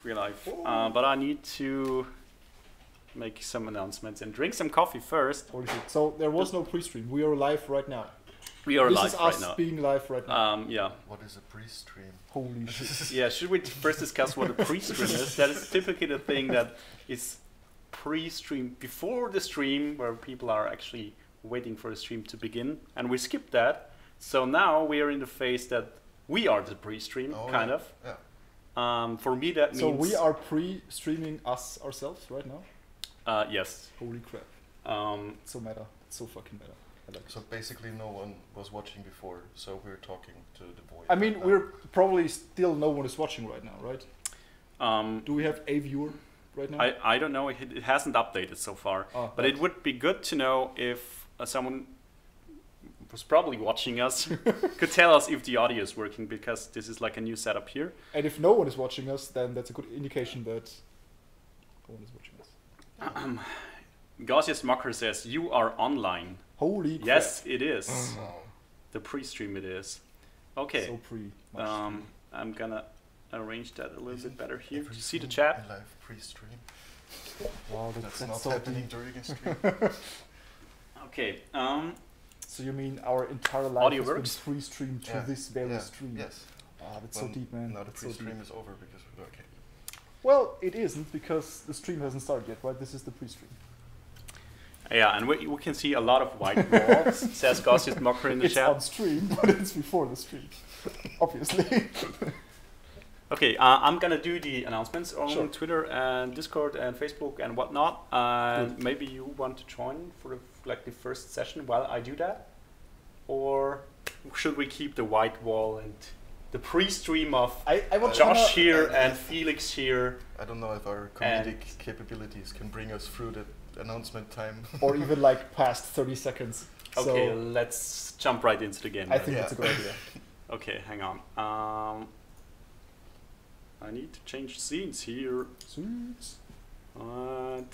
We're live. But I need to make some announcements and drink some coffee first. Holy shit. So there was no pre-stream. We are live right now. We are this live is right us now. being live right now. Yeah. What is a pre-stream? Holy shit. Yeah, should we first discuss what a pre-stream is? That is typically the thing that is pre-stream before the stream, where people are actually waiting for the stream to begin, and we skip that. So now we are in the phase that we are the pre-stream, kind of. Yeah. For me, that means... So we are pre-streaming us ourselves right now? Yes. Holy crap. It's so meta. It's so fucking meta. I like So basically no one was watching before, so we're talking to the void. I mean, we're probably still no one is watching right now, right? Do we have a viewer right now? I don't know. It hasn't updated so far. Oh, but it would be good to know if someone was probably watching us could tell us if the audio is working, because this is like a new setup here. And if no one is watching us, then that's a good indication that no one is watching us. Gaussius Mocker says, you are online. Holy crap. Yes, it is. The pre-stream it is. Okay. So I'm gonna arrange that a little bit better here. You see the chat? A live pre-stream. Wow, That's that's not so happening deep. during a stream. Okay. So you mean our entire life Audio has been works? pre-streamed to this very stream? Yes. Ah, that's so deep, man. Now the That's so pre-stream deep. is over because we're okay. Well, it isn't, because the stream hasn't started yet, right? This is the pre-stream. Yeah, and we can see a lot of white walls, says Gaussius Mocker in the It's chat. on stream, but it's before the stream, obviously. Okay, I'm gonna do the announcements on Sure. Twitter and Discord and Facebook and whatnot. And maybe you want to join for the first session while I do that, or should we keep the white wall and the pre-stream of I want Josh here and Felix here? I don't know if our comedic capabilities can bring us through the announcement time. or even like past 30 seconds. Okay, So let's jump right into the game. I then. think that's a good idea. Okay, hang on. I need to change scenes here. And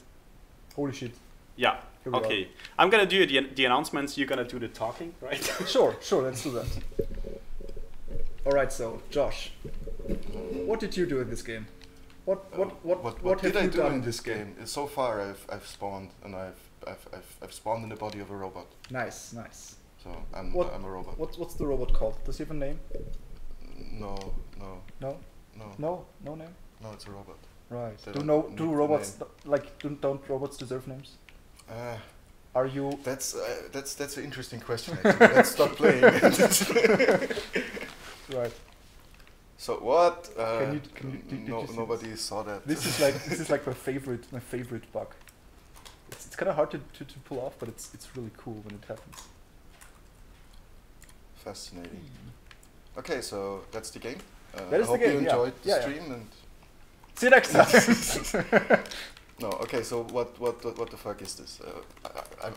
Holy shit. yeah. Here we Okay. I'm gonna do the announcements. You're gonna do the talking, right? Sure, let's do that. Alright, so, Josh, what did you do in this game? What did have I you do done in this game? So far, I've spawned, and I've spawned in the body of a robot. Nice. So I'm a robot. What's the robot called? Does he have a name? No, No, no name. no, it's a robot. Right. They Do don't need the robots don't robots deserve names? Are you? That's an interesting question. Actually. Let's stop playing. Right. So what? Did you see Nobody saw that. This is like my favorite bug. It's kind of hard to pull off, but it's really cool when it happens. Fascinating. Okay, so that's the game. That is I hope the game, you yeah. enjoyed the Yeah, stream and. See you next time. No, okay. So what the fuck is this?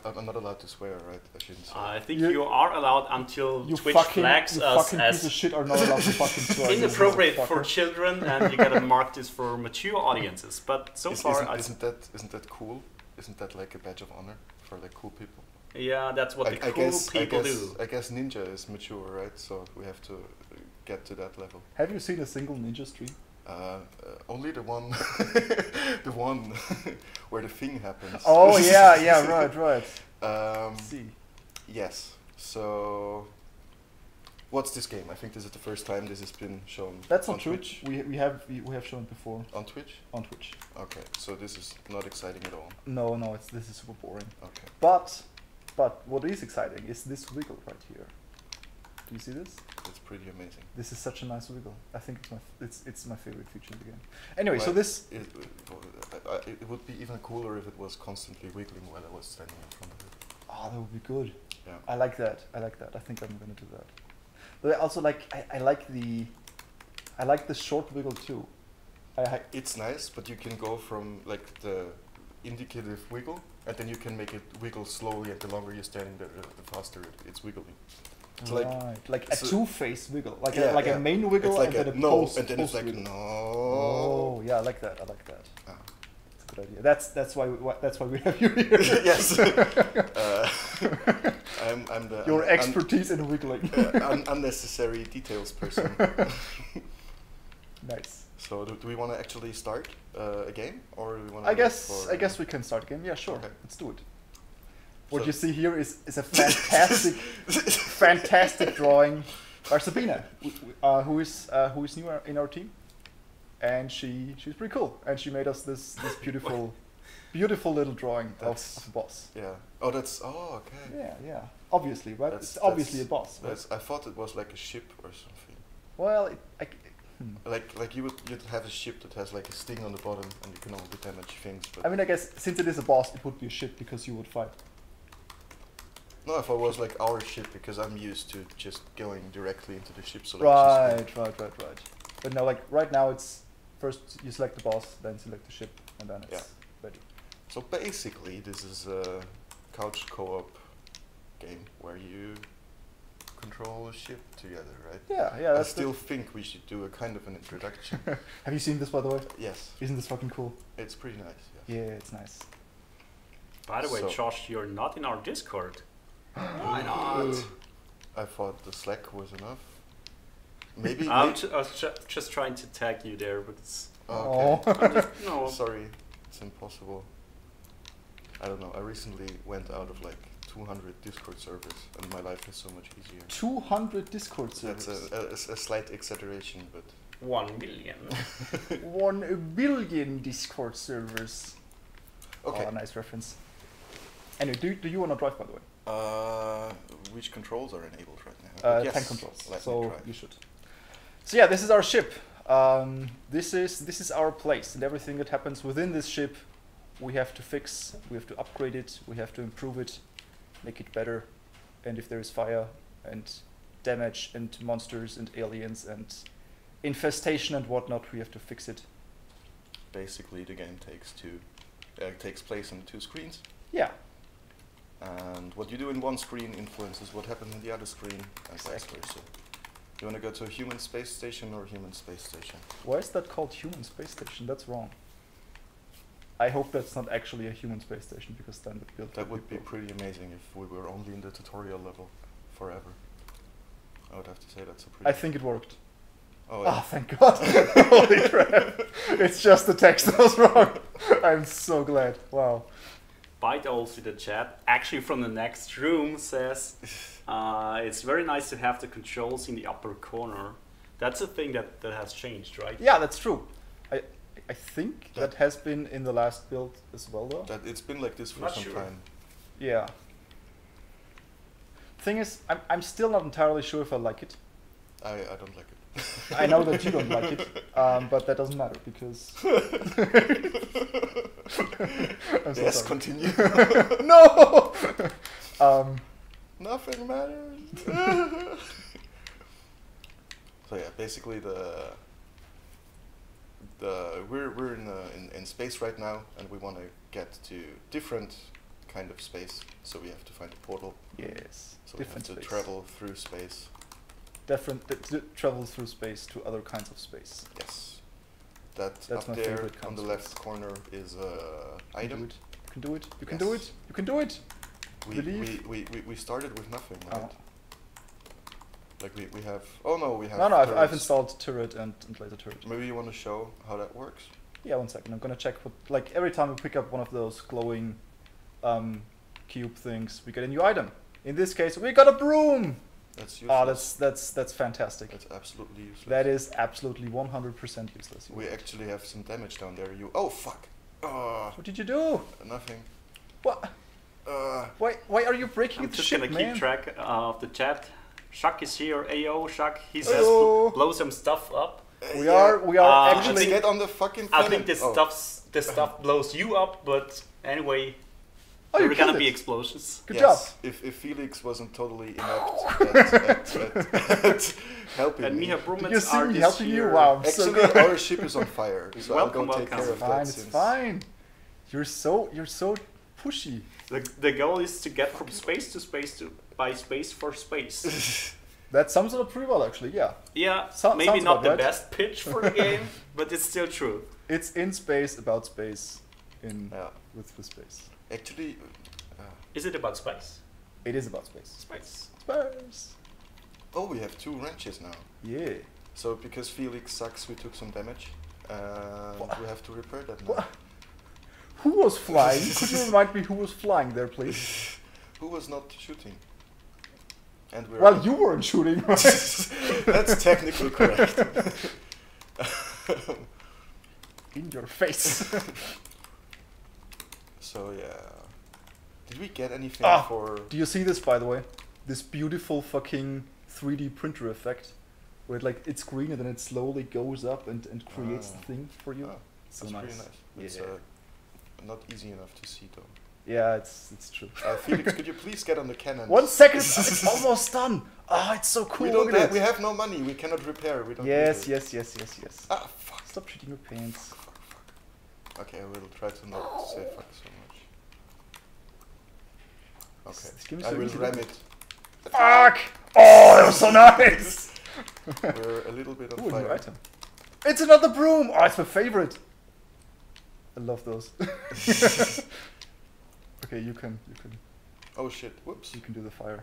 I'm not allowed to swear, right? I shouldn't swear. I think you are allowed until You Twitch fucking flags us piece of as shit are not allowed to fucking swear. you inappropriate for motherfucker. children, and you gotta mark this for mature audiences. But so far, isn't that cool? Isn't that like a badge of honor for like cool people? yeah, that's what the cool people do. I guess Ninja is mature, right? So we have to get to that level. Have you seen a single ninja stream? Only the one, the one where the thing happens. Oh yeah, right. See. Yes. So, what's this game? I think this is the first time this has been shown. That's on not true. We have shown it before On Twitch. on Twitch. Okay. So this is not exciting at all. No, this is super boring. Okay. But what is exciting is this wiggle right here. Do you see this? That's pretty amazing. This is such a nice wiggle. I think it's my favorite feature in the game. Anyway, so Well, this it would be even cooler if it was constantly wiggling while I was standing in front of it. that would be good. Yeah. I like that. I think I'm gonna do that. But I also like I like the short wiggle too. It's nice, but you can go from like the indicative wiggle, and then you can make it wiggle slowly, and the longer you're standing there, the faster it's wiggling. It's like a so- two-phase wiggle, like Yeah, a main wiggle it's like and then a no, post. and then it's post like wiggle. no. Oh yeah, I like that. Ah. It's a good idea. That's why we have you here. Yes. I'm the Your expertise in wiggling. unnecessary details person. Nice. So do we want to actually start a game, or do we want? I guess we can start a game. Yeah, sure. Okay. Let's do it. What So- you see here is a fantastic, fantastic drawing by Sabina, who is new in our team, and she's pretty cool. And she made us this beautiful, beautiful little drawing of a boss. Yeah. Oh, that's. Oh, okay. Yeah. Obviously, right? It's obviously a boss. Right? I thought it was like a ship or something. Well, Like you'd have a ship that has like a sting on the bottom, and you can only damage things. But I mean, I guess since it is a boss, it would be a ship because you would fight. no, if I was like our ship, because I'm used to just going directly into the ship selection screen. Right. But now, like right now, it's first you select the boss, then select the ship, and then it's ready. So basically, this is a couch co-op game where you control a ship together, right? Yeah. I That's still think we should do a kind of an introduction. Have you seen this, by the way? Yes, Isn't this fucking cool? it's pretty nice. Yes. Yeah, it's nice. By the way, So- Josh, you're not in our Discord. Why not? I thought the Slack was enough. Maybe. I was just trying to tag you there, but it's Oh, okay. I'm just, no. Sorry, it's impossible. I don't know. I recently went out of like 200 Discord servers, and my life is so much easier. 200 Discord That's servers. a slight exaggeration, but 1 million. 1 billion Discord servers. okay. Oh, nice reference. Anyway, do you want to drive, by the way? Which controls are enabled right now? Yes, Tank controls. let me So try. you should. So yeah, this is our ship. This is our place, and everything that happens within this ship, we have to fix. We have to upgrade it. We have to improve it, make it better. And if there is fire and damage and monsters and aliens and infestation and whatnot, we have to fix it. Basically, the game takes place on 2 screens, Yeah. and what you do in one screen influences what happens in the other screen, and vice Exactly. versa. You want to go to a human space station or a human space station? Why is that called human space station? That's wrong. I hope that's not actually a human space station, because then the build That would be pretty amazing if we were only in the tutorial level forever. I would have to say that's a pretty. I think it worked. Oh, Ah, thank God. Holy crap. It's just the text that was wrong. I'm so glad. Wow. Byte also the chat, actually from the next room, says it's very nice to have the controls in the upper corner. That's a thing that has changed, right? Yeah, that's true. I think that has been in the last build as well, though. that it's been like this for Not some sure. time. Yeah. Thing is, I'm still not entirely sure if I like it. I don't like it. I know that you don't like it, but that doesn't matter because. I'm so Yes, sorry. continue. No. Nothing matters. So yeah, basically we're in space right now, and we want to get to different kind of space. So we have to find a portal. Yes. So Different we have to space. travel through space. Travel through space to other kinds of space. Yes. That's my up there favorite on the concept. left corner is a You can do item. it. You can do it. You can do Yes. it. You can do it. Believe. We started with nothing, Oh. right? Like we have. Oh no, we have. No, I've turrets. installed turret and laser turret. Maybe you want to show how that works. Yeah, 1 second. I'm gonna check what. Like every time we pick up one of those glowing, cube things, we get a new item. In this case, we got a broom. That's useless. Ah, that's fantastic. That's absolutely useless. That is absolutely 100% useless. We actually have some damage down there. Oh fuck! What did you do? Nothing. What? Why are you breaking I'm the just ship, gonna man? keep track of the chat. Shak is here. Ayo, Shak. He says Ayo. blow some stuff up. We are Let's actually. Let's get on the fucking I planet. think this stuff blows you up, but anyway, Oh, you there are gonna killed be it. explosions. Good job. If Felix wasn't totally inept at helping And me. Miha Did you Brummets see are me this helping you? year. Wow, I'm so Actually, good. our ship is on fire, so Welcome, I'll go take welcome. care It's of fine. that. It's since fine. You're so pushy. The goal is to get from space to space to by space for space. That sums it up pretty well, actually. Yeah. Yeah, Sounds maybe not about the right. best pitch for the game, but it's still true. It's in space, about space, Yeah. with space. Actually, Is it about space? It is about space. Space. Space. oh, we have 2 wrenches now. Yeah. So because Felix sucks, we took some damage, And we have to repair that now. Who was flying? Could you remind me who was flying there, please? Who was not shooting? And we're Well, you weren't shooting, right? That's technically correct. In your face. So yeah. Did we get anything Ah, for... Do you see this, by the way? This beautiful fucking 3D printer effect, where it's green and then it slowly goes up and creates the thing for you. Oh, So that's nice. pretty nice. It's not easy enough to see though. Yeah, it's true. Felix, could you please get on the cannon? 1 second, it's almost done. Ah, it's so cool. We Look don't at have, it. we have no money. We cannot repair. We don't. Yes, need it. yes. Ah, fuck. Stop shitting your pants. Fuck. Okay, I will try to not say fuck so much. Okay. This game is I so will easy, ram though. it. Fuck! Oh, that was so nice. We're a little bit on Ooh, a new fire. item. It's another broom. Oh, it's my favorite. I love those. Okay, you can Oh shit! Whoops. do the fire.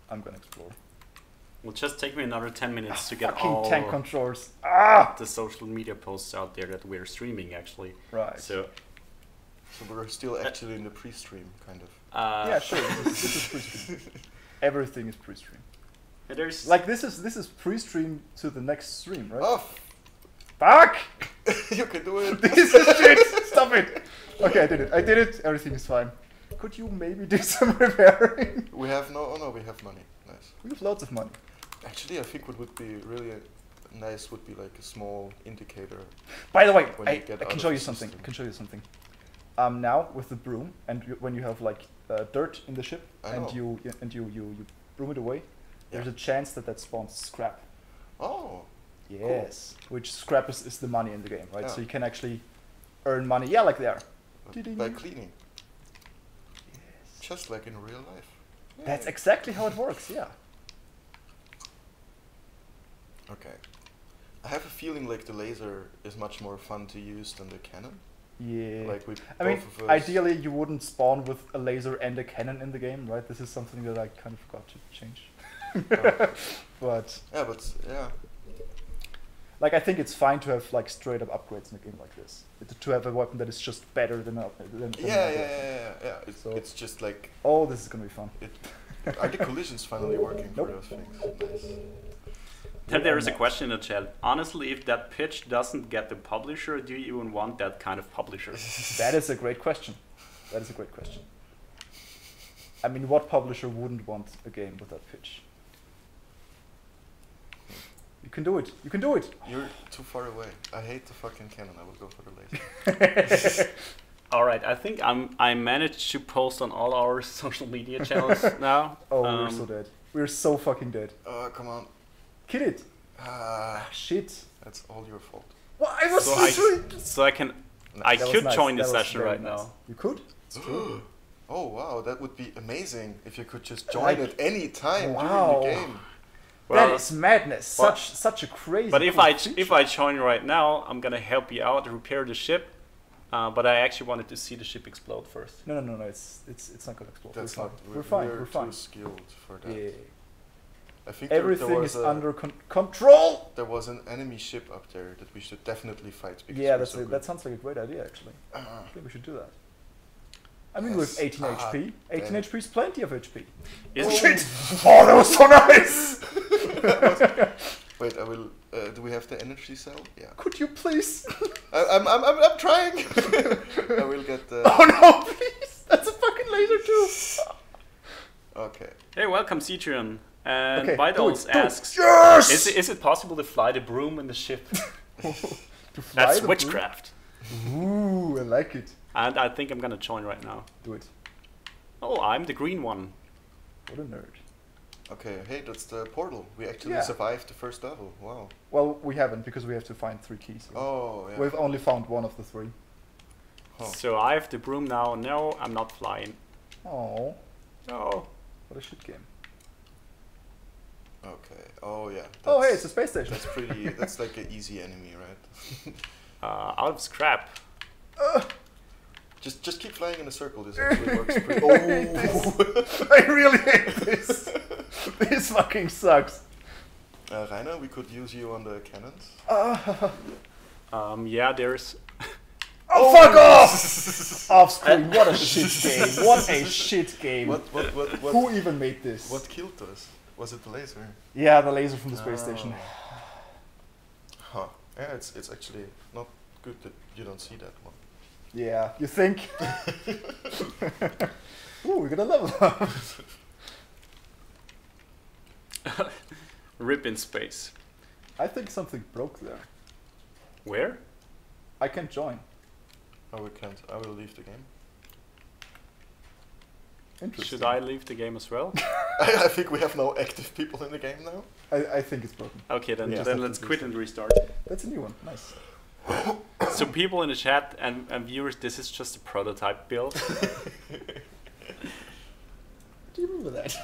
I'm gonna explore. Will just take me another 10 minutes to get Fucking all tank controls. Ah! the social media posts out there that we're streaming actually. Right. So So we're still actually in the pre-stream, kind of. Yeah, sure. This is pre-stream. Everything is pre-stream. there's Like this is pre-stream to the next stream, right? Oh, Fuck! you can do it. This is shit! Stop it! Okay, I did it. Everything is fine. Could you maybe do some repairing? We have no. Oh no, we have money. Nice. We have loads of money. Actually, I think what would be really nice would be like a small indicator. By the way, When you I get can out show of you the something. system. I can show you something. Now with the broom, and when you have like dirt in the ship, I and know. you broom it away, there's Yeah. a chance that spawns scrap. Oh. Yes. Which scrap is the money in the game, right? Yeah. So you can actually earn money. Yeah, like there. By cleaning. Yes. Just like in real life. That's Yay. exactly how it works. Yeah. Okay. I have a feeling like the laser is much more fun to use than the cannon. Yeah. Like we I mean, both of us. ideally you wouldn't spawn with a laser and a cannon in the game, right? This is something that I kind of got to change. But Yeah, but yeah. like I think it's fine to have like straight up upgrades in a game like this. To have a weapon that is just better than another. Yeah. So- It's just like Oh, this is gonna be fun. are the collisions finally working Nope. for those things? Nice. then there is a not. question in the chat. Honestly, if that pitch doesn't get the publisher, do you even want that kind of publisher? That is a great question. That is a great question. I mean, what publisher wouldn't want a game with that pitch? You can do it. You can do it. You're too far away. I hate the fucking cannon. I will go for the laser. All right, I think I managed to post on all our social media channels now. Oh, we're so dead. We're so fucking dead. Oh, come on. Kill it. Ah, Shit. that's all your fault. What? I was So literally. So I That was could nice. join the That was session very right nice. now. You could. It's true. Oh wow, that would be amazing if you could just join Like- at any time Wow. during the game. Well, That is madness. but- Such a crazy. but if cool I feature. join right now, I'm gonna help you out repair the ship. But I actually wanted to see the ship explode first. No. It's not gonna explode. That's we're not. fine. We're fine. We're too fine. skilled for that. Yeah. I think Everything there is was under control. There was an enemy ship up there that we should definitely fight. Because Yeah, we're so that good. sounds like a great idea actually. Ah, I think we should do that. I mean, with Yes. 18 Ah, HP, 18 damn. HP is plenty of HP. Is Oh, it? shit! Oh, that was so nice! Wait, I will. Do we have the energy cell? Yeah. Could you please? I'm trying. I will get the. Oh no, please! That's a fucking laser too! Okay. Hey, welcome, Citrian. And Okay, Vitals do it. asks, Yes! is it possible to fly the broom in the ship? To fly That's the witchcraft. broom? Ooh, I like it. And I think I'm gonna join right now. Do it. Oh, I'm the green one. What a nerd. Okay. Hey, that's the portal. We actually Yeah. survived the first level. Wow. Well, we haven't because we have to find 3 keys. Oh yeah. We've only found one of the 3. Huh. So I have the broom now. No, I'm not flying. Oh, No. what a shit game. Okay. Oh yeah. Oh, hey, that's- it's a space station. That's pretty. That's like an easy enemy, right? Out of scrap. Just keep flying in a circle. This actually works pretty. Oh. I really hate this. This fucking sucks. Rainer, we could use you on the cannons. Yeah, there's. Oh, fuck off! Off screen. What a shit game. What a shit game. What? Who even made this? What killed us? Was it the laser? Yeah, the laser from the space station. Huh. Yeah, it's actually not good that you don't see that one. Yeah, you think? Ooh, we're gonna level up. Rip in space. I think something broke there. Where? I can't join. Oh, we can't. I will leave the game. Interesting. Should I leave the game as well? I think we have no active people in the game now. I think it's broken. Okay, then, Yeah. then let's quit and restart. That's a new one. Nice. So people in the chat and viewers, this is just a prototype build. Do you remember that?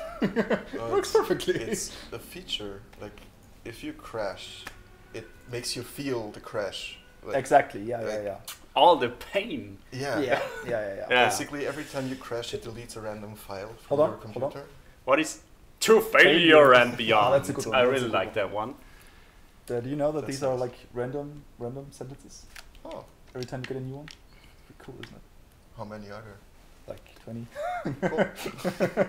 No, Works perfectly. It's a feature. Like, if you crash, it makes you feel the crash. Like, Exactly. Yeah, like- yeah, All the pain. Yeah. yeah. Yeah. Yeah. Basically, every time you crash, it deletes a random file from Hold on, your hold computer. on. What is to failure and Oh, beyond? that's a good one, I that's a really good like one. that one. Do you know that That's these are nice. like random sentences? Oh, Every time you get a new one? Pretty cool, isn't it? how many are there? Like 20. Cool.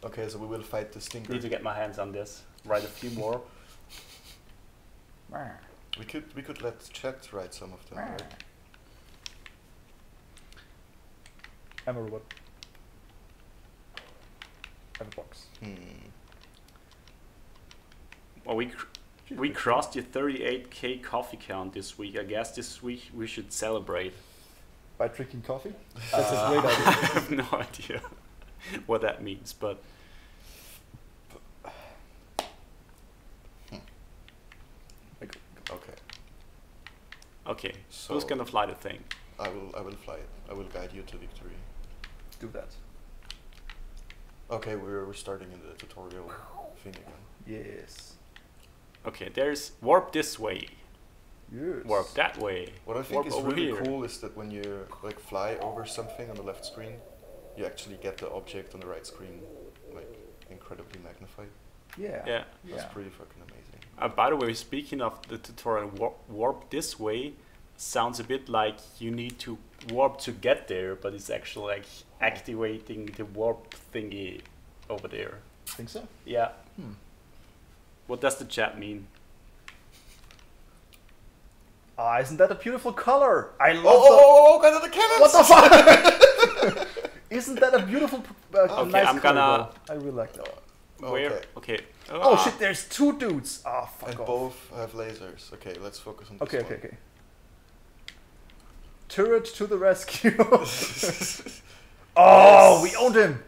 Okay, so we will fight the stinger. Need to get my hands on this. Write a few more. We could let chat write some of them, right? I'm a robot. I have a box. Well, we crossed the 38k coffee count this week. I guess this week we should celebrate. By drinking coffee? That's a great idea. I have no idea what that means, but Okay, okay. So- Who's gonna fly the thing? I will fly it. I will guide you to victory. Do that. Okay, we're restarting in the tutorial thing again. Yes. Okay, there's warp this way, Yes. warp that way. What I think Warp is over really here. cool is that when you like fly over something on the left screen, you actually get the object on the right screen like incredibly magnified. Yeah. Yeah. That's Yeah. pretty fucking amazing. By the way, speaking of the tutorial, warp this way sounds a bit like you need to warp to get there, but it's actually like activating the warp thingy over there. Think so? Yeah. Hmm. What does the chat mean? Ah, isn't that a beautiful color? I love Oh, guys are the cannons! What the fuck? Isn't that a beautiful, Okay, nice I'm color, gonna- though? I really like that. Where? Okay. Oh shit, there's two dudes. Ah, fuck And off. both have lasers. Okay, let's focus on this Okay, one. okay. Turret to the rescue. Oh, we owned him.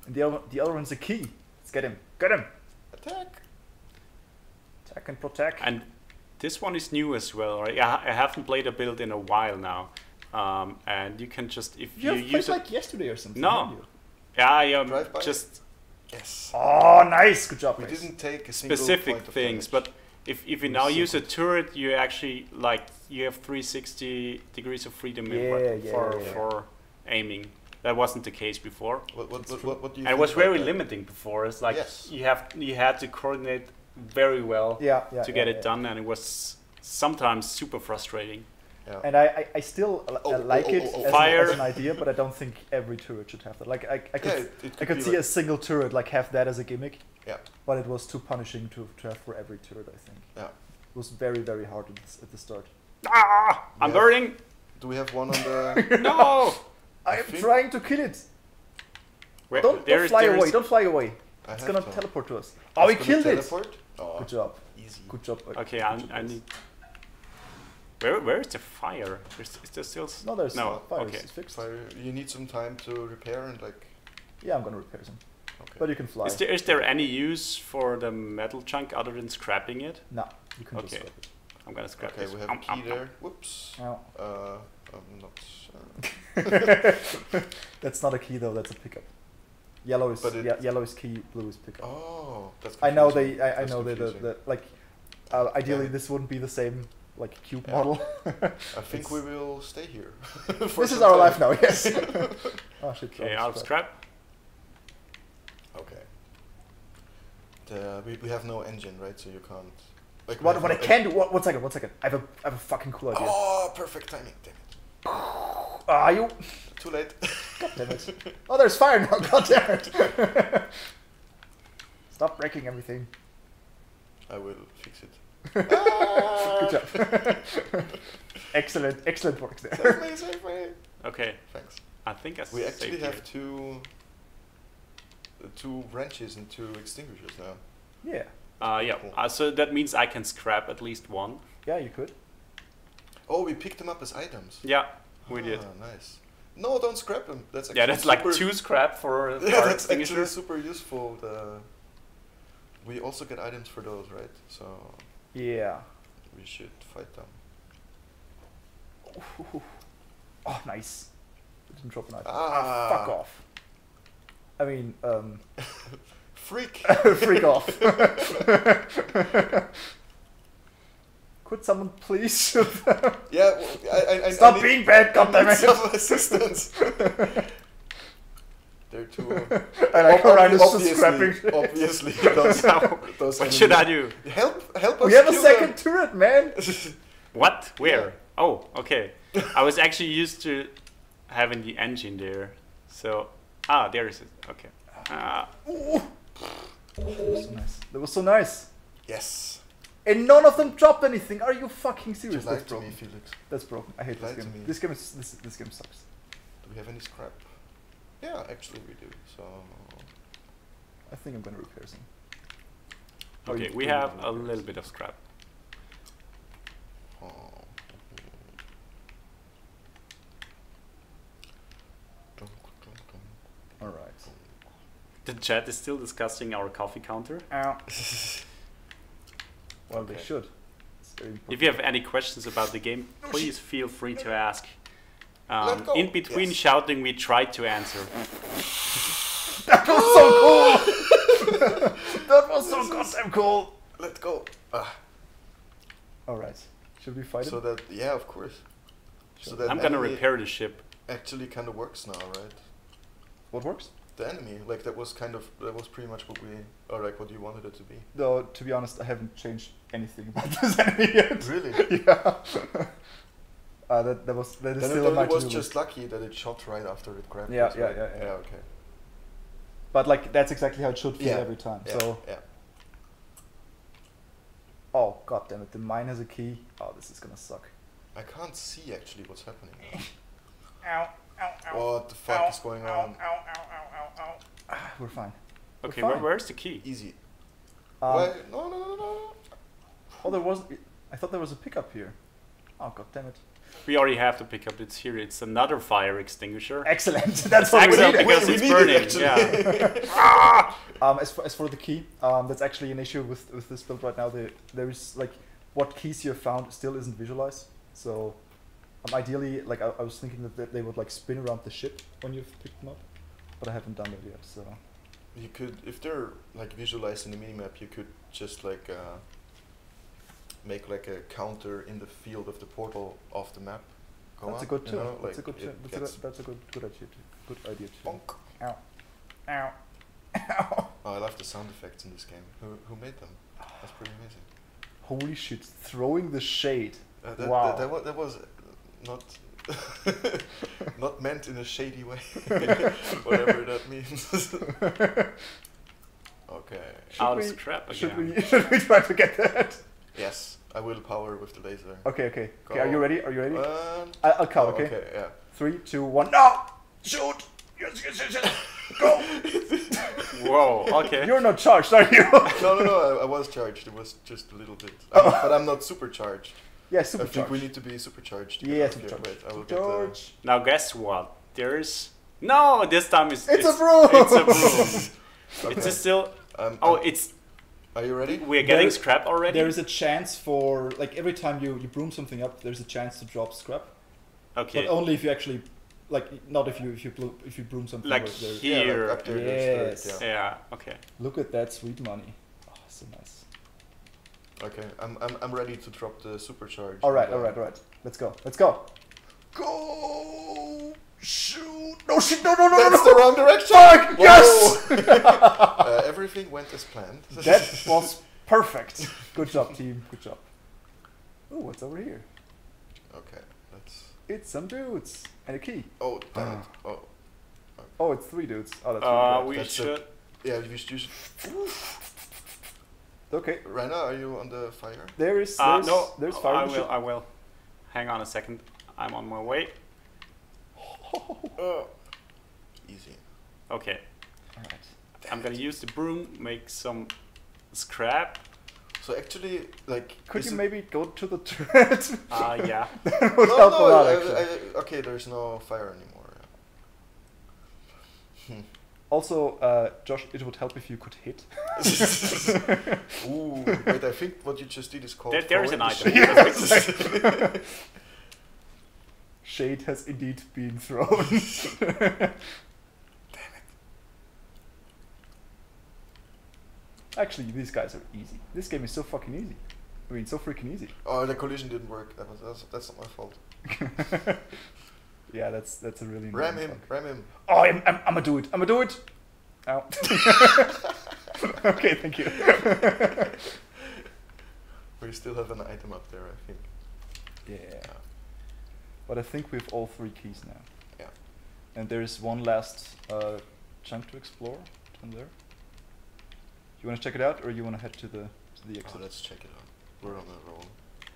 And the other one's a key. Let's get him. Get him. Attack! Attack and protect. And this one is new as well, right? I haven't played a build in a while now. And you can just, if You you have played use it... like yesterday or something. No. haven't you? Yeah, Drive by? just Yes. Oh, nice. Good job, We guys. didn't take a single specific point of things, damage. but if you now use a turret, you actually, like, you have 360 degrees of freedom for aiming. That wasn't the case before. What do you And think it was about very that? limiting before. It's like Yes. you had to coordinate very well Yeah. to get it done, and it was sometimes super frustrating. Yeah. And I still like it as, Fire. as an idea, but I don't think every turret should have that. Like I could, it I could be see like- a single turret like have that as a gimmick. Yeah. But it was too punishing to have for every turret. I think. Yeah. It was very hard at the start. Ah! I'm Yeah. burning! Do we have one on the? No! I am think- trying to kill it. Where- Don't there's- fly there's- away. Don't fly away. I It's have gonna to. teleport to us. Oh, we It's gonna killed it. teleport? Oh, Good job. easy. Good job. Okay, good job, I guys. need... Where is the fire? Is there still... No, there's No, fire. okay. It's fixed. Fire. You need some time to repair and like. Yeah, I'm gonna repair some. Okay. But you can fly. Is there any use for the metal chunk other than scrapping it? No, you can just Okay. scrap it. I'm gonna scrap Okay, this. we have a key there. Whoops. No. I'm not sure. That's not a key though. That's a pickup. Yellow is But it- yellow is key. Blue is pickup. Oh, that's. I know confusing. I That's know confusing. the like. Ideally, Yeah. this wouldn't be the same like cube Yeah. model. I think it's- we will stay here. This is our life now. Yes. Oh shit. Okay, oh, I'll scrap. Okay. We have no engine, right? So you can't Like What I can do? One second. I have a fucking cool idea. Oh, perfect timing. Damn it. Ah, you. Too late. God damn it. Oh, there's fire now. God damn it. Stop breaking everything. I will fix it. Good job. Excellent work there. Save me. Okay, Thanks. I think I We actually saved have it. two wrenches and 2 extinguishers now. Yeah. Yeah. So that means I can scrap at least one. Yeah, you could. Oh, we picked them up as items. Yeah, we did. Nice. No, don't scrap them. That's actually Yeah, that's like super, 2 scrap for Yeah, our that's extinguisher. actually super useful. We also get items for those, right? So Yeah. we should fight them. Oh, nice. Didn't drop an item. Ah. Fuck off. I mean, Freak. freak off. Could someone please Yeah, well, I stop need, being bad, I need goddammit. some assistance. I They're too. like how Ryan is just scrapping. Obviously, those, those What should I enemies- do? Help us! We have a kill second turret, man. What? Where? Oh, okay. I was actually used to having the engine there. So, there is it. Okay. Ooh. That was so nice. That was so nice. Yes. And none of them dropped anything. Are you fucking You serious? lied That's to me, broken. Felix. That's broken. I hate this Lied to game. me. This game is this game sucks. Do we have any scrap? Yeah, actually we do. So. I think I'm gonna repair some. Okay, you we do have need a repairs. little bit of scrap. Oh. All right. The chat is still discussing our coffee counter. Ow. Well, they Okay. should. It's very important. If you have any questions about the game, please feel free to ask. Let's go. In between Yes. shouting, we try to answer. That was so cool. That was so goddamn cool. Let's go. All right. Should we fight So it? that of course. So that I'm gonna enemy repair the ship. actually kind of works now, right? What works? The enemy, like that was pretty much what we, or like what you wanted it to be. Though, to be honest, I haven't changed anything about this enemy yet. Really? Yeah. That is Then still a it mighty was move. just lucky that it shot right after it grabbed. Yeah, us, yeah, right? yeah, yeah. Okay. But like that's exactly how it should feel Yeah, every time. Yeah. So, yeah. oh god damn it, the mine has a key. Oh, this is gonna suck. I can't see actually what's happening. Ow, ow, What the fuck is going on? We're fine. Okay, fine. where's the key? Easy. Um, No. oh, there was. I thought there was a pickup here. Oh god damn it. We already have to pick up. It's here. It's another fire extinguisher. Excellent. That's what we Excellent needed. because We it's need it, burning. actually. Yeah. As for the key, that's actually an issue with this build right now. There is like what keys you have found still isn't visualized. So ideally, like I was thinking that they would like spin around the ship when you've picked them up, but I haven't done that yet. So You could, if they're like visualized in the minimap, you could just like make like a counter in the field of the portal of the map. Go that's on, a good you too. know, That's a like good. it That's gets a good idea. Good idea too. bonk. Ow, ow, ow. Oh, I love the sound effects in this game. Who made them? That's pretty amazing. Holy shit! Throwing the shade. Wow. That was not not meant in a shady way. Whatever that means. Okay. Out of we- scrap Should again. we try to get that? Yes, I will power with the laser. Okay. Are you Go. ready? Are you ready? One. I'll count. Oh, Okay. Yeah. 3, 2, 1. No! Shoot! Yes. Go! Whoa. Okay. You're not charged, are you? No. I was charged. It was just a little bit. But I'm not supercharged. Yeah, I think supercharged. we need to be supercharged. Yeah, Okay, supercharged. wait, I will Supercharge. Now guess what? There's no. This time It's a broom! It's a broom. get the. Okay. It's still. Oh, It's. are you ready? We're getting There- scrap already. There is a chance for, like, every time you broom something up, there's a chance to drop scrap. Okay. But only if you actually, like, not if you broom something. Like where there- here. Yeah, like up there. there's Yes. the- Yeah. Okay. Look at that sweet money. Oh, so nice. Okay, I'm ready to drop the supercharge. All right. And, Let's go. Go! Shoot! No shit! No! That's the wrong direction. Fuck! Whoa. Yes! Everything went as planned. That was Perfect. Good job, team. Good job. Oh, what's over here? Okay, let's. It's some dudes and a key. Oh, damn it. Oh, Oh, it's 3 dudes. Oh, that's really bad. We That's should. yeah. You should. Okay, Raina, are you on the fire? there's No, fire. I in the will. ship. I will. Hang on a second. I'm on my way. Easy. Okay. Alright. I'm gonna use the broom, make some scrap. So actually, like, Could is you it- maybe go to the turret? Yeah. That would help a lot, actually. okay, there's no fire anymore. Also, Josh, it would help if you could hit. Ooh, wait, I think what you just did is called. There is an throwing item. the shit. Shade has indeed been thrown. Actually, these guys are easy. This game is so fucking easy. I mean, so freaking easy. Oh, the collision didn't work. That's not my fault. Yeah, that's a really Ram annoying him, bug. ram him. Oh, I'm gonna do it. I'm gonna do it. Ow. Okay, thank you. We still have an item up there, I think. Yeah. But I think we have all 3 keys now. Yeah. And there's one last chunk to explore down there. You want to check it out, or you want to head to the Oh, exit? let's check it out. We're on a roll.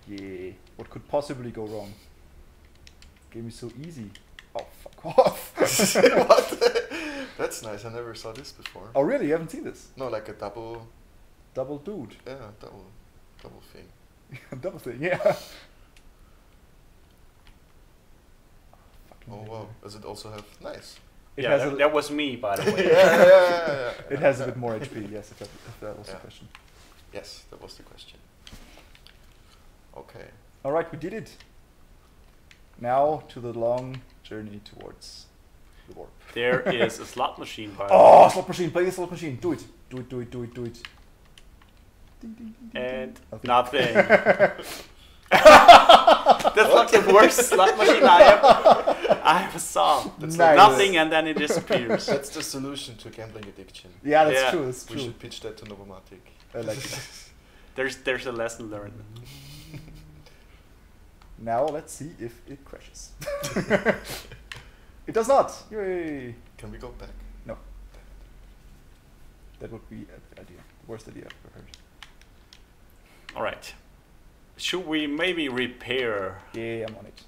Yeah. What could possibly go wrong? Game is so easy. Oh, fuck off. What? That's nice. I never saw this before. Oh, really? You haven't seen this? No, like a double. Double dude. Yeah, double thing. Double thing, yeah. Fucking Oh hell. wow. Does it also have nice? It Yeah, has that, a, that was me, by the way. Yeah. it has a bit more HP, yes, if that was the Yeah. question. Yes, that was the question. Okay. Alright, we did it. Now to the long journey towards the warp. There is a slot machine, by the Oh, way. slot machine, play the slot machine. Do it. Do it, do it, do it, do it. Ding, ding, ding, ding, And ding. nothing. That's like the worst slot machine I ever saw. That's Nice. Nothing, and then it disappears. That's the solution to gambling addiction. Yeah, that's Yeah. true, that's We true. should pitch that to Novomatic. I like it. There's a lesson learned. Now let's see if it crashes. It does not! Yay! Can we go back? No. That would be a bad idea. Worst idea I've ever heard. All right. Should we maybe repair? Yeah, I'm on it.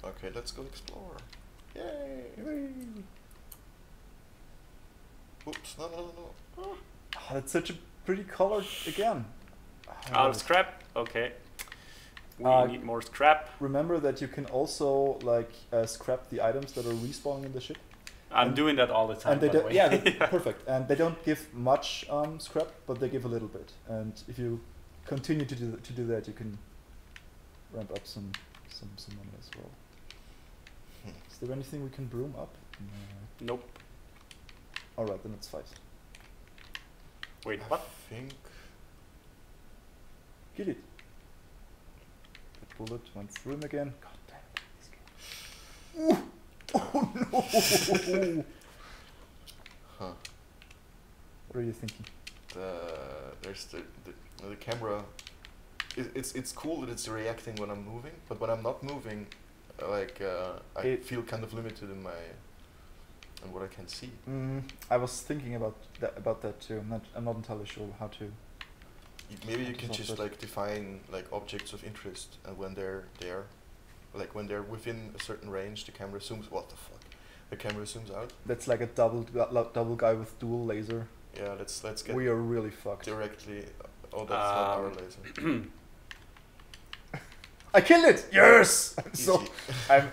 Okay, let's go explore. Yay! Hooray. Oops, no. Oh, that's such a pretty color again. Out of scrap? Okay. We Uh, need more scrap. Remember that you can also like scrap the items that are respawning in the ship. I'm and- doing that all the time, And they by the don't, way. yeah, perfect. And they don't give much scrap, but they give a little bit. And if you continue to do that, you can ramp up some money as well. Is there anything we can broom up? No. Nope. All right, then let's fight. Wait, I what? think. Kill it. That bullet went through him again. God damn it, this game. Ooh. Oh no! Huh. What are you thinking? There's the camera. It's cool that it's reacting when I'm moving, but when I'm not moving, I feel kind of limited in what I can see. I was thinking about that too. I'm not entirely sure how to. Maybe you to can solve just that. like define like objects of interest, and when they're there, like when they're within a certain range, the camera zooms. What the fuck? The camera zooms out. That's like a double guy with dual laser. Yeah, let's get We are really fucked. directly. Oh, that's not our laser. I killed it! Yes! So Easy.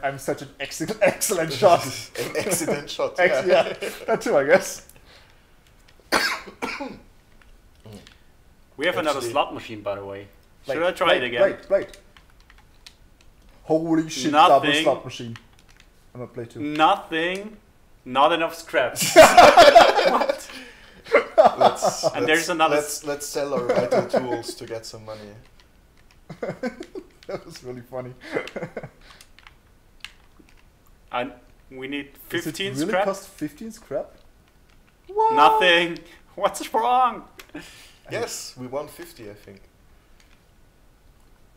I'm such an excellent shot. An accident shot. Yeah, that too, I guess. We have another Actually- slot machine, by the way. Like, Should I try it again? Wait. Holy shit! Double Nothing. slot machine. I'm gonna play too. Nothing. Not enough scrap. And there's another Let's sell our vital tools to get some money. That was really funny. And we need Does 15 it really scrap. cost 15 scrap? What? Nothing. What's wrong? Yes, we won 50, I think.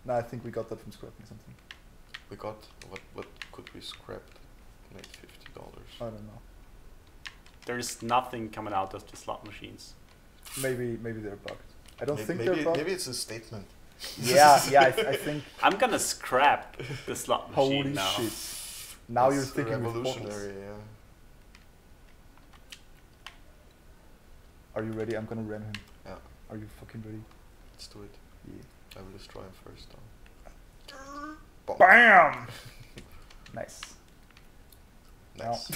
No, I think we got that from scrapping something. We got what could we scrap that made $50? I don't know. There's nothing coming out of the slot machines. Maybe they're bugged. I don't think maybe they're bugged. maybe it's a statement. Yeah, I think. I'm gonna scrap the slot machine Holy now. shit! Now It's you're thinking with bottles. revolutionary, yeah. Are you ready? I'm gonna ram him. Yeah, Are you fucking ready? let's do it. Yeah. I will destroy him first though. BAM! Nice. Nice.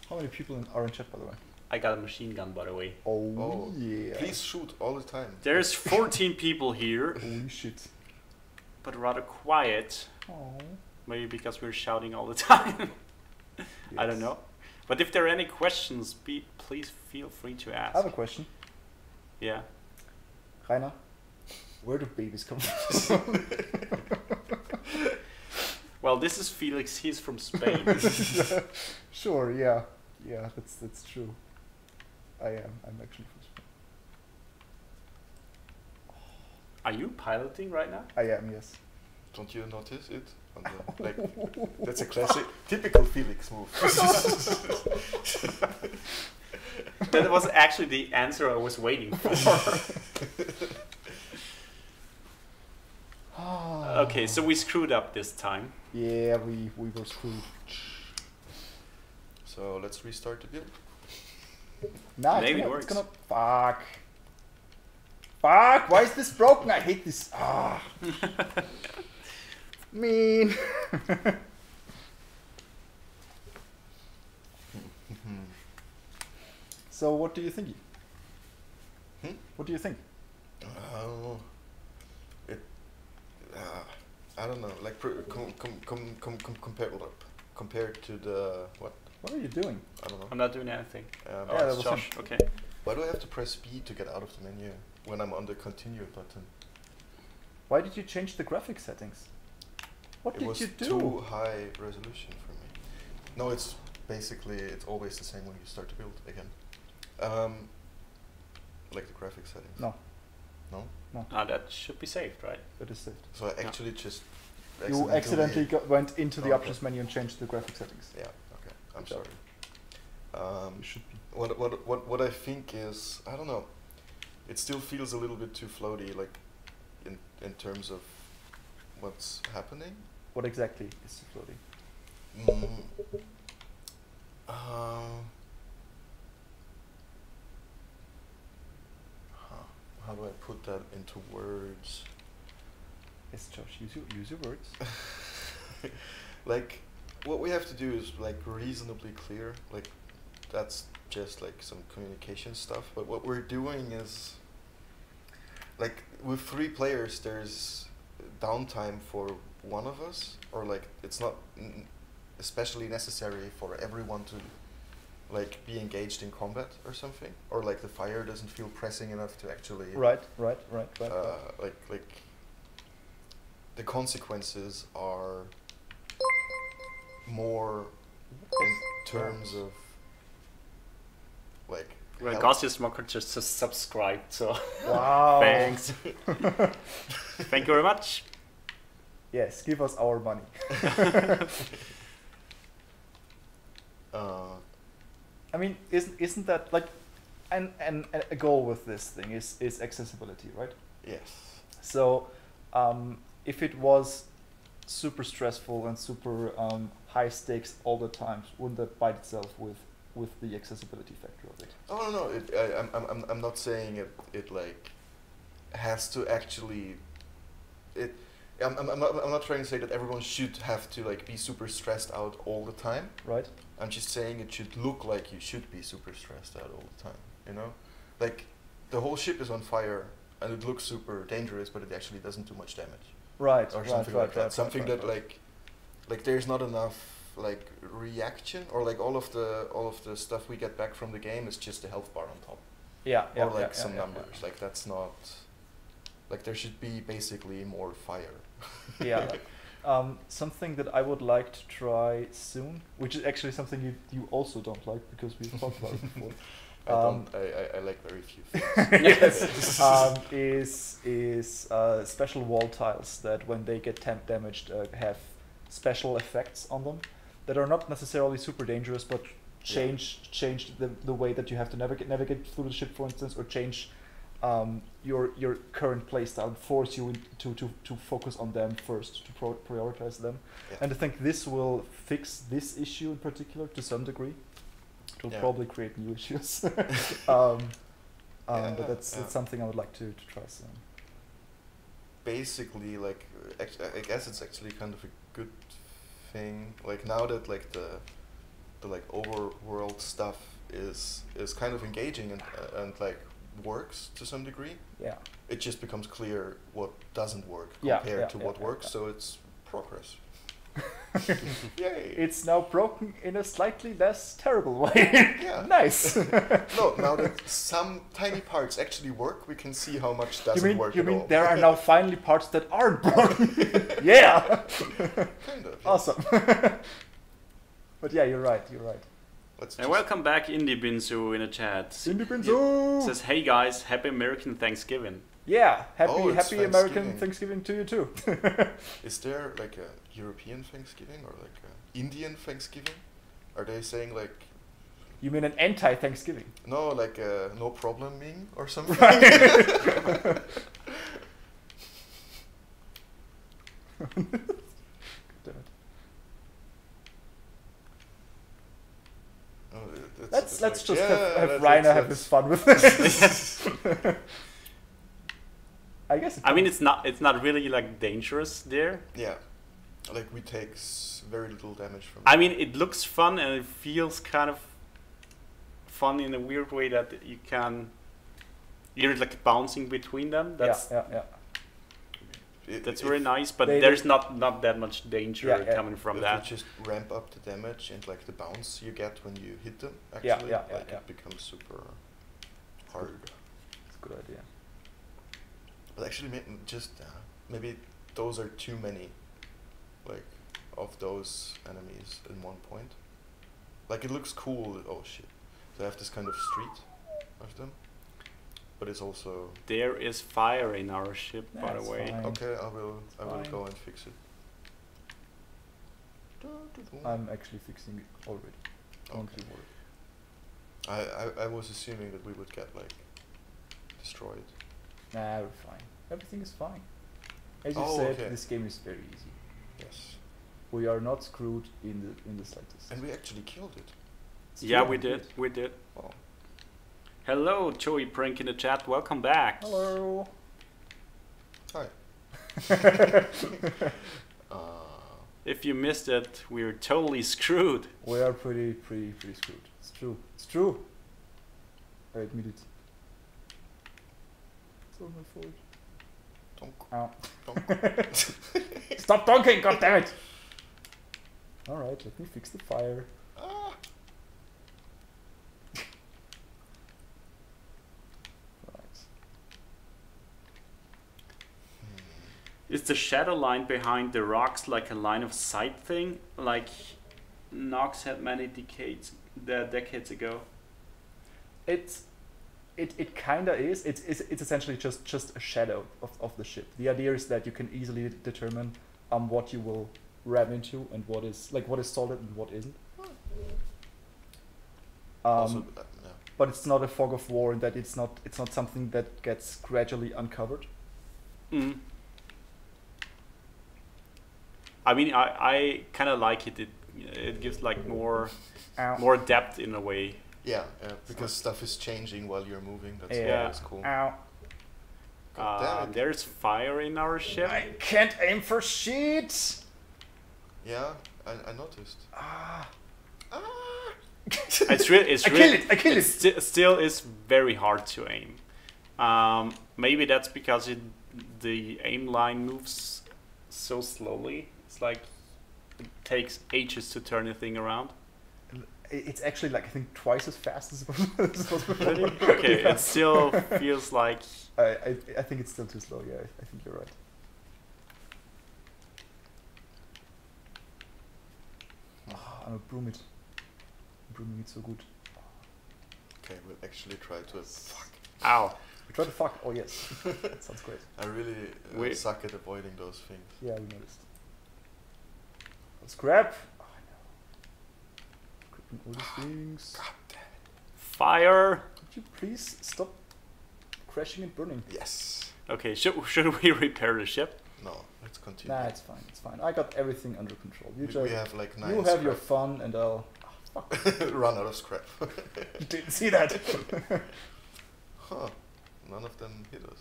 How many people are in chat, by the way? I got a machine gun, by the way. Oh, yeah. Please shoot all the time. There's 14 people here, Holy shit. but rather quiet. Oh. Maybe because we're shouting all the time. I don't know. But if there are any questions, please feel free to ask. I have a question. Yeah. Rainer, where do babies come from? Well, this is Felix. He's from Spain. Sure, yeah. Yeah, that's true. I'm actually from Spain. Are you piloting right now? I am, yes. Don't you notice it? On the, like, that's a classic, typical Felix move. That was actually the answer I was waiting for. Okay, so we screwed up this time. Yeah, we were screwed. So let's restart the build. Nah, Maybe it it's works. gonna. Fuck. Fuck, why is this broken? I hate this. Ah. Mean. So, what do you think? What do you think? I don't know. Like compared to the what? What are you doing? I don't know. I'm not doing anything. Um, Oh, Yeah, it's that was Josh. Okay. Why do I have to press B to get out of the menu when I'm on the continue button? Why did you change the graphic settings? What It did was you do? too high resolution for me. No, it's basically it's always the same when you start to build again. Like the graphic settings. No, No. That should be saved, right? that is saved. So I actually just You accidentally went into the Okay. options menu and changed the graphic settings. Yeah. Okay. I'm Good job. sorry. You should be. What I think is, I don't know. It still feels a little bit too floaty, like in terms of what's happening. What exactly is the floating? How do I put that into words? Yes, Josh, use your words. Like, what we have to do is like reasonably clear. Like, that's just like some communication stuff. But what we're doing is, like, with 3 players, there's downtime for one of us, or like it's not especially necessary for everyone to like be engaged in combat or something, or like the fire doesn't feel pressing enough to actually Right. like the consequences are more in terms of like Well, health. Gaussian Smoker just subscribed, so Wow. thanks. Thank you very much. Yes, give us our money. I mean, isn't that like, and a goal with this thing is accessibility, right? Yes. So, if it was super stressful and super high stakes all the time, wouldn't that bite itself with the accessibility factor of it? Oh no, I'm not saying it like has to actually it. I'm not trying to say that everyone should have to like be super stressed out all the time. Right. I'm just saying it should look like you should be super stressed out all the time. You know, like the whole ship is on fire and it looks super dangerous, but it actually doesn't do much damage. Right. Or something like that. Something that like there's not enough like reaction, or like all of the stuff we get back from the game is just a health bar on top. Yeah. Or like some numbers. Like that's not. Like there should be basically more fire. Yeah. Something that I would like to try soon, which is actually something you also don't like because we've talked about it before. I like very few things. Yes. Is special wall tiles that when they get temp damaged have special effects on them that are not necessarily super dangerous, but change the way that you have to navigate through the ship, for instance, or change your current playstyle and force you to focus on them first, to prioritize them. Yeah. And I think this will fix this issue in particular to some degree. It will probably create new issues. But that's something I would like to try soon. Basically, like, I guess it's actually kind of a good thing. Like now that like the like overworld stuff is kind of engaging and like works to some degree. Yeah. It just becomes clear what doesn't work Yeah, compared to what works. So it's progress. Yay! It's now broken in a slightly less terrible way. Yeah. Nice. No, now that some tiny parts actually work, we can see how much doesn't work you at mean all. there are now finally parts that aren't broken? Yeah. Kind of. Yeah. Awesome. But yeah, you're right. Let's And welcome back, Indie Binzu, in the chat. Indie Binzu! Says, hey guys, happy American Thanksgiving. Yeah, Oh, it's happy American Thanksgiving. Thanksgiving to you too. Is there like a European Thanksgiving or like a Indian Thanksgiving? Are they saying like You mean an anti-Thanksgiving? no, like no problem ming or something? Damn it. Oh, Let's like- just yeah, have let's- Rainer have let's- his fun with this. I guess. I mean, it's not really like dangerous there. Yeah, like we take very little damage from. I mean, it looks fun and it feels kind of fun in a weird way that you're like bouncing between them. That's yeah. that's very nice, but they- there's not that much danger Yeah, yeah. coming from if that. you just ramp up the damage and like the bounce you get when you hit them. Yeah, Actually, yeah, like yeah. it becomes super hard. It's a good idea. But actually, just maybe those are too many, like, of those enemies in one point. Like it looks cool. Oh shit! They have this kind of street of them, but it's also There is fire in our ship, by That's the way. fine. okay. I will fine. go and fix it. I'm actually fixing it already. Don't Okay. you worry. I was assuming that we would get like destroyed. Nah, we're fine. Everything is fine. As you Oh, said, okay. this game is very easy. Yes. We are not screwed in the slightest. And we actually killed it. Yeah, Yeah, we we did. did. We did. Oh. Hello, Joey Prank in the chat. Welcome back. Hello. Hi. If you missed it, we're totally screwed. We are pretty screwed. It's true. It's true. I admit it. It's all my fault. Donk, Ow. donk. Stop donking, goddammit! Alright, let me fix the fire. Ah. Right. Is the shadow line behind the rocks like a line of sight thing, like Nox had many decades ago? It kinda is. It's essentially just a shadow of the ship. The idea is that you can easily determine what you will ram into and what is solid and what isn't. Also, yeah. But it's not a fog of war in that it's not something that gets gradually uncovered. Mm. I mean, I kind of like it. It gives like more depth in a way. Yeah, because stuff is changing while you're moving. That's Yeah. always cool. Ow. God damn it. There's fire in our ship. I can't aim for shit! Yeah, I noticed. Ah. Ah! It's really. I kill it! Still is very hard to aim. Maybe that's because the aim line moves so slowly. It's like it takes ages to turn the thing around. It's actually like I think twice as fast as it was before. Okay, Yeah. it still feels like. I think it's still too slow. Yeah, I think you're right. no, broom it. Brooming it so good. Okay, we'll actually try to. Fuck. Ow. We try to fuck. Oh yes, that sounds great. I really Wait. suck at avoiding those things. Yeah, we noticed. Let's grab. Oh, I know. Gripping all these things. God damn it. Fire. Could you please stop crashing and burning? Yes. Okay, should we repair the ship? No, let's continue. Nah, it's fine. It's fine. I got everything under control. You We just have like 9 you have your scrap. fun, and I'll. Oh, fuck. Run out of scrap. You didn't see that. Huh. None of them hit us.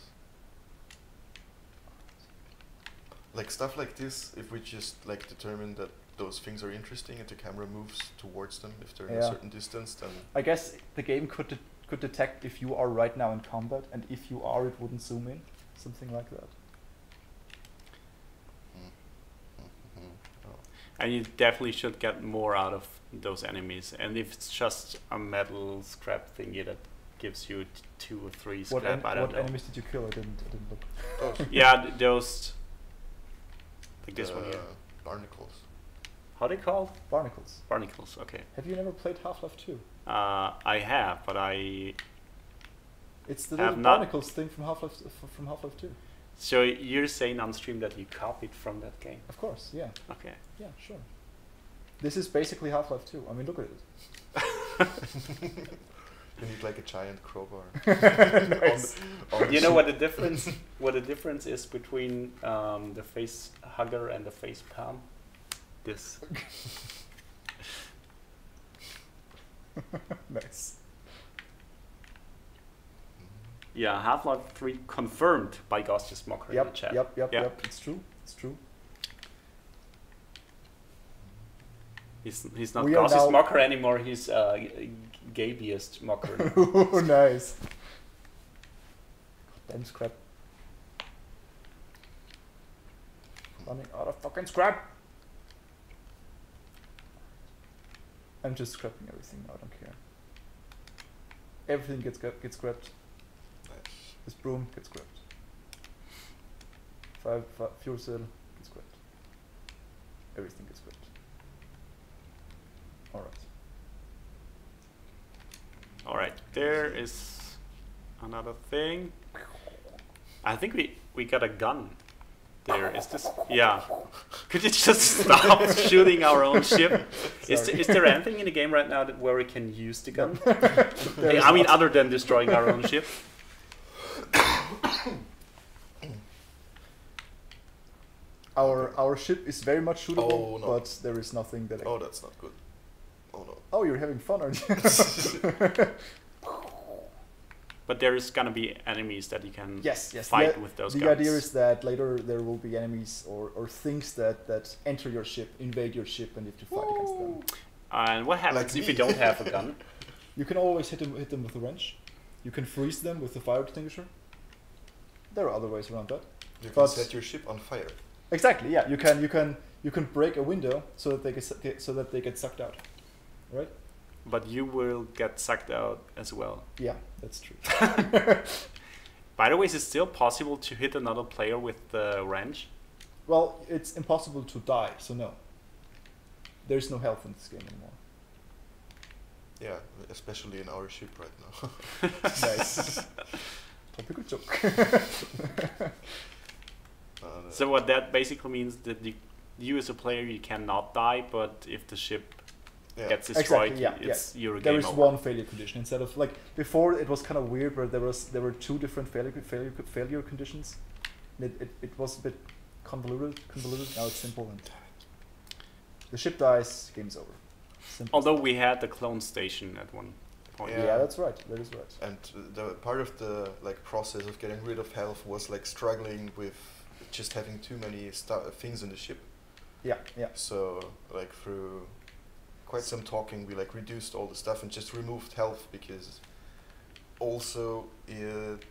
Like stuff like this, if we just like determine that those things are interesting and the camera moves towards them if they're in a Yeah. certain distance, then I guess the game could detect if you are right now in combat, and if you are, it wouldn't zoom in. Something like that. oh. And you definitely should get more out of those enemies. And if it's just a metal scrap thingy that gives you 2 or 3 What, scrap, I don't what know. enemies did you kill? I didn't look. Those, Yeah, those. Like this one here. barnacles. How they called? Barnacles. Barnacles. Okay. Have you never played Half-Life 2? I have, but I. It's the Have little not- barnacles thing from Half-Life 2. So you're saying on stream that you copied from that game? Of course, yeah. Okay. Yeah, sure. This is basically Half-Life 2. I mean, look at it. You need like a giant crowbar. Nice. on the You know ship. what the difference? What the difference is between the face hugger and the face palm? This. Nice. Yeah, Half-Life 3 confirmed by Ghostius Mocker in the Yep, chat. yep. Yeah. It's true. It's true. He's not We are Ghostius now- Mocker anymore. He's Gabiest Mocker. Oh, nice. Damn scrap. Running out of fucking scrap. I'm just scrapping everything. I don't care. Everything gets scrapped. Nice. This broom gets scrapped. Fuel cell gets scrapped. Everything gets scrapped. Alright. All right, there is another thing. I think we got a gun. There is this. Yeah. Could you just stop shooting our own ship? Is there anything in the game right now where we can use the gun? I mean, other than destroying our own ship. Our ship is very much shootable, Oh, no. but there is nothing that. Oh, that's not good. Oh no. Oh, you're having fun, aren't you? But there is gonna be enemies that you can yes. fight The- with those The guns. idea is that later there will be enemies or things that enter your ship, invade your ship, and you have to fight against them. And what happens Like if you me. don't have a gun? You can always hit them with a wrench. You can freeze them with a fire extinguisher. There are other ways around that. You can But- set your ship on fire. Exactly. Yeah. You can break a window so that they get sucked out. Right? But you will get sucked out as well. Yeah, that's true. By the way, is it still possible to hit another player with the wrench? Well, it's impossible to die, so no. There's no health in this game anymore. Yeah, especially in our ship right now. Nice. Topical joke. So what that basically means that you as a player you cannot die, but if the ship yeah. gets destroyed, Exactly, it's you're There game is over. one failure condition instead of like before. It was kind of weird where there were 2 different failure conditions. It was a bit convoluted. Now it's simple and the ship dies, game's over. Simple. Although we had the clone station at one point. Yeah, that's right. That is right. And the part of the like process of getting rid of health was like struggling with just having too many things in the ship. Yeah, yeah. So like through quite some talking, we like reduced all the stuff and just removed health because also it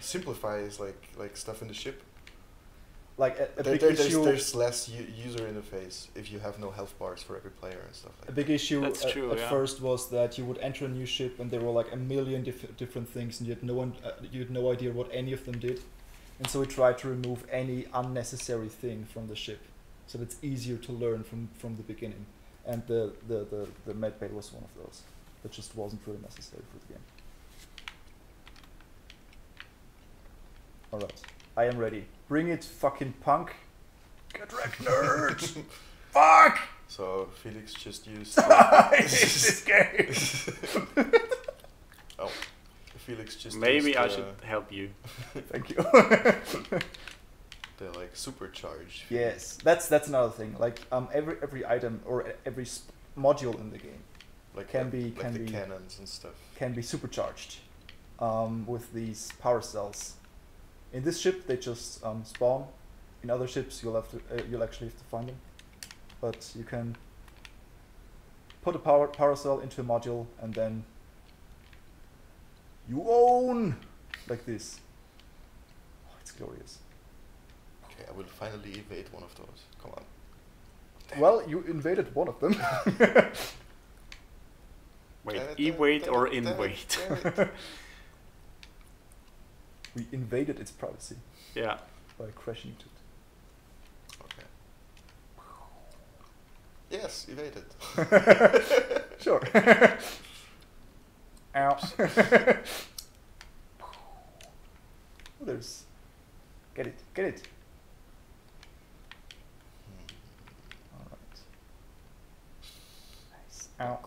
simplifies like stuff in the ship. Like a big issue. There's less user interface if you have no health bars for every player and stuff like A that. big issue That's true, at yeah. first was that you would enter a new ship and there were like a million different things and you had no idea what any of them did, and so we tried to remove any unnecessary thing from the ship. so it's easier to learn from the beginning. And the medbay was one of those. That just wasn't really necessary for the game. Alright, I am ready. Bring it, fucking punk. Get wrecked, nerd! Fuck! So Felix just used. I hate this game! Oh, Felix just. Maybe used, I should help you. Thank you. The like supercharged. Yes, that's another thing. Like every item or every module in the game Like can the, be like can the be cannons and stuff. can be supercharged with these power cells. In this ship, they just spawn. In other ships, you'll actually have to find them. But you can put a power cell into a module, and then you own like this. Oh, it's glorious. Okay, I will finally evade one of those. Come on. Well, you invaded one of them. Wait, Damn it, e-wait damn or it, damn it, in-wait? damn it. We invaded its privacy Yeah. by crashing into it. Okay. Yes, evaded. Sure. Ow. Oh, there's. Get it. Get it. All right. Nice. Ow.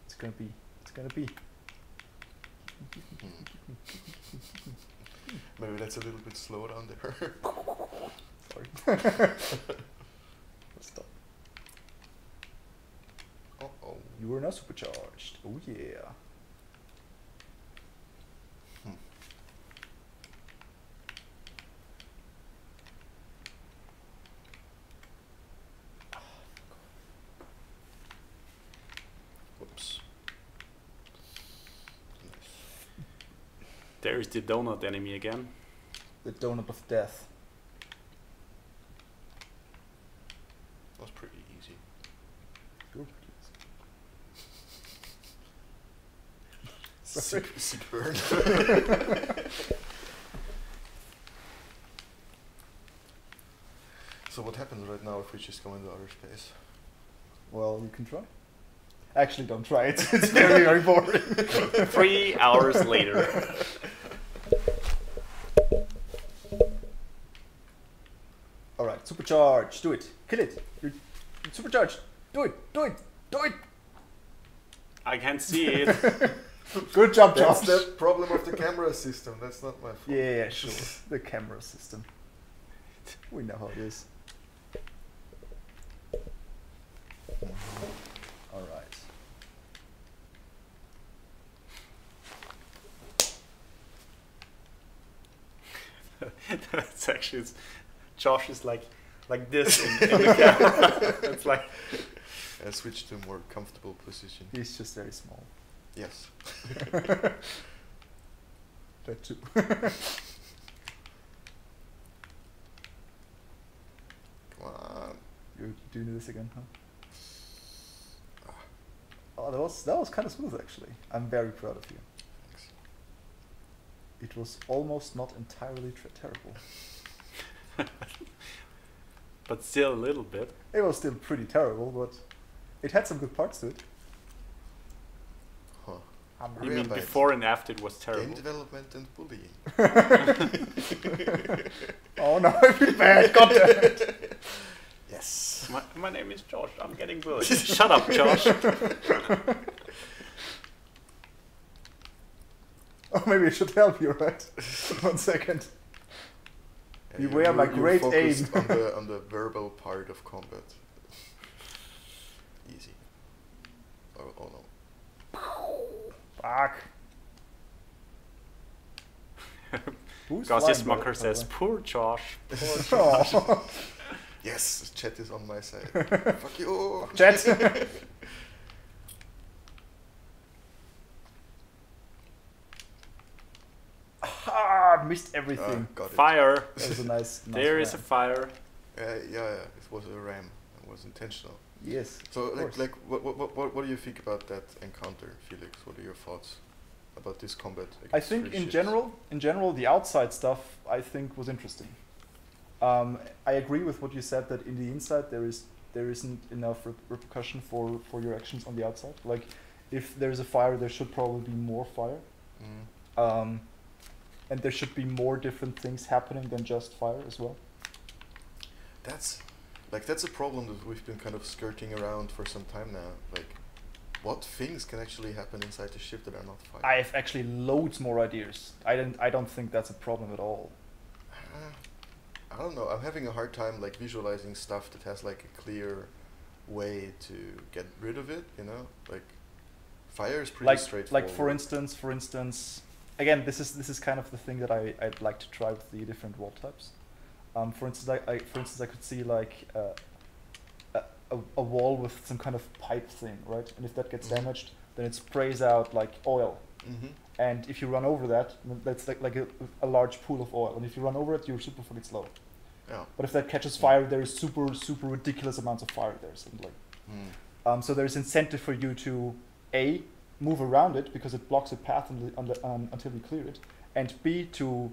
It's gonna be. It's gonna be. Maybe that's a little bit slow down there. Sorry. Let's stop. Uh-oh. You are now supercharged. Oh yeah. Whoops. There's the donut enemy again. The donut of death. That was pretty easy. You're Sorry. Sick burn. So what happens right now if we just go into outer space? Well, you can try. Actually, don't try it. It's very, very boring. 3 hours later. Alright, supercharge. Do it. Kill it. You're supercharged. Do it. Do it. Do it. I can't see it. Good job, That's Josh. the problem of the camera system. That's not my fault. Yeah, sure. The camera system. We know how it is. Alright. That's actually, Josh is like this in the camera. It's like, I switched to a more comfortable position. He's just very small. Yes. That too. Come on. You're doing this again, huh? Oh, that was kind of smooth actually. I'm very proud of you. Thanks. It was almost not entirely terrible. but still a little bit. It was still pretty terrible, but it had some good parts to it. Huh. You mean Rare before and after it was Game terrible? development and bullying. Oh no, I feel bad. God damn it. Yes. My name is Josh. I'm getting bullied. Shut up, Josh. Oh, maybe I should help you, right? 1 second. Yeah, Beware my great focused aim. on the verbal part of combat. Easy. Oh no. Fuck. Who's Gaussius flying, Mucker by the says, way? poor Josh. Oh. Yes, chat is on my side. Fuck you. Chat. Ah, missed everything. Got it. Fire. That was a nice. There is a ram. fire. Yeah, it was a ram. It was intentional. Yes. So of course. what do you think about that encounter, Felix? What are your thoughts about this combat? I against think three in ships? general, the outside stuff I think was interesting. I agree with what you said that in the inside there isn't enough repercussion for your actions on the outside. Like, if there's a fire, there should probably be more fire. And there should be more different things happening than just fire as well. That's a problem that we've been kind of skirting around for some time now. Like, what things can actually happen inside the ship that are not fire? I have actually loads more ideas. I don't think that's a problem at all. I don't know. I'm having a hard time like visualizing stuff that has like a clear way to get rid of it. You know, like fire is pretty straightforward. Like for instance, again, this is kind of the thing that I'd like to try with the different wall types. For instance, I could see like a wall with some kind of pipe thing, right? And if that gets damaged, then it sprays out like oil. And if you run over that, that's like a large pool of oil. And if you run over it, you're super fucking slow. Yeah. But if that catches fire, there is super ridiculous amounts of fire there suddenly. So there's incentive for you to A, move around it because it blocks a path until you clear it, and B, to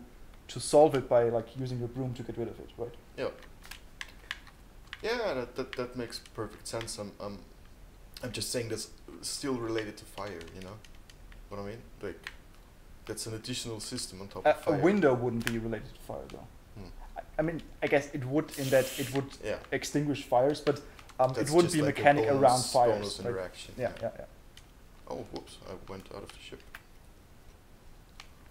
solve it by like using your broom to get rid of it, right? Yeah. Yeah, that makes perfect sense. I'm just saying that's still related to fire, you know what I mean? Like, that's an additional system on top of fire. A window wouldn't be related to fire though. I mean, I guess it would in that it would extinguish fires, but it wouldn't be like mechanic around fires. Bonus interaction. Yeah. Oh, whoops! I went out of the ship.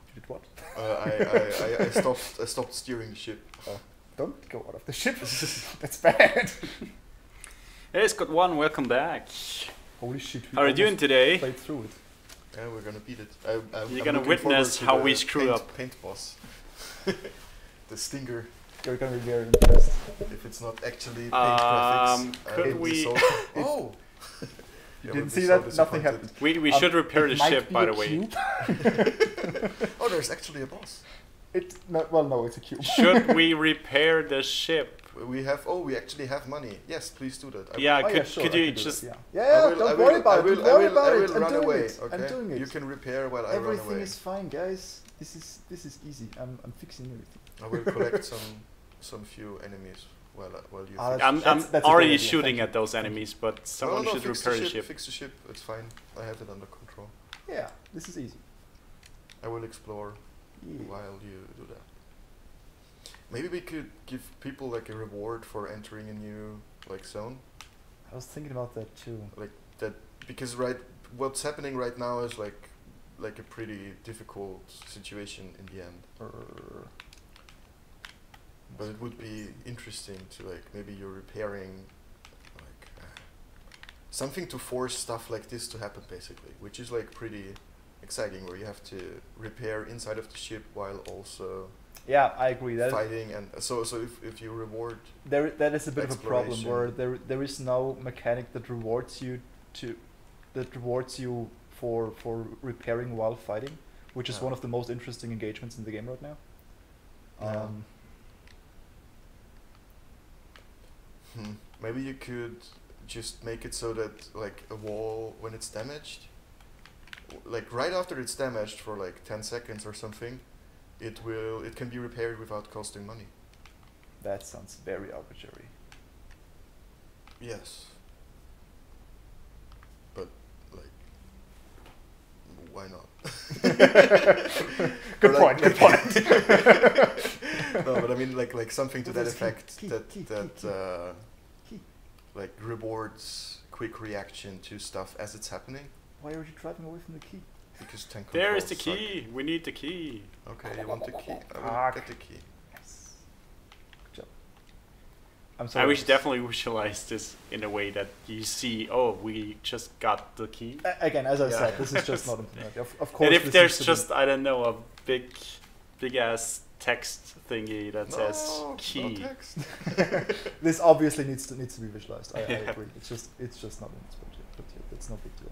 You did what? I stopped steering the ship. Don't go out of the ship. That's bad. Hey, Scott One, welcome back. Holy shit! How are you doing today? Played through it. Yeah, we're gonna beat it. You're gonna witness how we screw up. Paint boss. The stinger. You're gonna be very impressed. If it's not actually paint graphics. Could we? Oh. You didn't see that? Nothing happened. We should repair the ship, by the way. Oh, there's actually a boss. No, it's a cube. Should we repair the ship? We actually have money. Yes, please do that. Could you just? Don't worry about it. Don't worry about it. Run away. Okay? I'm doing it. You can repair while I run away. Everything is fine, guys. This is easy. I'm fixing everything. I will collect some few enemies while you. I'm already shooting at those enemies, but someone should repair the ship. Fix the ship. It's fine. I have it under control. Yeah, this is easy. I will explore while you do that. Maybe we could give people like a reward for entering a new like zone. I was thinking about that too. Like that, because what's happening right now is like a pretty difficult situation in the end. But it would be interesting to like maybe you're repairing like something to force stuff like this to happen basically, which is like pretty exciting, where you have to repair inside of the ship while also I agree. Fighting, and so if you reward that is a bit of a problem where there is no mechanic that rewards you for repairing while fighting, which is one of the most interesting engagements in the game right now. Maybe you could just make it so that like a wall, when it's damaged, like right after it's damaged for like 10 seconds or something, it can be repaired without costing money. That sounds very arbitrary. Yes. But like, why not? Good point. No, but I mean like something to that effect that like rewards quick reaction to stuff as it's happening. Why are you driving away from the key? Because tank there is the key. We need the key. Okay, you want the key? I will get the key. Yes. Good job. I'm sorry. We should definitely visualize this in a way that you see, oh, we just got the key. Again, as I said, this is just not implemented. Of course. And if there's just, I don't know, a big ass text thingy that says key. No text. This obviously needs to be visualized. I agree. It's just not in this project, but it's no big deal.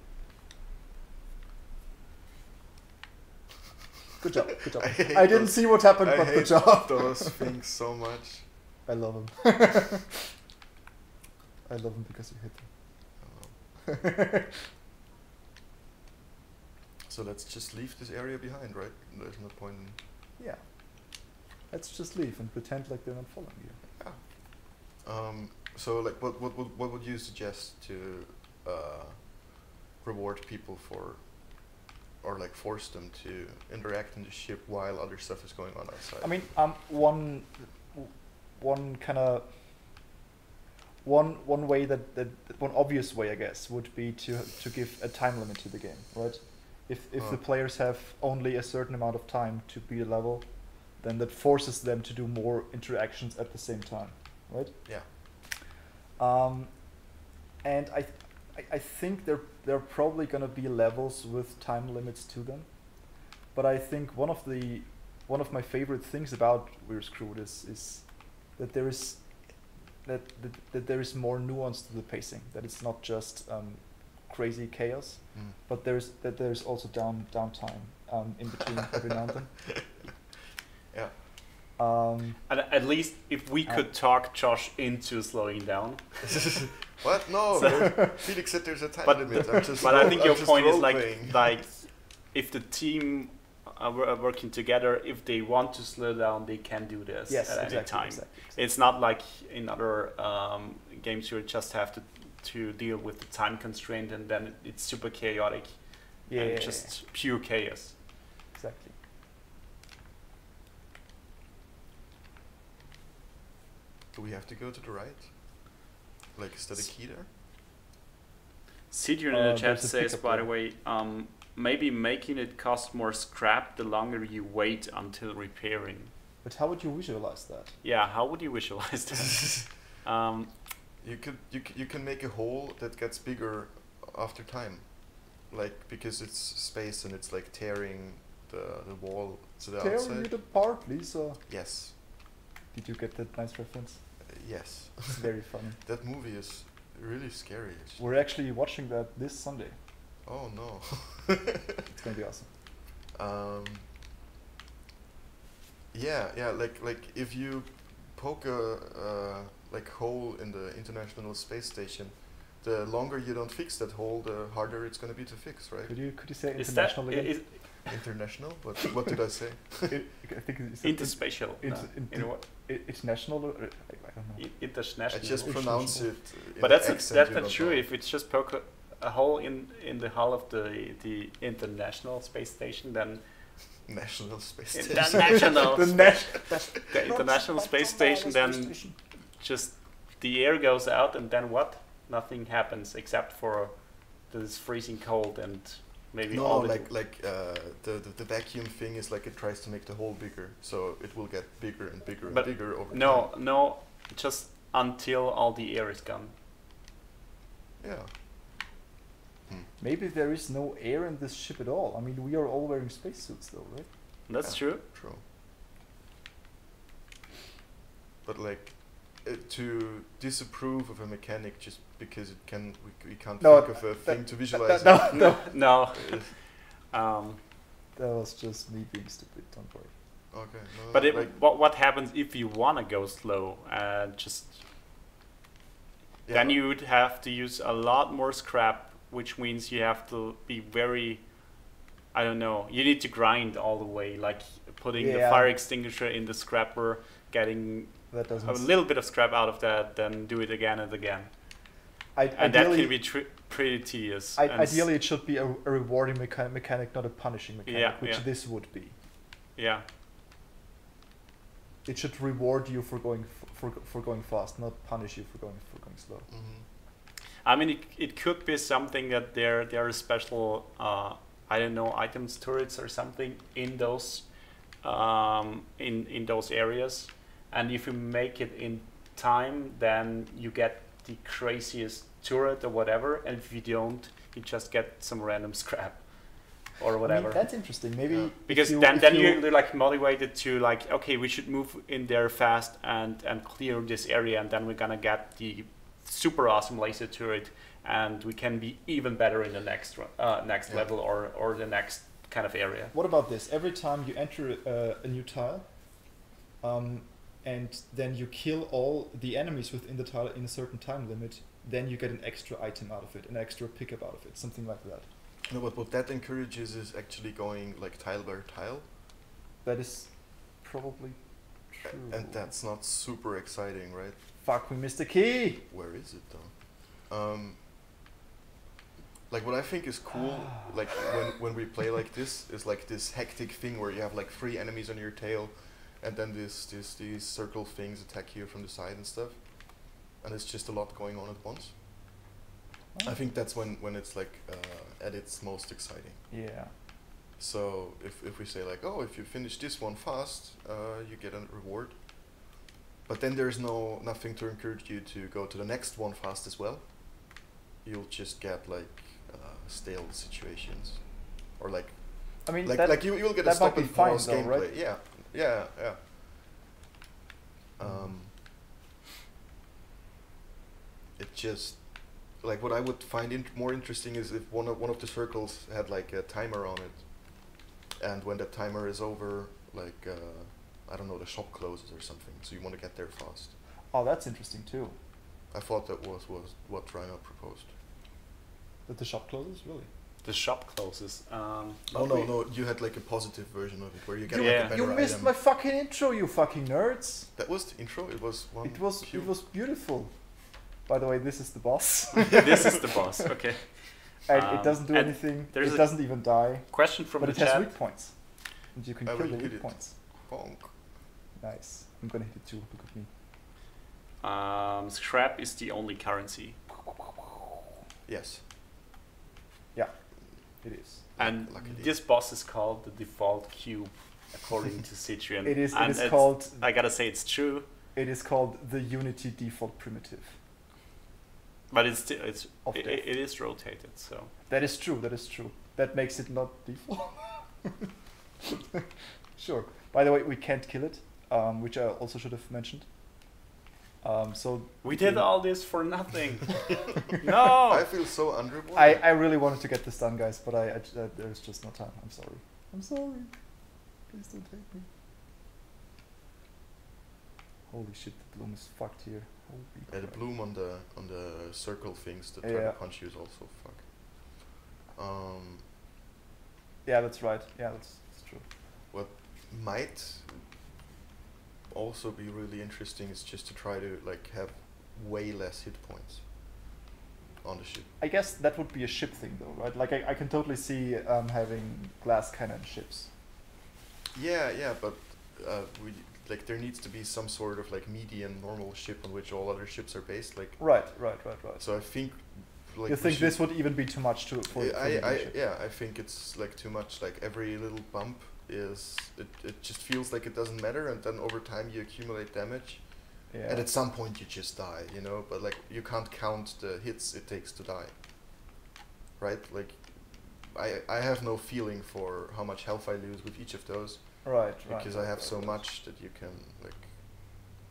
Good job. I didn't see what happened, but good job. I hate those things so much. I love them. I love them because you hate them. So let's just leave this area behind, right? There's no point in... Yeah. let's just leave and pretend like they're not following you. So like, what would you suggest to reward people for, or like force them to interact in the ship while other stuff is going on outside? I mean, one way that one obvious way, I guess, would be to give a time limit to the game, right? If the players have only a certain amount of time to beat a level, then that forces them to do more interactions at the same time, right? Yeah. And I think there are probably gonna be levels with time limits to them, but I think one of my favorite things about We're Screwed is that there is more nuance to the pacing. That it's not just crazy chaos, but there's also downtime in between every now and then. Yeah. And at least if we could talk Josh into slowing down. What? No, Felix said there's a time limit. But I think your point is like if the team are working together, if they want to slow down, they can do this at any time. Exactly. It's not like in other games you just have to deal with the time constraint, and then it's super chaotic and just pure chaos. Exactly. Do we have to go to the right? Like, is that a key there? Sidrian in the chat says, by the way, maybe making it cost more scrap the longer you wait until repairing. But how would you visualize that? Yeah, how would you visualize that? You can make a hole that gets bigger after time, like because it's space and it's like tearing the wall to the outside. Tearing it apart, Lisa. Yes. Did you get that nice reference? Yes. It's very funny. That movie is really scary. We're actually watching that this Sunday. Oh no. It's gonna be awesome. Yeah, like if you poke a like hole in the International Space Station, the longer you don't fix that hole, the harder it's gonna be to fix, right? Could you say international again? International? What did I say? I think it's interspatial. International. I don't know. International. I just pronounce it. But that's not true. Know. If it's just poke a hole in the hull of the International Space Station, then National Space Station. The International Space Station, then just the air goes out, and then what? Nothing happens except for this freezing cold and maybe no, all the vacuum thing is like it tries to make the hole bigger, so it will get bigger and bigger and bigger over time. No, just until all the air is gone. Yeah. Maybe there is no air in this ship at all. I mean, we are all wearing spacesuits though, right? That's true. True. But like, to disapprove of a mechanic just because it can, we can't think of a thing to visualize. No. That was just me being stupid. Don't worry. Okay. No, but what happens if you wanna go slow? Then you would have to use a lot more scrap, which means you have to be very, I don't know, you need to grind all the way, like putting the fire extinguisher in the scrapper, getting a little bit of scrap out of that, then do it again and again. And that can be pretty tedious. Ideally, it should be a rewarding mechanic, not a punishing mechanic, which this would be. Yeah. It should reward you for going fast, not punish you for going slow. Mm-hmm. I mean, it could be something that there are special, I don't know, items, turrets or something in those in those areas, and if you make it in time, then you get the craziest turret or whatever, and if you don't, you just get some random scrap or whatever. I mean, that's interesting. Maybe because then you're like motivated to like, okay, we should move in there fast and clear this area, and then we're gonna get the super awesome laser turret, and we can be even better in the next level or the next kind of area. What about this? Every time you enter a new tile, and then you kill all the enemies within the tile in a certain time limit, then you get an extra item out of it, an extra pickup out of it, something like that. No, but what that encourages is actually going like tile by tile. That is probably And that's not super exciting, right? Fuck, we missed the key! Where is it though? Like what I think is cool, like when we play like this, is like this hectic thing where you have like 3 enemies on your tail, and then these circle things attack you from the side and stuff, and it's just a lot going on at once. Oh. I think that's when it's like at its most exciting. Yeah. So if we say like, oh, if you finish this one fast, you get a reward. But then there's nothing to encourage you to go to the next one fast as well. You'll just get like stale situations, or like, I mean, like you will get a stop and pause gameplay. Right? Yeah. It just like what I would find more interesting is if one of the circles had like a timer on it, and when that timer is over, like I don't know, the shop closes or something, so you want to get there fast. Oh, that's interesting too. I thought that was what Rhino proposed. That the shop closes, really? The shop closes. No, you had like a positive version of it where you get Yeah. like a better You missed item. my fucking intro, you fucking nerds! That was the intro. It was one. It was cube. beautiful. By the way, this is the boss. This is the boss. Okay. And it doesn't do and anything. there's It a doesn't even die. Question from But the it has chat. weak points. And you can I kill will the hit weak it. points. Bonk. Nice. I'm gonna hit it too. Look at me. Scrap is the only currency, Yes. It is. and Luckily. this boss is called the default cube, according to Citrian. It is. And It is it's- called. I gotta say it's true, It is called the Unity default primitive. but it's still Of death. it is rotated. So That is true. That is true. That makes it not default. Sure. By the way, we can't kill it, which I also should have mentioned. So we did all this for nothing. No. I feel so underwater. I really wanted to get this done, guys, but there's just no time. I'm sorry. I'm sorry. Please don't hate me. Holy shit, the bloom is fucked here. Holy Yeah, the crap. bloom on the circle things that try Yeah. to punch you is also fuck. Yeah, that's right. Yeah, that's true. Might also be really interesting is just to try to like have way less hit points on the ship. I guess that would be a ship thing, though, right? Like I can totally see having glass cannon ships. Yeah, but like there needs to be some sort of like median normal ship on which all other ships are based. Like Right. so, I think like You we think should- this would even be too much for the ship? I think it's like too much. Like every little bump is it just feels like it doesn't matter, and then over time you accumulate damage, Yeah. and at some point you just die, you know. But like you can't count the hits it takes to die, right? Like I have no feeling for how much health I lose with each of those Right. because I have so much that you can like.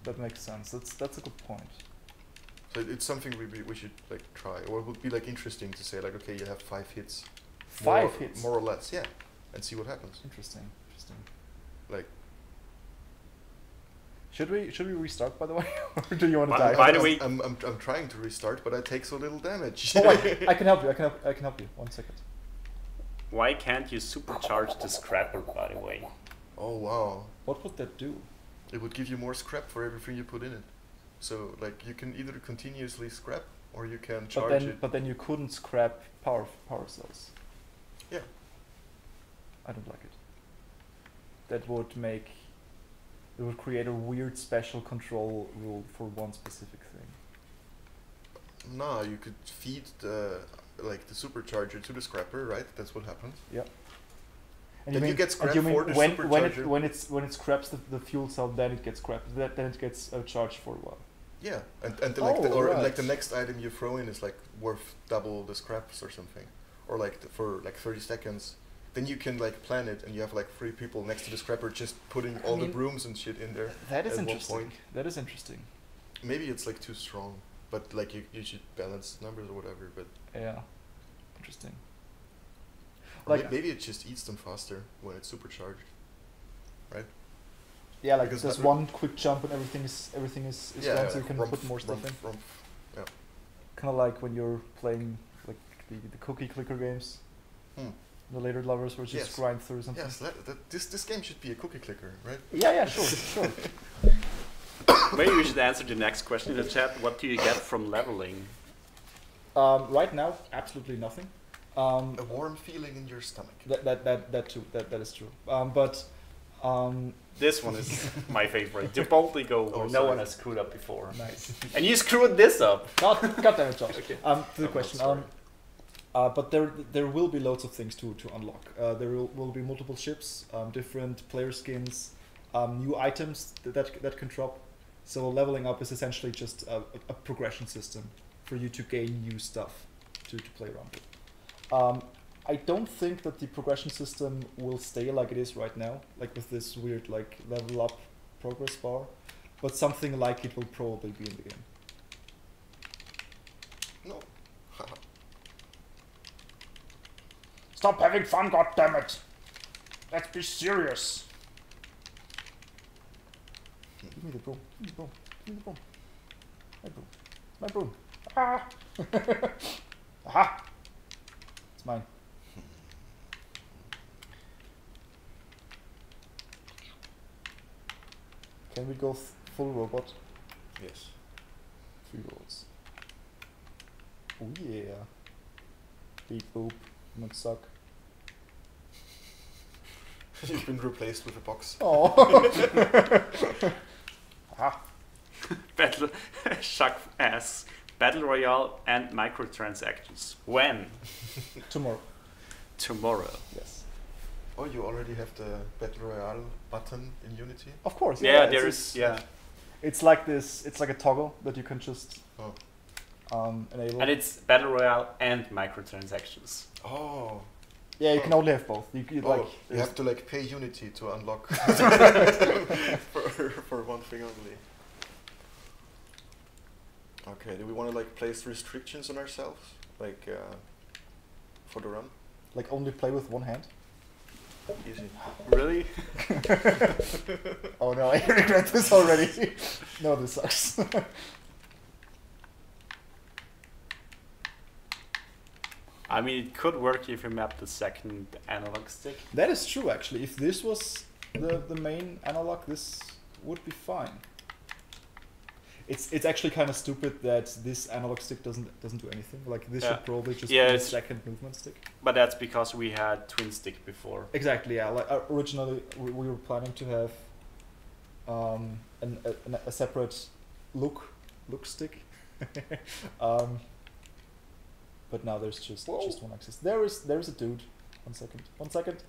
That makes sense. That's a good point. So it's something we should like try, or it would be like interesting to say like, okay, you have 5 hits. Five hits. more or less, yeah, and see what happens. Interesting. Like, Should we restart, by the way, or do you want to By- die? by the way- I'm trying to restart, but I take so little damage. Oh, I can help you. I can help you. 1 second. Why can't you supercharge the scrapper? By the way. Oh wow, What would that do? it would give you more scrap for everything you put in it. So like you can either continuously scrap or you can charge it. But then you couldn't scrap power cells. Yeah. I don't like it. That would create a weird special control rule for one specific thing. No, you could feed the supercharger to the scrapper, right? That's what happens. And Then you get scrap for the when supercharger. when it scraps the fuel cell, then it gets scrapped. Then it gets charged for a while. Yeah, and Right. like the next item you throw in is like worth double the scraps or something, or like for like 30 seconds. Then you can like plan it, and you have like 3 people next to the scrapper just putting all the mean, brooms and shit in there. That is At one interesting. point. That is interesting. Maybe it's like too strong, but like you should balance numbers or whatever. But Yeah. Interesting. or Like- maybe it just eats them faster when it's supercharged. Yeah, like Because there's that- one quick jump and everything is done, so you can rumph, put more stuff in. rumph, rumph. Kind of like when you're playing like the cookie clicker games. Hmm. The later levels were just Yes. grind through something. Yes, this game should be a cookie clicker, right? Yeah, sure, sure. Maybe we should answer the next question in the chat. What do you get from leveling? Right now, absolutely nothing. A warm feeling in your stomach. That too. That is true. But This one is my favorite. To boldly go where Oh, no sorry. one has screwed up before. nice. And you screwed this up. God damn it, Josh. Okay. To the I'm not question. sorry. But there will be loads of things to unlock. There will be multiple ships, different player skins, new items that can drop. So leveling up is essentially just a progression system for you to gain new stuff to play around with. I don't think that the progression system will stay like it is right now, like with this weird like level up progress bar, but something like it will probably be in the game. No. Stop having fun, goddammit! Let's be serious! Give me the broom. Give me the broom. Give me the broom. My broom. My broom. Ah! Aha! It's mine. Can we go full robot? Yes. 3 rolls. Oh yeah. Beep boop. Not suck. You've been replaced with a box. Oh! Aha! Battle Chuck asks, Battle Royale and microtransactions. When? Tomorrow. Tomorrow. Yes. Oh, you already have the Battle Royale button in Unity? Of course. Yeah, it's- there it's- is. Yeah, It's like this. It's like a toggle that you can just Oh. enable. and it's Battle Royale and microtransactions. Oh. Yeah, you can only have both. You Oh, like. you have to like pay Unity to unlock for one thing only. Okay, do we want to like place restrictions on ourselves, like for the run? Like only play with one hand. Easy. Really? Oh no, I regret this already. No, this sucks. I mean, it could work if you map the second analog stick. That is true, actually. If this was the main analog, this would be fine. It's actually kind of stupid that this analog stick doesn't do anything. Like this Yeah. should probably just Yeah, be the it's- second movement stick. But that's because we had twin stick before. Exactly. Yeah. Like originally, we were planning to have a separate look stick. But now there's just one axis. There's a dude. 1 second. 1 second.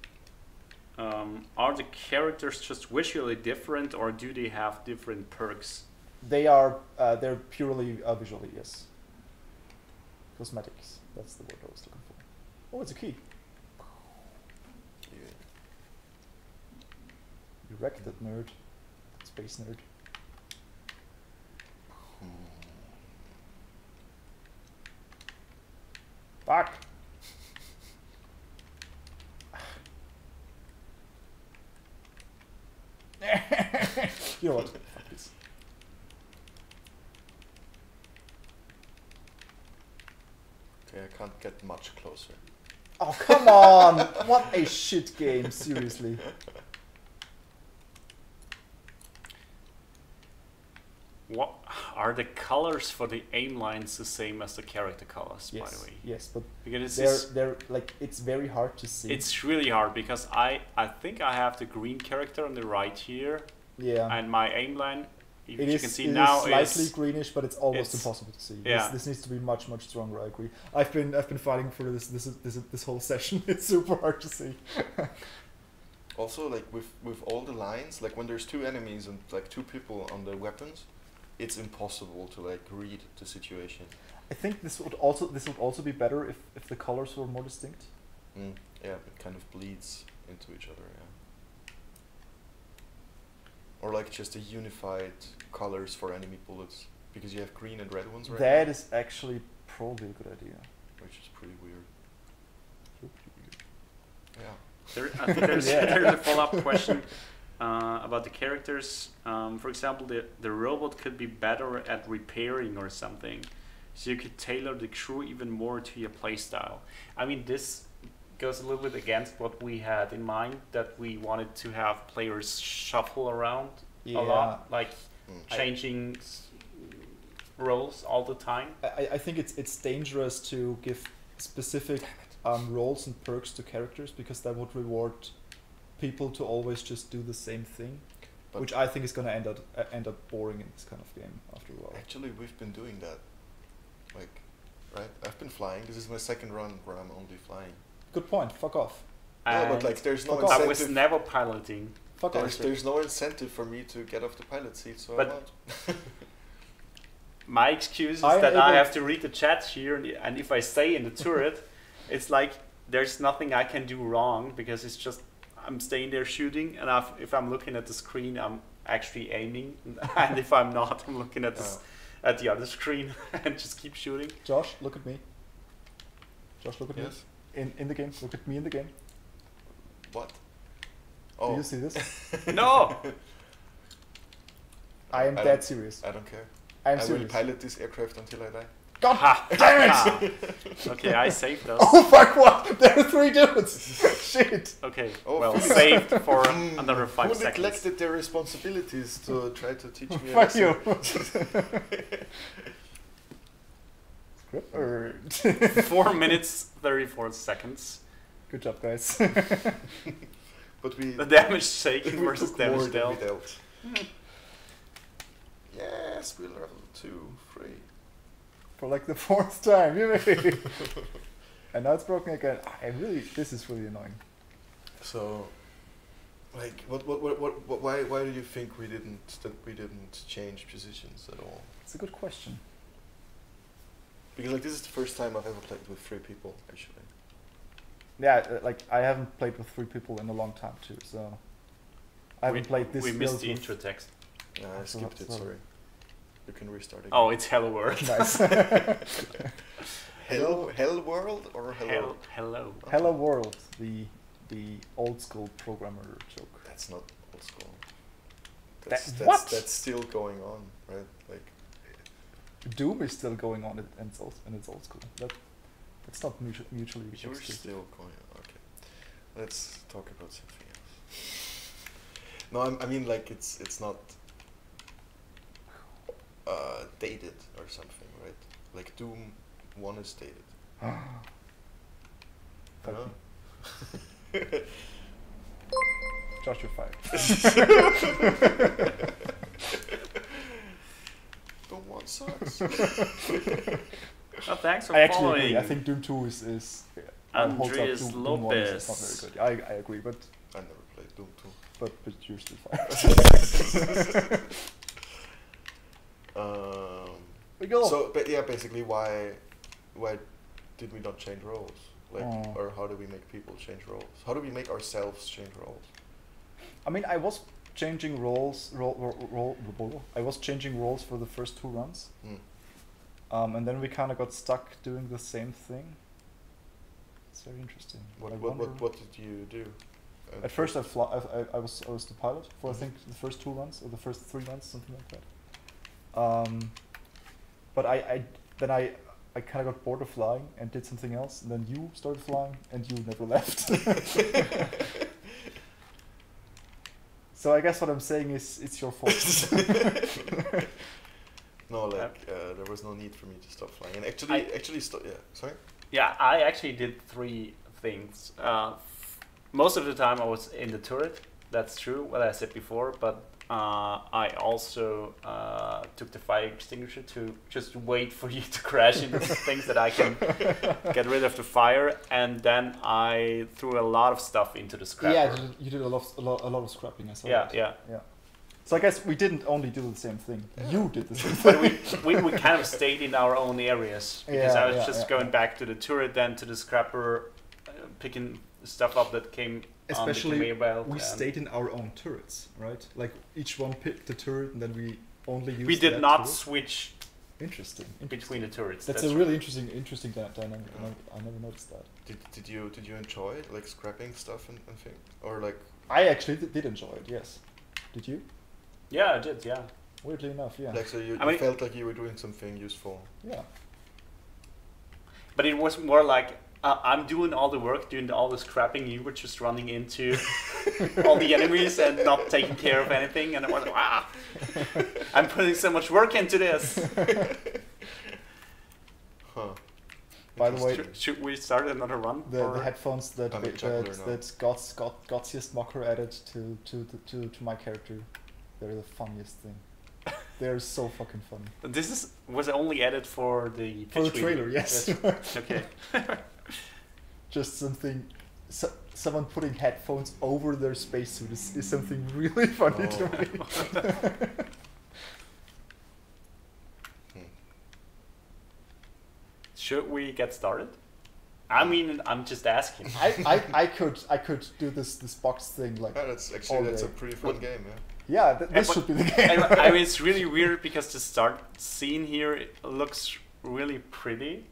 Are the characters just visually different, or do they have different perks? They are they're purely visually, yes. Cosmetics. That's the word I was looking for. Oh, it's a key. Yeah. You wrecked that nerd. Space nerd. Fuck. You know what? Fuck this. Okay, I can't get much closer. Oh, come on! What a shit game, seriously. What are the colors for the aim lines the same as the character colors? By the way, Yes, but because they're like it's very hard to see. it's really hard because I think I have the green character on the right here, yeah. and my aim line, if It you is, can see it now, is slightly is greenish, but it's almost it's- impossible to see. yeah. This needs to be much stronger. I agree. I've been fighting for this whole session. It's super hard to see. Also, like with all the lines, like when there's 2 enemies and like 2 people on the weapons, it's impossible to like read the situation. I think this would also be better if the colors were more distinct. Yeah, it kind of bleeds into each other. Yeah. Or like just a unified colors for enemy bullets, because you have green and red ones right That now, is actually probably a good idea. which is pretty weird. Yeah. I think there's, Yeah. there's a follow-up question about the characters. For example, the robot could be better at repairing or something, so you could tailor the crew even more to your playstyle. I mean, this goes a little bit against what we had in mind, that we wanted to have players shuffle around a lot, like changing roles all the time. I think it's dangerous to give specific roles and perks to characters, because that would reward people to always just do the same thing, which I think is going to end up boring in this kind of game after a while. Actually, we've been doing that. Like, right? I've been flying. This is my second run where I'm only flying. Good point. Fuck off. No, but like, there's no Fuck off. I incentive. was never piloting. Fuck off. There's no incentive for me to get off the pilot seat, so But I'm out. my excuse is I'm that I able- have to read the chat here, and if I stay in the turret, it's like there's nothing I can do wrong, because it's just I'm staying there shooting, and if I'm looking at the screen, I'm actually aiming, and if I'm not, I'm looking at at the other screen and just keep shooting. Josh, look at me. Josh, look at Yes? me. In the game. Look at me in the game. What? Do Oh, you see this? No. I am I dead don't- serious. I don't care. I am I will serious. pilot this aircraft until I die. God Ha, damn it! ha. Okay, I saved us. Oh fuck! What? There are 3 dudes. Shit. Okay, Oh, well, Felix. saved for another 5 Who seconds. neglected their responsibilities to try to teach me a Fuck lesson? you. Script or 4 minutes, 34 seconds. good job, guys. But we The damage taken we versus took more damage than we dealt. dealt. Yes, we level 2, 3. For like the 4th time, yay! And now it's broken again. This is really annoying. So, like, why do you think we didn't change positions at all? It's a good question. Because like this is the first time I've ever played with 3 people actually. Yeah, like I haven't played with 3 people in a long time too, so I haven't played this. We missed the build intro text. Yeah, I So skipped it. sorry. Sorry. You can restart again. Oh, it's Hello World. with- Nice. Hell World or Hello? Hello. Oh, Hello World, the old school programmer joke. That's not old school. What? That's still going on, right? Like Doom is still going on, and it's old school. That's not mutually you're exclusive. still going on. Okay, let's talk about something else. No, I mean like it's not dated or something, right? Like Doom 1 is dated. Fuck No? me. Josh, you're fired. Doom 1 sucks. Oh, thanks for I actually following. agree. I think Doom 2 is holds up. Andreas Doom 1 is not Lopez. very good. I agree, but I never played Doom 2. you're still fired. We go. So, but yeah, basically, why did we not change roles? Like, Oh. or how do we make people change roles? How do we make ourselves change roles? I mean, I was changing roles. I was changing roles for the first 2 runs, and then we kind of got stuck doing the same thing. It's very interesting. What did you do? At first, I was the pilot for I think the first 2 runs or the first 3 runs, something like that. But then I kind of got bored of flying and did something else, and then you started flying and you never left. So I guess what I'm saying is it's your fault. No, like there was no need for me to stop flying. And actually, yeah. Sorry. Yeah, I actually did 3 things. Most of the time I was in the turret. That's true, what I said before. But I also took the fire extinguisher to just wait for you to crash into things that I can get rid of the fire. And then I threw a lot of stuff into the scrapper. Yeah, you did a lot of scrapping. I saw that. Yeah. So I guess we didn't only do the same thing. Yeah. You did the same thing. But we kind of stayed in our own areas, because I was just going yeah. back to the turret, then to the scrapper, picking stuff up that came Especially on the conveyor belt. we and stayed in our own turrets, right? Like each one picked the turret, and then we only used. we did that not turret. switch Interesting. between the turrets. That's a really interesting dynamic. I never noticed that. Did you enjoy it, like scrapping stuff and things, or like? I actually did enjoy it. Yes. Did you? Yeah, I did. Yeah. Weirdly enough, yeah. Like so you I mean- felt like you were doing something useful. Yeah. But it was more like I'm doing all the work, doing all the scrapping. You were just running into all the enemies and not taking care of anything. And I was like, ah, I'm putting so much work into this. Huh. By the way, Should we start another run? the headphones that I'm a juggler now. Gottsiest Mocker added to my character, they're the funniest thing. They're so fucking funny. This was only added for the For the pitch trailer, review. yes. Okay. Just something. Someone putting headphones over their spacesuit is something really funny to me. Should we get started? I mean, I'm just asking. I could do this box thing like. Yeah, that's day. a pretty fun game. Yeah. Yeah, this should be the game. I mean, it's really weird because the start scene here looks really pretty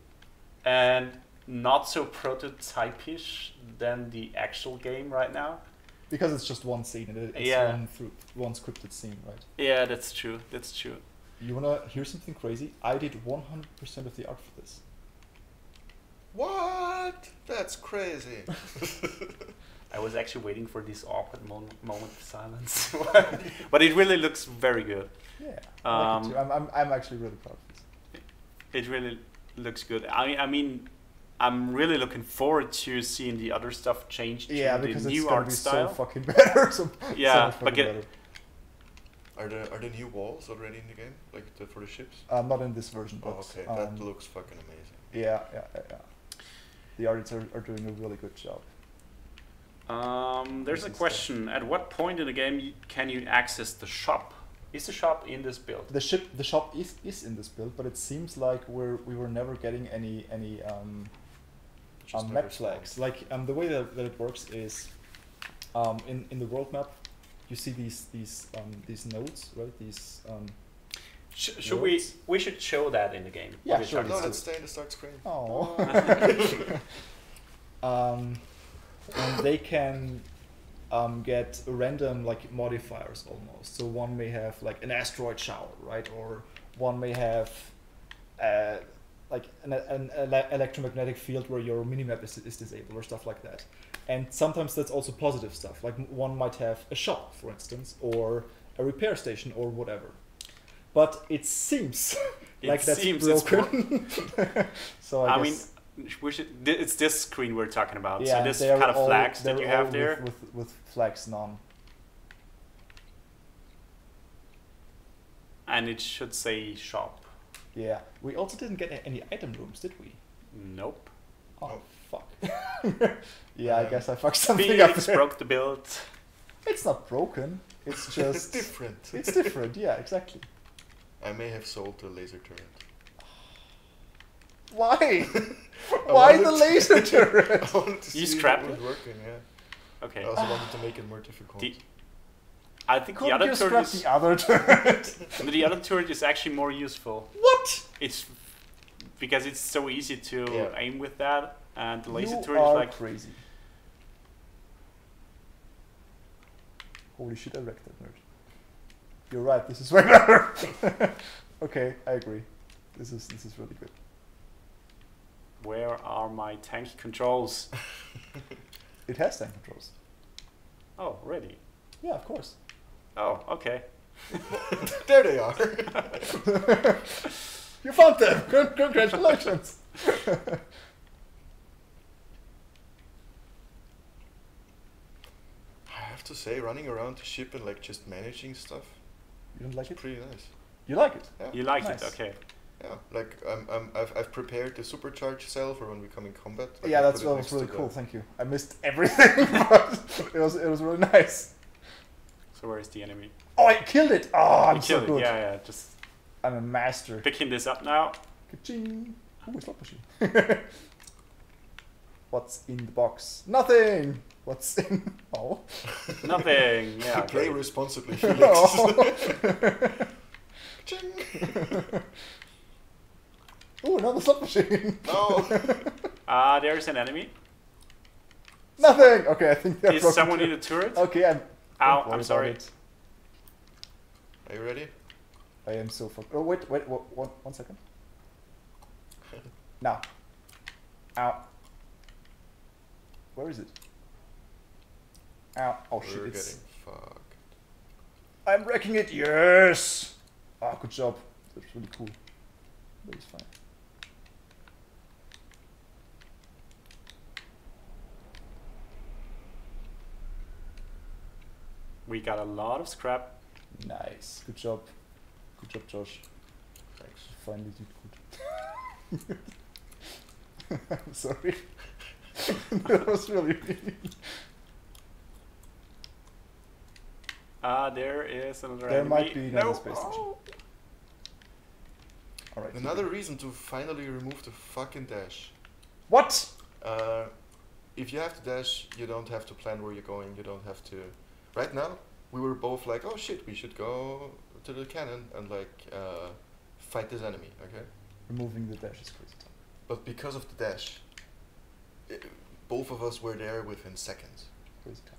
and not so prototypish than the actual game right now. Because it's just one scene and it's Yeah. one scripted scene, right? Yeah, that's true. That's true. You wanna hear something crazy? I did 100% of the art for this. What? That's crazy. I was actually waiting for this awkward moment of silence, but it really looks very good. Yeah, I like it too. I'm actually really proud of this. It really looks good. I mean, I'm really looking forward to seeing the other stuff change to Yeah, the because it's new gonna art be style. so fucking better. So Yeah, much but fucking better. Are there new walls already in the game, like for the ships? Not in this version, but Oh, okay, that looks fucking amazing. yeah. The artists are doing a really good job. There's a question. At what point in the game can you access the shop? Is the shop in this build? The shop is in this build, but it seems like we were never getting any Just never map flags. Like the way that it works is in the world map you see these nodes, right? These should we should show that in the game? Yeah, What sure. we're No, talking let's stay in the start screen. oh. And they can get random like modifiers almost. So one may have like an asteroid shower, right? Or one may have like an electromagnetic field where your minimap is disabled or stuff like that. And sometimes that's also positive stuff. Like one might have a shop, for instance, or a repair station or whatever. But it seems like that's broken. So I mean, guess, we should. It's this screen we're talking about. yeah, So this they're kind of all- flags that they're you have all there. with flags none. And it should say shop. Yeah, we also didn't get any item rooms, did we? Nope. Oh, Nope. fuck. Yeah, I guess I fucked something up Felix there. broke the build. It's not broken. It's It's just different. It's different. Yeah, exactly. I may have sold the laser turret. Why? I Why wanted the to- laser turret? I wanted to You see if scrapped it was it? working, yeah. Okay. I also wanted to make it more difficult. I think the Couldn't other you turret scrap is, the other turret? the other turret is actually more useful. What? It's because it's so easy to Yeah. aim with that, and the laser You turret is are like crazy. Holy shit! I wrecked that nerd. You're right. This is way better. Okay, I agree. This is really good. where are my tank controls? It has tank controls. Oh, ready. Yeah, of course. Oh, okay. There they are. You found them. Congratulations. I have to say, running around the ship and like just managing stuff, You don't like it? pretty nice. You like it? Yeah. You like Nice. it, okay. Yeah, like I've prepared the supercharge cell for when we come in combat. Like, Yeah, I that put it was next really to cool. the- Thank you. I missed everything, but it was really nice. So where is the enemy? Oh, I killed it! Oh, I'm You so killed it, good. yeah, just I'm a master. picking this up now. Ka-ching. Ooh, a slot machine. What's in the box? Nothing. What's in? Oh. Nothing. Yeah. Play great. responsibly, Felix. Oh. Ching. Ooh, another slot machine. No. There's an enemy. Nothing. Okay, I think they're Is broken someone too. in the turret? Okay, Ow, don't worry I'm sorry. about it. Are you ready? I am so fucked. Oh wait, one second. Now. Ow. Where is it? Ow. Oh shit, We're it's... getting fucked. I'm wrecking it! Yes! Ah, good job. That's really cool. But it's fine. We got a lot of scrap. Nice. Good job. Good job, Josh. Thanks. You finally did good. I'm sorry. That was really mean. There is another There enemy. might be another No. space station. Oh. Alright. Another reason to finally remove the fucking dash. What? If you have to dash, you don't have to plan where you're going. You don't have to. Right now, we were both like, "Oh shit, we should go to the cannon and like fight this enemy." Okay. Removing the dash is crazy. But because of the dash, both of us were there within seconds. Crazy talk.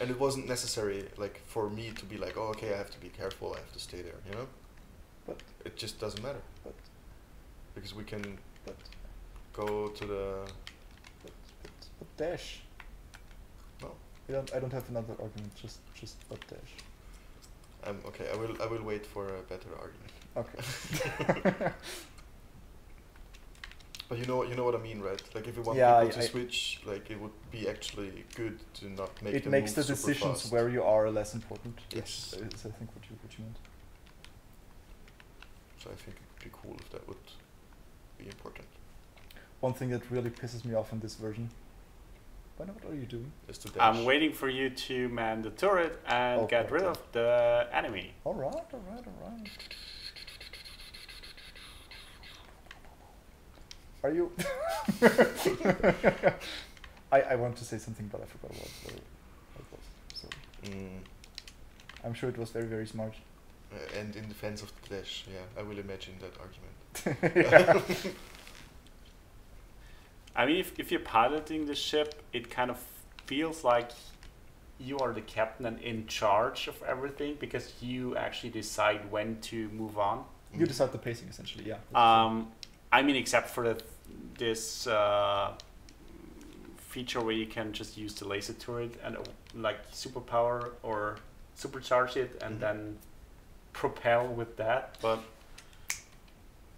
And it wasn't necessary like for me to be like, "Oh, okay, I have to be careful. I have to stay there." You know. But it just doesn't matter. But because we can but go to the. But dash. No. I don't have another argument. Just but dash. Okay. I will wait for a better argument. Okay. But you know what I mean, right? Like if you want Yeah, people to switch, like it would be actually good to not make it them makes the move super decisions fast. where you are less important. Yes. Is I think what you meant. So I think it would be cool if that would be important. One thing that really pisses me off in this version. What are you doing? Is to dash. I'm waiting for you to man the turret and Okay, get rid okay. of the enemy. Alright. Are you? I want to say something, but I forgot what it was. So I'm sure it was very, very smart. And in defense of the dash, yeah, I will imagine that argument. Yeah. I mean, if you're piloting the ship, it kind of feels like you are the captain and in charge of everything because you actually decide when to move on. You decide the pacing, essentially, yeah. I mean, except for this feature where you can just use the laser turret and like superpower or supercharge it and then propel with that. But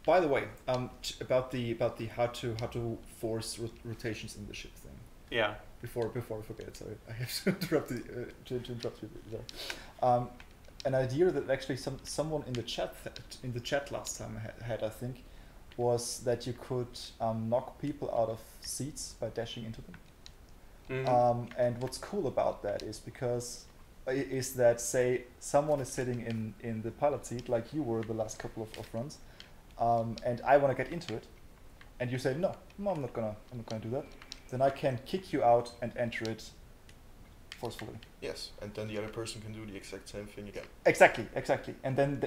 by the way, about the how to force rotations in the ship thing. yeah, Before I forget, sorry, I have to interrupt you. Sorry. An idea that actually someone in the chat last time had I think was that you could knock people out of seats by dashing into them. And what's cool about that is that say someone is sitting in the pilot seat like you were the last couple of runs, and I want to get into it, and you say no, I'm not gonna do that. Then I can kick you out and enter it forcefully. Yes, and then the other person can do the exact same thing again. Exactly, and then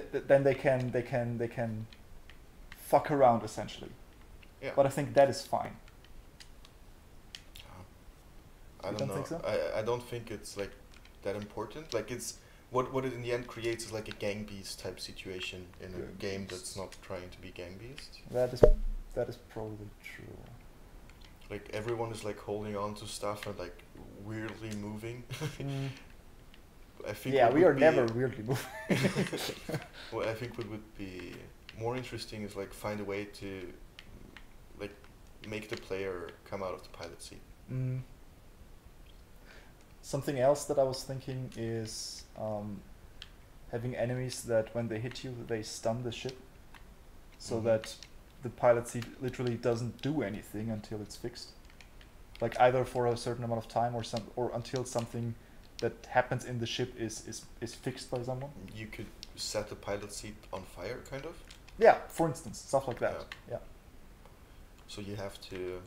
they can fuck around essentially. Yeah. But I think that is fine. I You don't don't know. think so? I don't think it's like that important. Like it's what it in the end creates is like a gang beast type situation in a Gang game beast. that's not trying to be gang beast. That is probably true. Like everyone is like holding on to stuff and like weirdly moving. I think Yeah, what we would are be- never weirdly moving. What I think what would be more interesting is like find a way to like make the player come out of the pilot seat. Something else that I was thinking is having enemies that when they hit you, they stun the ship, so that the pilot seat literally doesn't do anything until it's fixed. Like either for a certain amount of time or until something that happens in the ship is fixed by someone. You could set the pilot seat on fire, kind of. Yeah, for instance, stuff like that. Yeah. So you have to.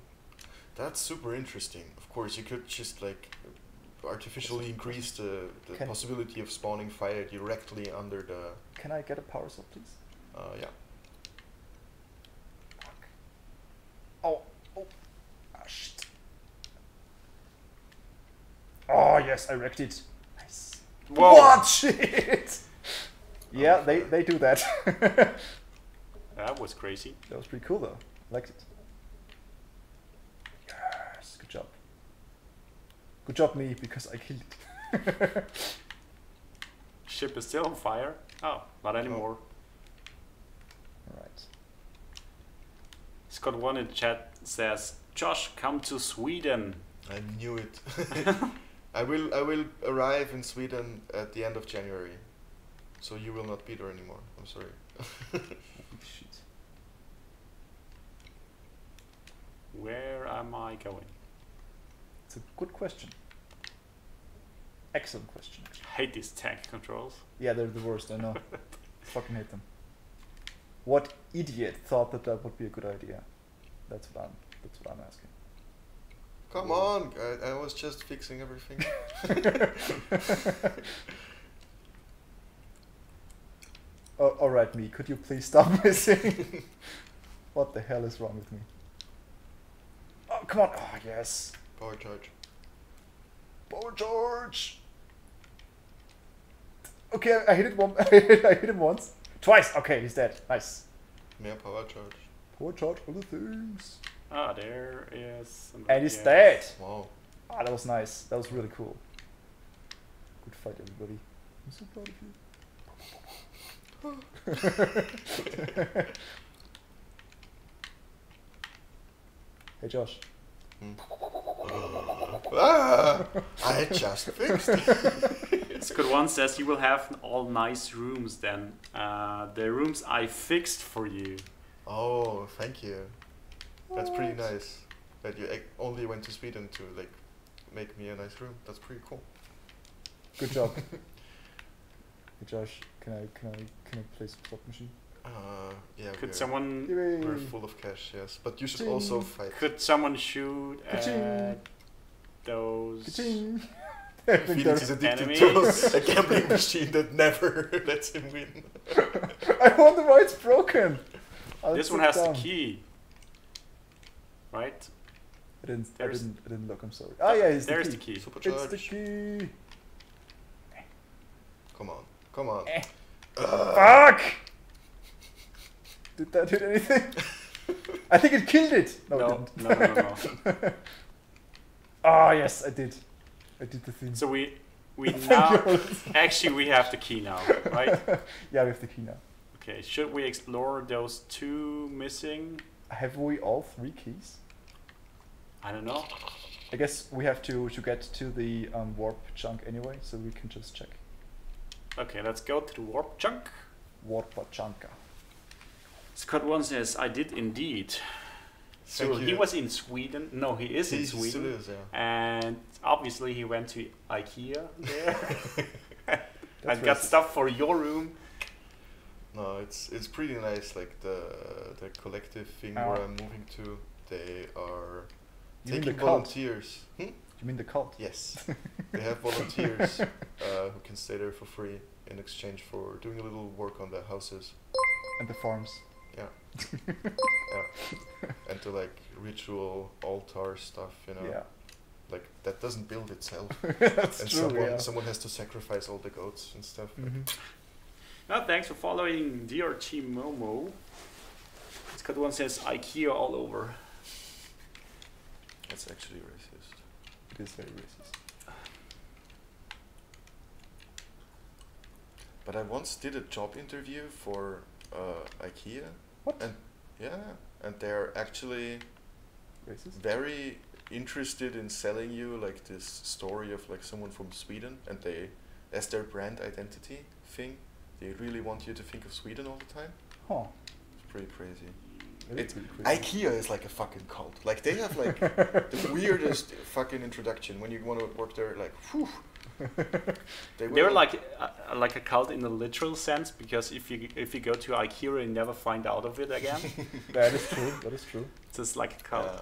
That's super interesting. Of course, you could just like artificially increase the possibility of spawning fire directly under the. Can I get a power cell, please? Yeah. Oh, shit. Oh yes, I wrecked it. Nice. Whoa. What shit? Yeah, they do that. that was crazy. That was pretty cool though. Liked it. Yes. Good job, me, because I killed it. Ship is still on fire. Oh, not anymore. Alright. Scott1 in chat says, Josh, come to Sweden. I knew it. I will arrive in Sweden at the end of January. So you will not be there anymore. I'm sorry. Shit. Where am I going? It's a good question. Excellent question. Hate these tank controls. Yeah, they're the worst, I know. Fucking hate them. What idiot thought that that would be a good idea? That's what I'm asking. Come on, I was just fixing everything. Oh, alright, me, could you please stop missing? What the hell is wrong with me? Oh, come on. Oh, yes. Power charge. Power charge. Okay, I hit it one. I hit him once. Twice. Okay, he's dead. Nice. Mehr power charge. Power charge all the things. Ah, there is somebody. And he's dead. Wow. Ah, that was nice. That was really cool. Good fight, everybody. I'm so proud of you. Hey, Josh. Ah, I just fixed it. Scott1 says you will have all nice rooms then. The rooms I fixed for you. Oh, thank you. That's pretty What? nice. That you only went to Sweden to like make me a nice room. That's pretty cool. Good job. Hey, Josh, can I play some slot machine? Yeah. Could someone We're full of cash, yes. But you should also fight. could someone shoot Ka-ching. at those Ka-ching. Felix is addicted enemies. to a gambling machine that never lets him win. I wonder why it's broken. This one has the key. Right? I didn't look, I'm sorry. Ah, yeah, it's there's the key. the key. Supercharge. It's the key. Come on, come on. Fuck! Did that hit anything? I think it killed it. No, it didn't. No. Ah, yes, I did. I did the thing. So we Thank now you. actually we have the key now, right? Yeah, we have the key now. Okay, should we explore those two missing? Have we all 3 keys? I don't know. I guess we have to get to the warp chunk anyway, so we can just check. Okay, let's go to the warp chunk. Warpa chunka. Scott1 says, I did indeed. So Thank he you. was in Sweden. No, he is in He Sweden. still is, yeah. And obviously he went to IKEA there and That's got racist. stuff for your room. No, it's pretty nice. Like the collective thing Oh. where I'm moving to, they are You mean taking the cult? volunteers. You mean the cult? Yes, they have volunteers who can stay there for free in exchange for doing a little work on their houses. And the farms. Yeah, yeah, and to like ritual altar stuff, you know. Yeah. Like that doesn't build itself. That's And true, someone has to sacrifice all the goats and stuff. Mm-hmm. No, thanks for following DRT Momo. Scott1 says IKEA all over. That's actually racist. It is very racist. But I once did a job interview for IKEA. What? And yeah, and they're actually Racist? very interested in selling you like this story of like someone from Sweden, and they, as their brand identity thing, they really want you to think of Sweden all the time. Huh. It's pretty crazy. That is It's pretty crazy. IKEA is like a fucking cult. Like they have like the weirdest fucking introduction when you want to work there. Like, whew. They're will- like a cult in the literal sense, because if you go to IKEA, you never find out of it again. That is true. That is true. It's just like a cult. Yeah.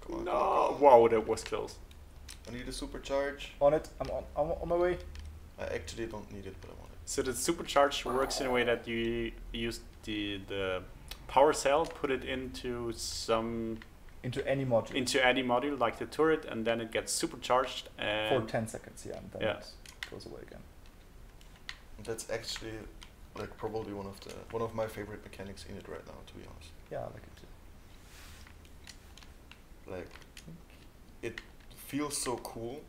Come on, come on, No, come on. wow, that was close. I need a supercharge. On it. I'm on my way. I actually don't need it, but I want it. So the supercharge works in a way that you use the power cell, put it into Into any module. into any module like the turret, and then it gets supercharged. For And 10 seconds, yeah. And then Yeah. it goes away again. That's actually like probably one of my favorite mechanics in it right now, to be honest. Yeah, I like it too. Like, it feels so cool.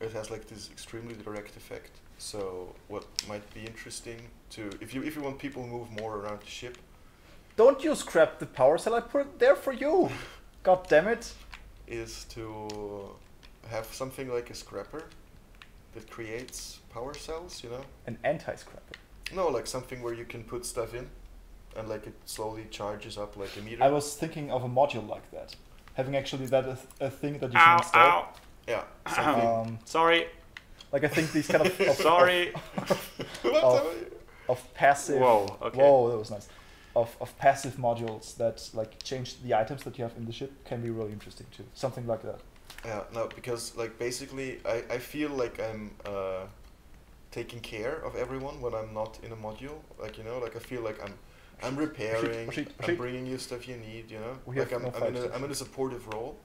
It has like this extremely direct effect. So what might be interesting to, if you want people to move more around the ship. Don't you scrap the power cell, I put it there for you! God damn it! Is to have something like a scrapper that creates power cells, you know? An anti-scrapper. No, like something where you can put stuff in and like it slowly charges up like a meter. I was thinking of a module like that. Having actually that a thing that you can install. Ow! Yeah. Something. Sorry. Like I think these kind of Sorry. of passive. Whoa, okay. Whoa, that was nice. Of passive modules that like change the items that you have in the ship can be really interesting too. Something like that. Yeah, no, because like basically I feel like I'm taking care of everyone when I'm not in a module. Like, you know, like I feel like I'm repairing, I'm bringing you stuff you need, you know? We Like have I'm in a supportive role.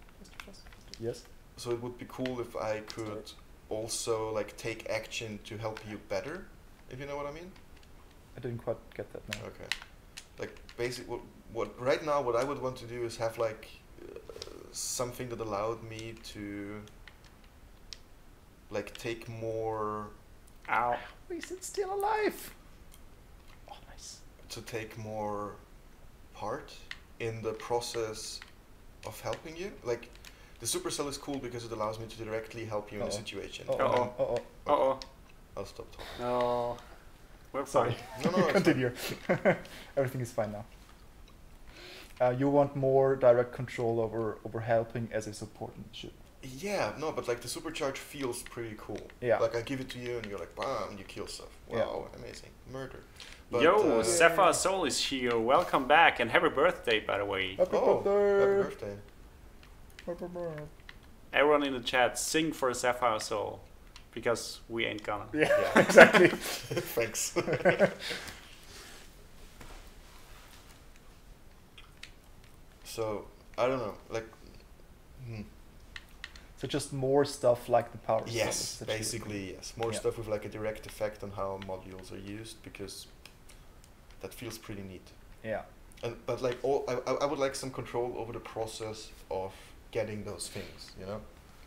Yes. So it would be cool if I could also like take action to help you better, if you know what I mean. I didn't quite get that now. Okay. Like basically what right now what I would want to do is have like something that allowed me to like take more Ow. Is it still alive? Oh, nice. to take more part in the process of helping you. Like the supercell is cool because it allows me to directly help you in a situation. Uh-oh. I'll stop talking. No. We're Sorry. fine. No, it's Continue. Everything is fine now. You want more direct control over helping as a support in the ship. Yeah, no, but like the supercharge feels pretty cool. Yeah. Like I give it to you and you're like, bam, you kill stuff. Wow, amazing. Murder. But, Yo, Sapphire Soul is here. Welcome back and happy birthday, by the way. Happy happy birthday. birthday. Everyone in the chat, sing for Sapphire Soul. Because we ain't gonna. Yeah, exactly. Thanks. So, I don't know, like... So just more stuff like the power Yes, cells that basically, yes. More stuff with like a direct effect on how modules are used, because that feels pretty neat. Yeah. But like, I would like some control over the process of getting those things, you know?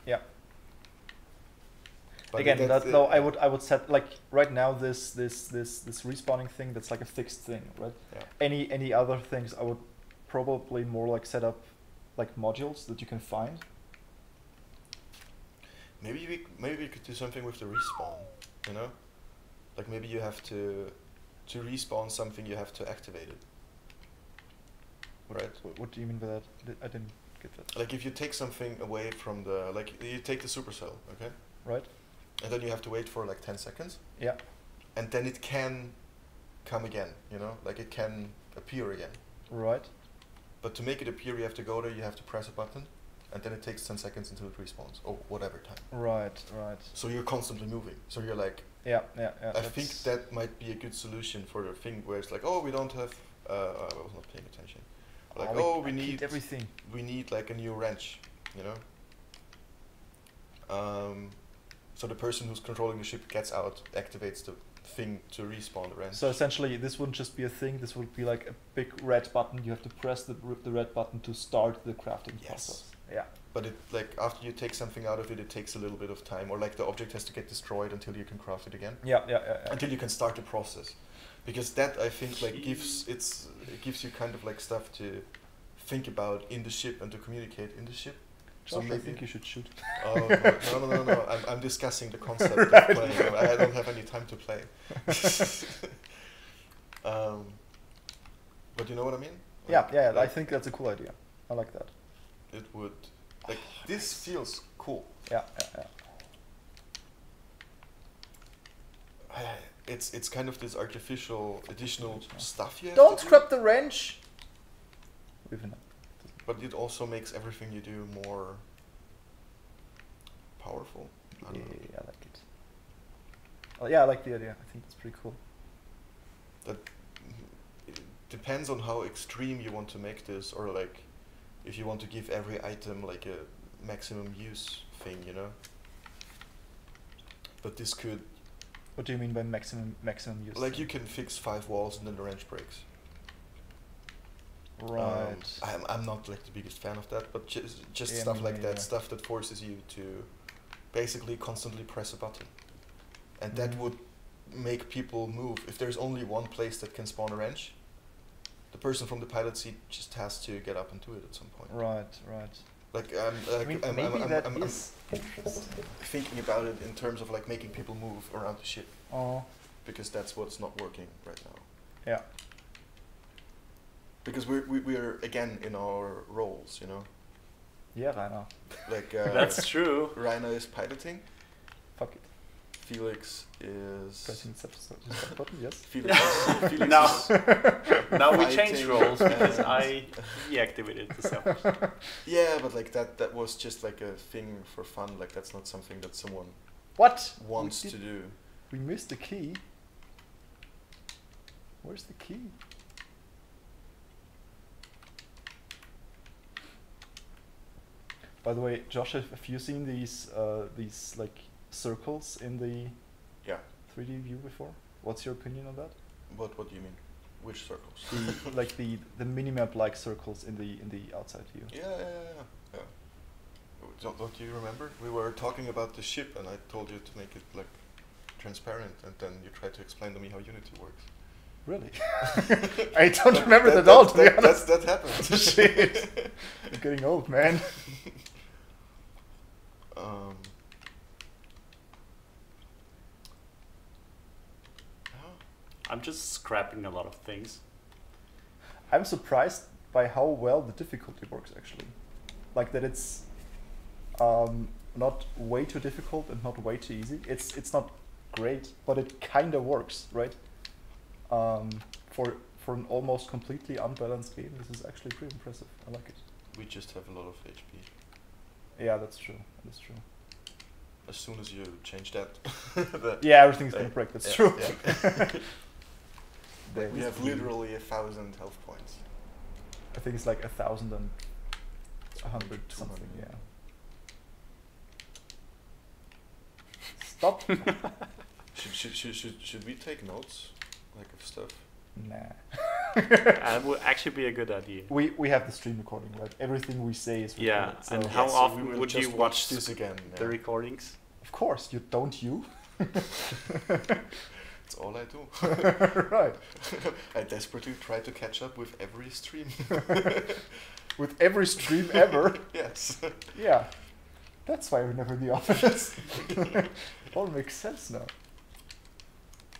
Yeah. But Again, that's though I would set like right now this respawning thing, that's like a fixed thing, right? Yeah. Any other things I would probably more like set up like modules that you can find. Maybe we could do something with the respawn, you know? Like maybe you have to respawn something, you have to activate it. Right? What do you mean by that? I didn't get that. Like if you take something away from the, like you take the supercell, okay? Right. And then you have to wait for like 10 seconds. Yeah. And then it can come again, you know? Like it can appear again. Right. But to make it appear, you have to go there, you have to press a button, and then it takes 10 seconds until it respawns, or whatever time. Right. So you're constantly moving. So you're like, Yeah. I think that might be a good solution for the thing where it's like, oh, we don't have, I was not paying attention. Like, we need everything. We need like a new wrench, you know? So the person who's controlling the ship gets out, activates the thing to respawn the wrench. So essentially, this wouldn't just be a thing. This would be like a big red button. You have to press the red button to start the crafting process. Yeah. But it like after you take something out of it, it takes a little bit of time, or like the object has to get destroyed until you can craft it again. Yeah. Until you can start the process, because that I think like it gives you kind of like stuff to think about in the ship and to communicate in the ship. Josh, I think you should shoot. Oh no! I'm discussing the concept of playing. I don't have any time to play. But you know what I mean? Like, yeah. Like I think that's a cool idea. I like that. It would, like, this feels cool. Yeah. It's kind of this artificial additional stuff you have Don't to scrap the wrench. but it also makes everything you do more powerful. I don't know. I like it. Yeah, I like the idea. I think that's pretty cool. It depends on how extreme you want to make this, or like if you want to give every item like a maximum use thing, you know. But this could What do you mean by maximum use? Like you can fix 5 walls and then the wrench breaks. Right. I'm not like the biggest fan of that, but just Yeah, stuff me like that, neither. stuff that forces you to basically constantly press a button, and that would make people move. If there's only one place that can spawn a wrench, the person from the pilot seat just has to get up and do it at some point. Right. Like I mean, maybe that is interesting. thinking about it in terms of like making people move around the ship, Oh. because that's what's not working right now. Yeah. Because we're again in our roles, you know. Yeah, Rainer. Like That's true. Rainer is piloting, Fuck it. Felix is Pressing the stop button, yes. Felix is Now, now we change fighting roles because and- I deactivated the stuff. Yeah, but like that was just like a thing for fun. Like that's not something that someone What? wants to do. We missed the key. Where's the key? By the way, Josh, have you seen these like circles in the Yeah. 3D view before? What's your opinion on that? What do you mean? Which circles? The like the minimap like circles in the outside view. Yeah. Don't you remember? We were talking about the ship, and I told you to make it like transparent, and then you tried to explain to me how Unity works. Really? I don't remember that at all, to be honest. That happened. Shit. I'm getting old, man. I'm just scrapping a lot of things. I'm surprised by how well the difficulty works, actually. Like that it's not way too difficult and not way too easy. It's not great, but it kind of works, right? For an almost completely unbalanced game, this is actually pretty impressive. I like it. We just have a lot of HP. Yeah, that's true. That's true. As soon as you change that, Yeah, everything's gonna break. That's true. Yeah. There We is have the- literally 1,000 health points. I think it's like 1,100 something. 200. Yeah. Stop. Should we take notes, like of stuff? Nah. That would actually be a good idea. We have the stream recording, right? Everything we say is recorded. Yeah, So and how so often we will would you just watch this again? the recordings? of course you don't you. That's all I do. Right. I desperately try to catch up with every stream. With every stream ever. Yes. Yeah. That's why we're never in the office. All makes sense now.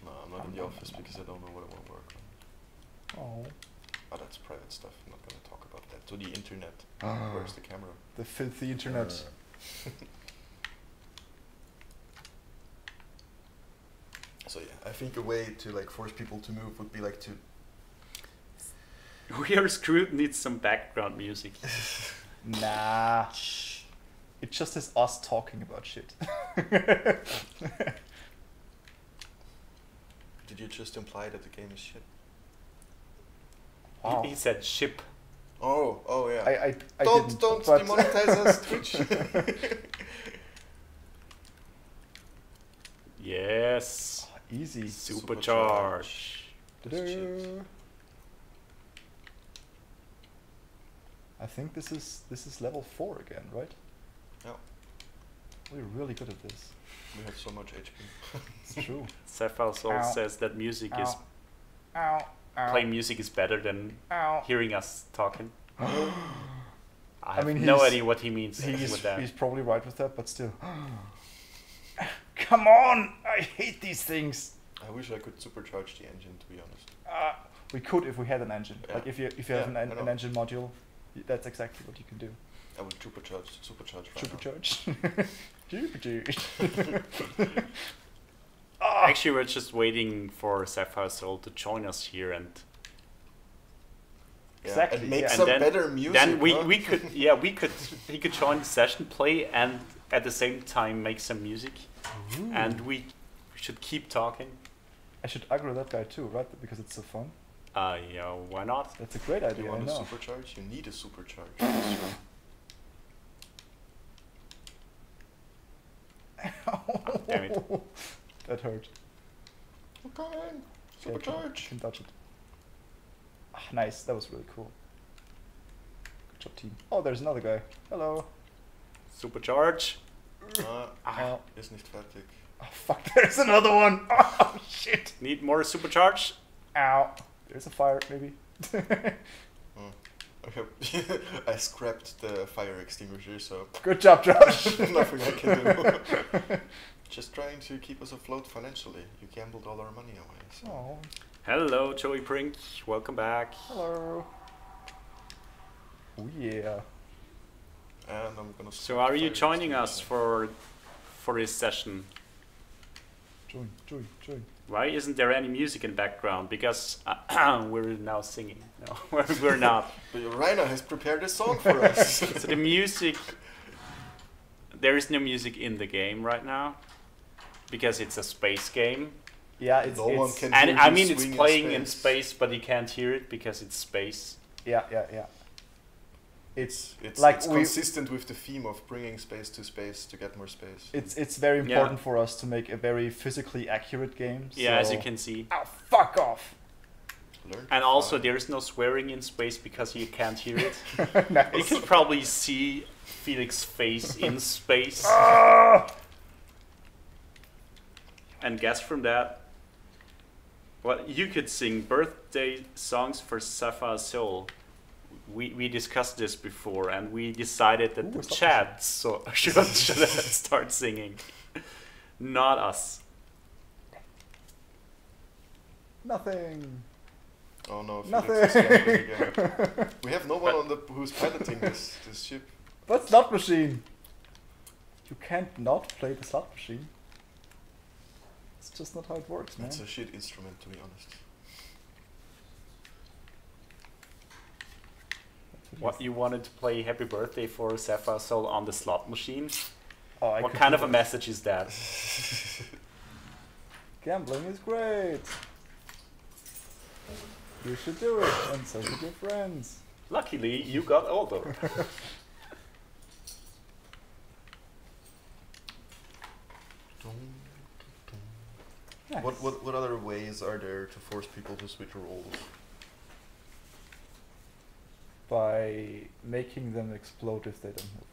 No, I'm not in the office because I don't know what I want to work on. Oh. Oh, that's private stuff. I'm not going to talk about that. To the internet. Ah. Where's the camera? The filthy internet. So yeah, I think a way to like force people to move would be like to. We Are Screwed needs some background music. Nah. It just is us talking about shit. Did you just imply that the game is shit? Wow. He said ship. Oh yeah. I don't didn't, don't but- demonetize us, Twitch. Yes. Easy. Supercharge. That's chips. Ta-da. I think this is level 4 again, right? Yeah. We're really good at this. We have so much HP. It's true. Sapphire Soul Ow. says that music is Ow. Ow. playing music is better than Ow. hearing us talking. I I have mean, no he's- idea what he means with that. He's probably right with that, but still. Come on! I hate these things. I wish I could supercharge the engine, to be honest. We could if we had an engine. Yeah. Like if you Yeah, have I an know. engine module, that's exactly what you can do. I would supercharge right Supercharge. Supercharge. Actually, we're just waiting for Sapphire Soul to join us here, and Yeah, Exactly, and make yeah. some then- better music. then we huh? could he could join the session, play, and at the same time make some music, and we should keep talking. I should aggro that guy too, right? Because it's so fun. Yeah, why not? That's a great You idea. I want a know. supercharge? You need a supercharge. That's true. Damn it. That hurt. I'm coming. Okay, Supercharge. can dodge it. Ah, nice. That was really cool. Good job, team. Oh, there's another guy. Hello. Supercharge. Oh. Ist nicht fertig. Oh, fuck, there's another one. Oh, shit. Need more supercharge. Ow. There's a fire, maybe. I scrapped the fire extinguisher, so Good job, Josh. nothing I can do. Just trying to keep us afloat financially. You gambled all our money away. So. Oh, Hello, Joey Prink. Welcome back. hello. Oh, yeah. And I'm gonna. So, are you joining us for this session? Join. Why isn't there any music in the background? Because we're now singing. No, we're not. But Rainer has prepared a song for us. So the music, there is no music in the game right now, because it's a space game. Yeah, it's... No one can And hear I you mean, it's swing playing in space, but you can't hear it because it's space. Yeah. It's Like like it's consistent with the theme of bringing space to get more space. It's very important for us to make a very physically accurate game. Yeah, as so- you can see. Oh, fuck off! Learn to And also, fly. there is no swearing in space because you can't hear it. You Nice. can probably see Felix's face in space. Ah! And guess from that, well, you could sing birthday songs for Sapphire Soul. We discussed this before, and we decided that Ooh, the it's not chat should start singing, not us. Nothing. Oh no, Nothing. Felix is gambling again. We have no one on the who's piloting this ship. But slot machine. You can't not play the slot machine. It's just not how it works, man. It's a shit instrument, to be honest. What, you wanted to play Happy Birthday for Sapphire Soul on the slot machine? Oh, I What could kind do of a that. message is that? Gambling is great. You should do it, and so should your friends. Luckily, you got older. Nice. What other ways are there to force people to switch roles? By making them explode if they don't move.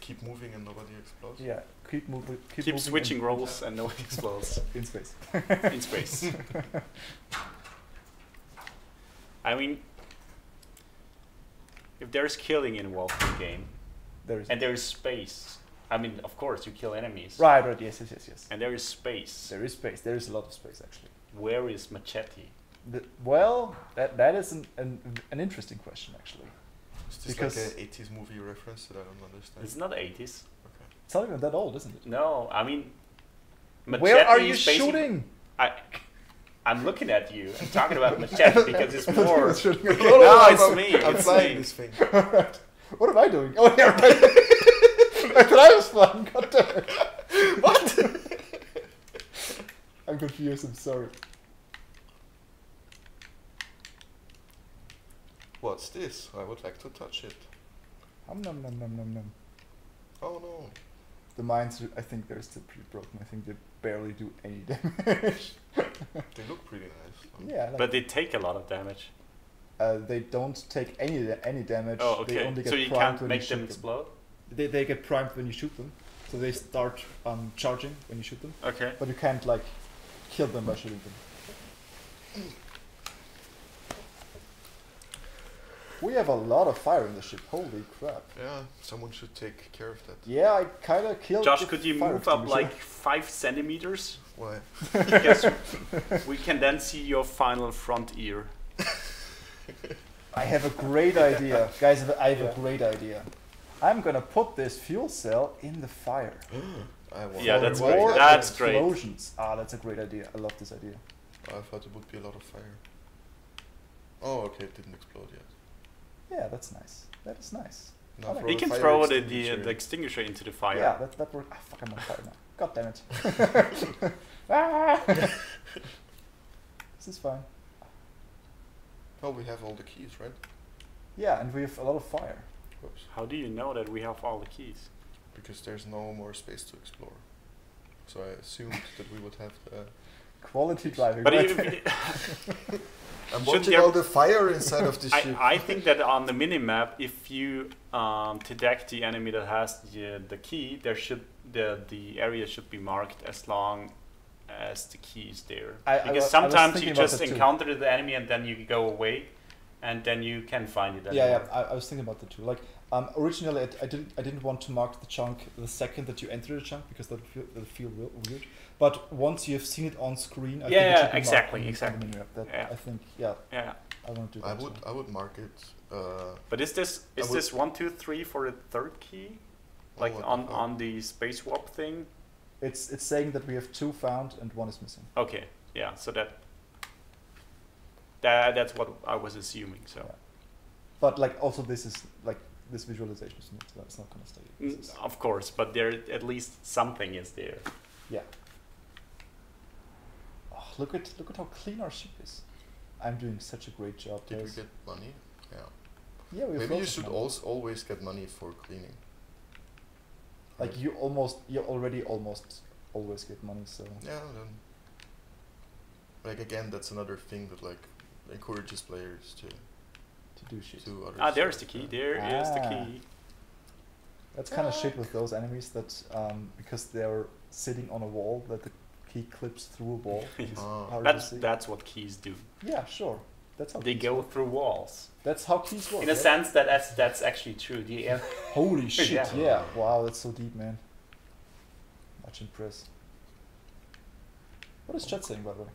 Keep moving and nobody explodes? Yeah, keep moving. Keep moving switching roles and nobody explodes in space. in space. I mean, if there's killing involved in the game, There is and there is space, I mean, of course, you kill enemies. right. Yes. And there is space. There is space. There is a lot of space actually. Where is Machete? Well, that is an interesting question actually. Is this Because- like an 80s movie reference that I don't understand? It's not 80s. Okay. It's not even that old, isn't it? No, I mean, Machete Where are you is basically- shooting? I'm looking at you. I'm talking about Machete because it's more. Shooting. No, it's me. I'm It's flying me. this thing. What am I doing? Oh yeah, right. I thought I was flying. God damn it. What? I'm confused. I'm sorry. What's this? I would like to touch it. Nom. Oh no. The mines, I think they're still pretty broken. I think they barely do any damage. They look pretty nice. Yeah, like, But they take a lot of damage. they don't take any damage. Oh, They okay. only get So you primed can't when make you them shoot explode? They get primed when you shoot them, so they start charging when you shoot them. Okay. But you can't like kill them by shooting them. We have a lot of fire in the ship. Holy crap! Yeah, someone should take care of that. Yeah, I kind of killed. Josh, the could you fire move up extinguisher. like 5 centimeters? Why? Because we can then see your final front ear. I have a great idea, guys. I have Yeah. a great idea. I'm gonna put this fuel cell in the fire. I want Yeah, For that's what great. more That's great. explosions. Ah, that's a great idea. I love this idea. I thought it would be a lot of fire. Oh, okay, it didn't explode yet. Yeah, that's nice. That is nice. Now I like throw You a can fire throw extinguisher. the extinguisher into the fire. Yeah, that worked. Ah, fuck, I'm on fire now. God damn it. Ah! This is fine. Oh, we have all the keys, right? Yeah, and we have a lot of fire. Whoops. How do you know that we have all the keys? Because there's no more space to explore. So I assumed that we would have the Quality driving. But right? I'm Should watching there- all the fire inside of the ship. I think that on the minimap, if you detect the enemy that has the key, the area should be marked as long as the key is there. I Because was sometimes thinking you about just that too. encounter the enemy and then you go away, and then you can find it Yeah, anymore. I was thinking about that too. Like originally, I didn't want to mark the chunk the second that you enter the chunk because that'll feel real weird. But once you have seen it on screen, I think it should be exactly, marked on the exactly. minimap. That Yeah. I think, yeah, Yeah. I want to do that. I would mark it. But is this 1, 2, 3 for the third key? Like what the fuck? on the space warp thing? It's saying that we have 2 found and 1 is missing. Okay, yeah. So that's what I was assuming. So. Yeah. But like also this is like this visualization is not, it's not gonna stay. This is- Of course, but there at least something is there. yeah. Oh, look at how clean our ship is. I'm doing such a great job. Did we guys. get money? Yeah. Yeah, we have Maybe you lots of should money. always get money for cleaning. Like you already almost always get money. So Yeah, then. Like again, that's another thing that like encourages players to do shit. do other Ah, there's the stuff, key. yeah. There is the Ah. key. That's kind of shit with those enemies that because they're sitting on a wall that the key clips through a wall. It's Ah. hard to see. That's what keys do. Yeah, sure. That's how They keys go work. through walls. That's how keys work. In a right? sense, that's actually true. The Holy shit! Yeah. Yeah. Wow, that's so deep, man. Much impressed. What is chat saying, by the way?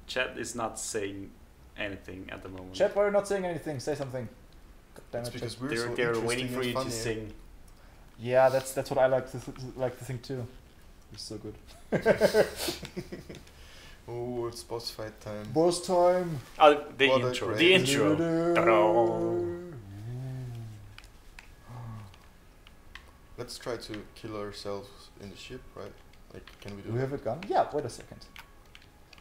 chat is not saying anything at the moment. Chat, why are you not saying anything? Say something. God damn It's it, because chat. we're so They're interesting waiting for and you to funny. sing. Yeah, that's what I like to think too. It's so good. Oh, it's boss fight time. Boss time. Oh, the What a intro. great- The intro. Ta-da. Let's try to kill ourselves in the ship, right? Like, can we do Do we that? have a gun? Yeah. Wait a second.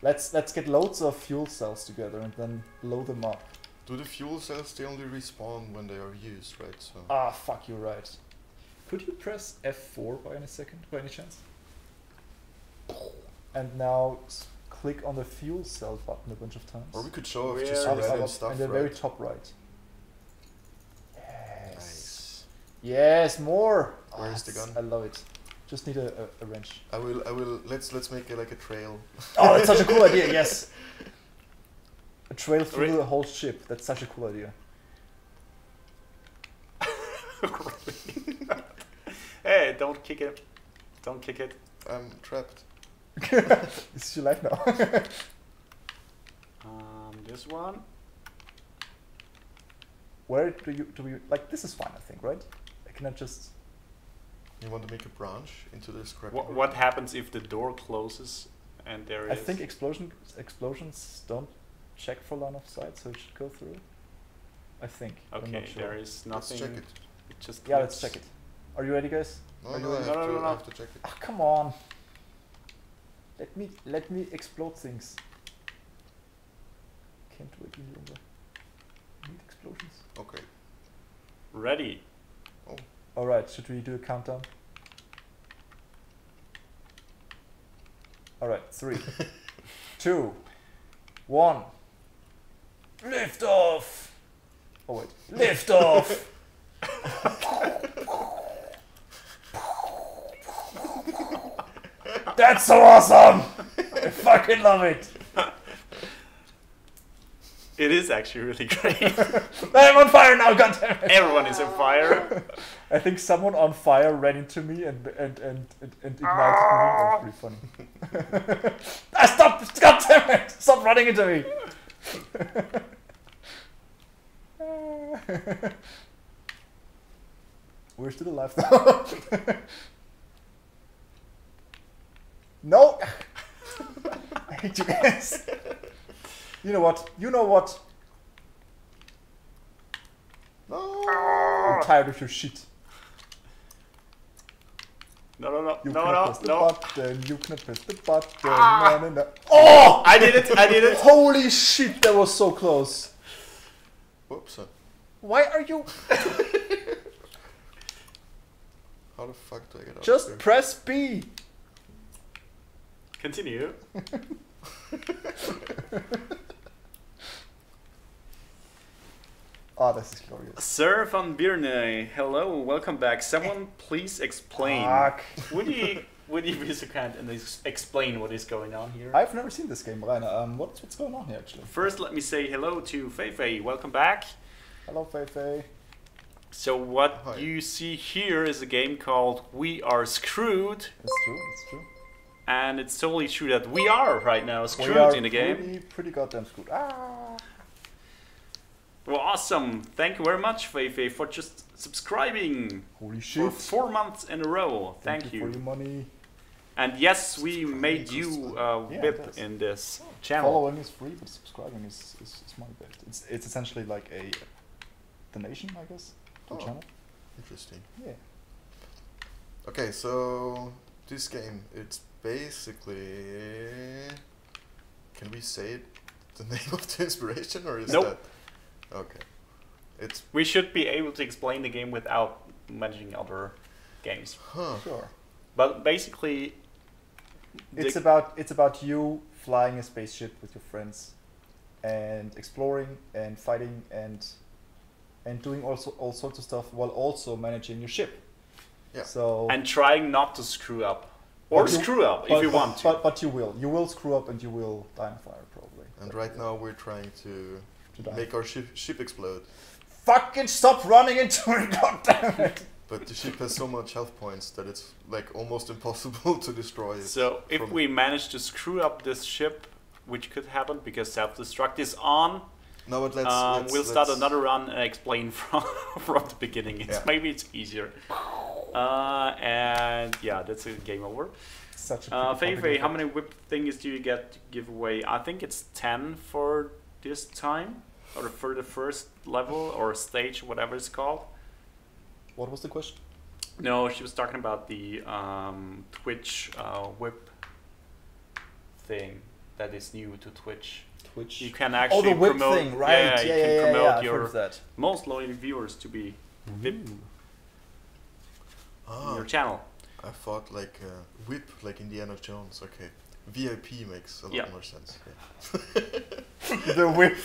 Let's get loads of fuel cells together and then blow them up. Do the fuel cells, they only respawn when they are used, right? So Ah, fuck, you're right. Could you press F4 by any chance? And now click on the fuel cell button a bunch of times. Or we could show off Where just is random Up, stuff, and the right? very top right. Yes. Nice. Yes, more. Where is the gun? I love it. Just need a wrench. I will, let's make it like a trail. Oh, that's such a cool idea, yes. A trail through Re- the whole ship. That's such a cool idea. Hey, don't kick it. Don't kick it. I'm trapped. This is your life now. This one. Where do we like this is fine, I think, right? I cannot just You want to make a branch into the scrap? What happens if the door closes and there I is? think explosions don't check for line of sight, so it should go through. I think. but I'm Okay, not sure. there is Let's nothing. check it. It just Yeah, let's clicks. check it. Are you ready, guys? No, Are you no, I ready? have, No, to, no, no. I have to check it. Ah, come on. Let me explode things. Can't wait any longer. I need explosions. Okay. Ready. Alright, should we do a countdown? Alright, 3, 2, 1. Lift off! Oh wait, lift off! That's so awesome! I fucking love it! It is actually really great. I'm on fire now, goddammit! Everyone is on fire. I think someone on fire ran into me and ignited me. That was pretty funny. Ah, stop! God damn it! Stop running into me! We're still alive though. No! I hate you guys. You know what? You know what? No. I'm tired of your shit. No, no, no, You no, cannot no, press the no. button. You cannot press the button. No, no, no. Oh! I did it! I did it! Holy shit! That was so close. Whoops. Why are you? How the fuck do I get out Just there? press B. Continue. Oh, this is glorious. Sir van Birne, hello, welcome back. Someone please explain. Fuck. Would you be so kind and explain what is going on here? I've never seen this game, Rainer. What's going on here, actually? First, let me say hello to Feifei. Welcome back. Hello, Feifei. So what Hi. you see here is a game called We Are Screwed. It's true, it's true. And it's totally true that we are right now We screwed are in the game. pretty goddamn screwed. Ah! Well, awesome. Thank you very much, Feifei, for just subscribing Holy for shit. 4 months in a row. Thank For your money. And yes, we made you a Yeah, it VIP does. in this channel. Following is free, but subscribing is money based. It's essentially like a donation, I guess, to the Oh. channel. Interesting. Yeah. Okay, so this game, it's basically. Can we say the name of the inspiration, or is Nope. that? Okay. It's We should be able to explain the game without mentioning other games. Sure. But basically, It's the- about you flying a spaceship with your friends and exploring and fighting and doing also all sorts of stuff while also managing your ship. Yeah. So and trying not to screw up. Or But you- screw up if you want to. But you will. You will screw up and you will die in fire probably. and right now we're trying to die. make our ship explode, Fucking stop running into it, goddammit! but the ship has so much health points that it's like almost impossible to destroy it. So if from- we manage to screw up this ship, which could happen because self-destruct is on, No, but let's we'll start another run and explain from the beginning. Yeah. Maybe it's easier. And yeah, that's a game over. Such a Feifei, pretty how many whip things do you get to give away? I think it's 10 for this time, or for the first level or stage, whatever it's called. What was the question? No, she was talking about the Twitch whip thing that is new to Twitch. Twitch. You can actually Oh, the whip promote, thing, right? you can promote I've heard your of that. most loyal viewers to be VIP on your channel. I thought like whip, like Indiana Jones. Okay, VIP makes a lot Yeah. more sense. Yeah. The whip.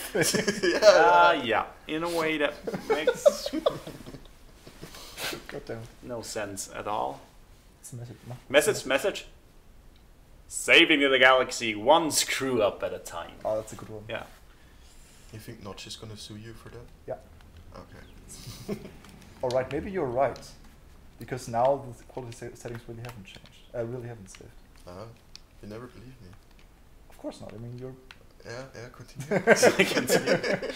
Yeah, in a way that makes Goddamn. no sense at all. It's a message. No? Message. Saving the galaxy one screw up at a time. Oh, that's a good one. Yeah. You think Notch is gonna sue you for that? Yeah. Okay. All right, maybe you're right, because now the quality settings really haven't changed. Really haven't saved. You never believe me. Of course not. I mean, you're. Yeah, continue. Continue.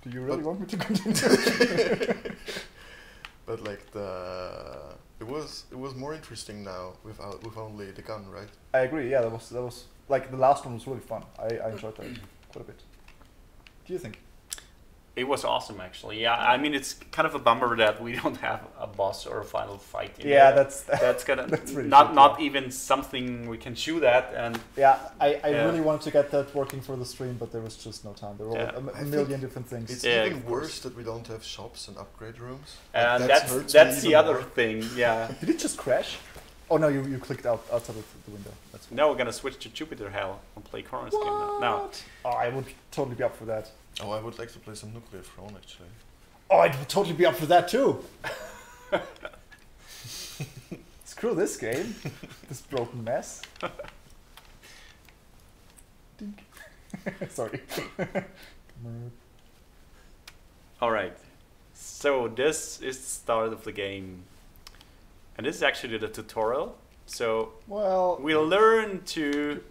Do you really But- want me to continue? But like it was more interesting now with only the gun, right? I agree. Yeah, that was like the last one was really fun. I enjoyed that quite a bit. What do you think? It was awesome, actually. Yeah, I mean, it's kind of a bummer that we don't have a boss or a final fight. In Yeah, there. that's that's gonna that's really not shit, not yeah. even something we can shoot at, and yeah. I Yeah. really wanted to get that working for the stream, but there was just no time. There were Yeah. a I million think different things. It's Yeah, even of course. worse that we don't have shops and upgrade rooms. Like, and hurts that's me the even other more. thing. Yeah. Did it just crash? Oh no, you clicked outside of the window. That's Now we're gonna switch to Jupiter Hell and play Corner's game now. Oh, I would totally be up for that. Oh, I would like to play some Nuclear Throne actually. Oh, I would totally be up for that too. Screw this game, this broken mess. Dink. Sorry. All right. So this is the start of the game, and this is actually the tutorial. So Well, we'll learn to.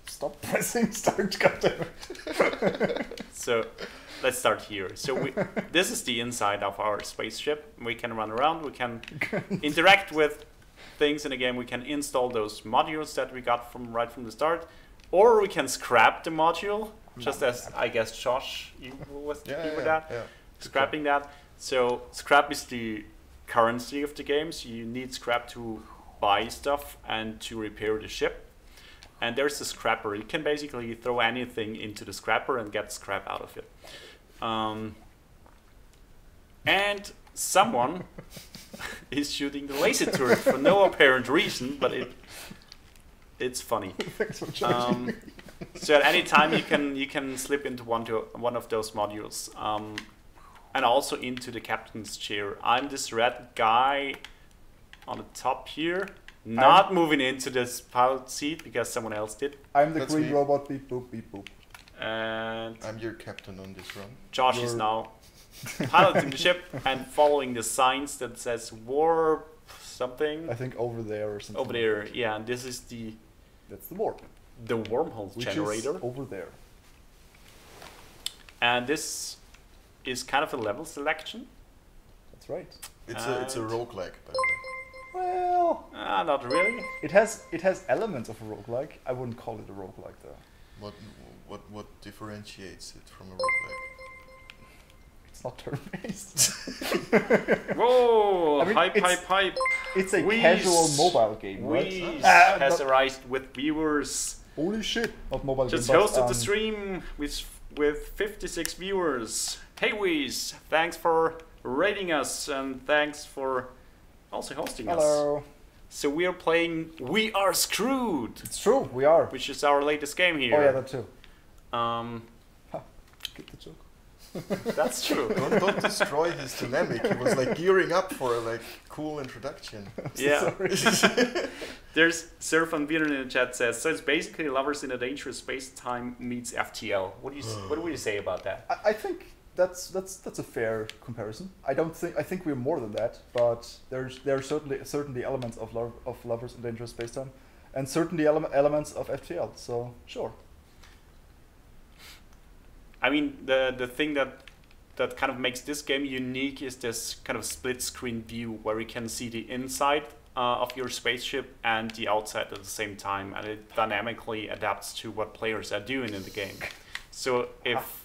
stop pressing start, goddammit. So let's start here. So this is the inside of our spaceship. We can run around. We can interact with things in the game. We can install those modules that we got from right from the start, or we can scrap the module, just as I guess Josh you was thinking with that. Yeah. Scrapping that. So scrap is the currency of the game. So you need scrap to buy stuff and to repair the ship. And there's the scrapper. You can basically throw anything into the scrapper and get scrap out of it. and someone is shooting the laser turret for no apparent reason, but it's funny. Thanks for charging. So at any time you can slip into one of those modules, and also into the captain's chair. I'm this red guy on the top here, not moving into this pilot seat because someone else did. I'm the That's green me. robot. Beep boop beep boop. And I'm your captain on this run. Josh is now piloting the ship and following the signs that says warp something I think over there or something. over there. Yeah, and this is That's the warp. the wormhole Which generator. is over there. And this is kind of a level selection. That's right. It's a And- roguelike, by the way. Well, Not really. it has elements of a roguelike. I wouldn't call it a roguelike though. What differentiates it from a roguelike? It's not turn-based. Whoa! I mean, hype, it's- hype, hype. It's a Wheeze. casual mobile game, right? Wheeze Ah, has not- arrived with viewers. Holy shit! Not mobile Just game. but, hosted the stream with 56 viewers. Hey Wheeze, thanks for rating us and thanks for also hosting us. Hello. So we are playing We Are Screwed, It's true. We are. which is our latest game here. Oh yeah, that too. Get the joke. That's true. Don't destroy his dynamic. He was like gearing up for a like cool introduction. Yeah. There's Surf and Beer in the chat says, so it's basically Lovers in a Dangerous Space-Time meets FTL. What do you say about that? I think that's a fair comparison. I think we're more than that, but there are certainly elements of Lovers in Dangerous Spacetime, and certainly elements of FTL. So sure. I mean, the thing that kind of makes this game unique is this kind of split screen view where you can see the inside of your spaceship and the outside at the same time, and it dynamically adapts to what players are doing in the game. So if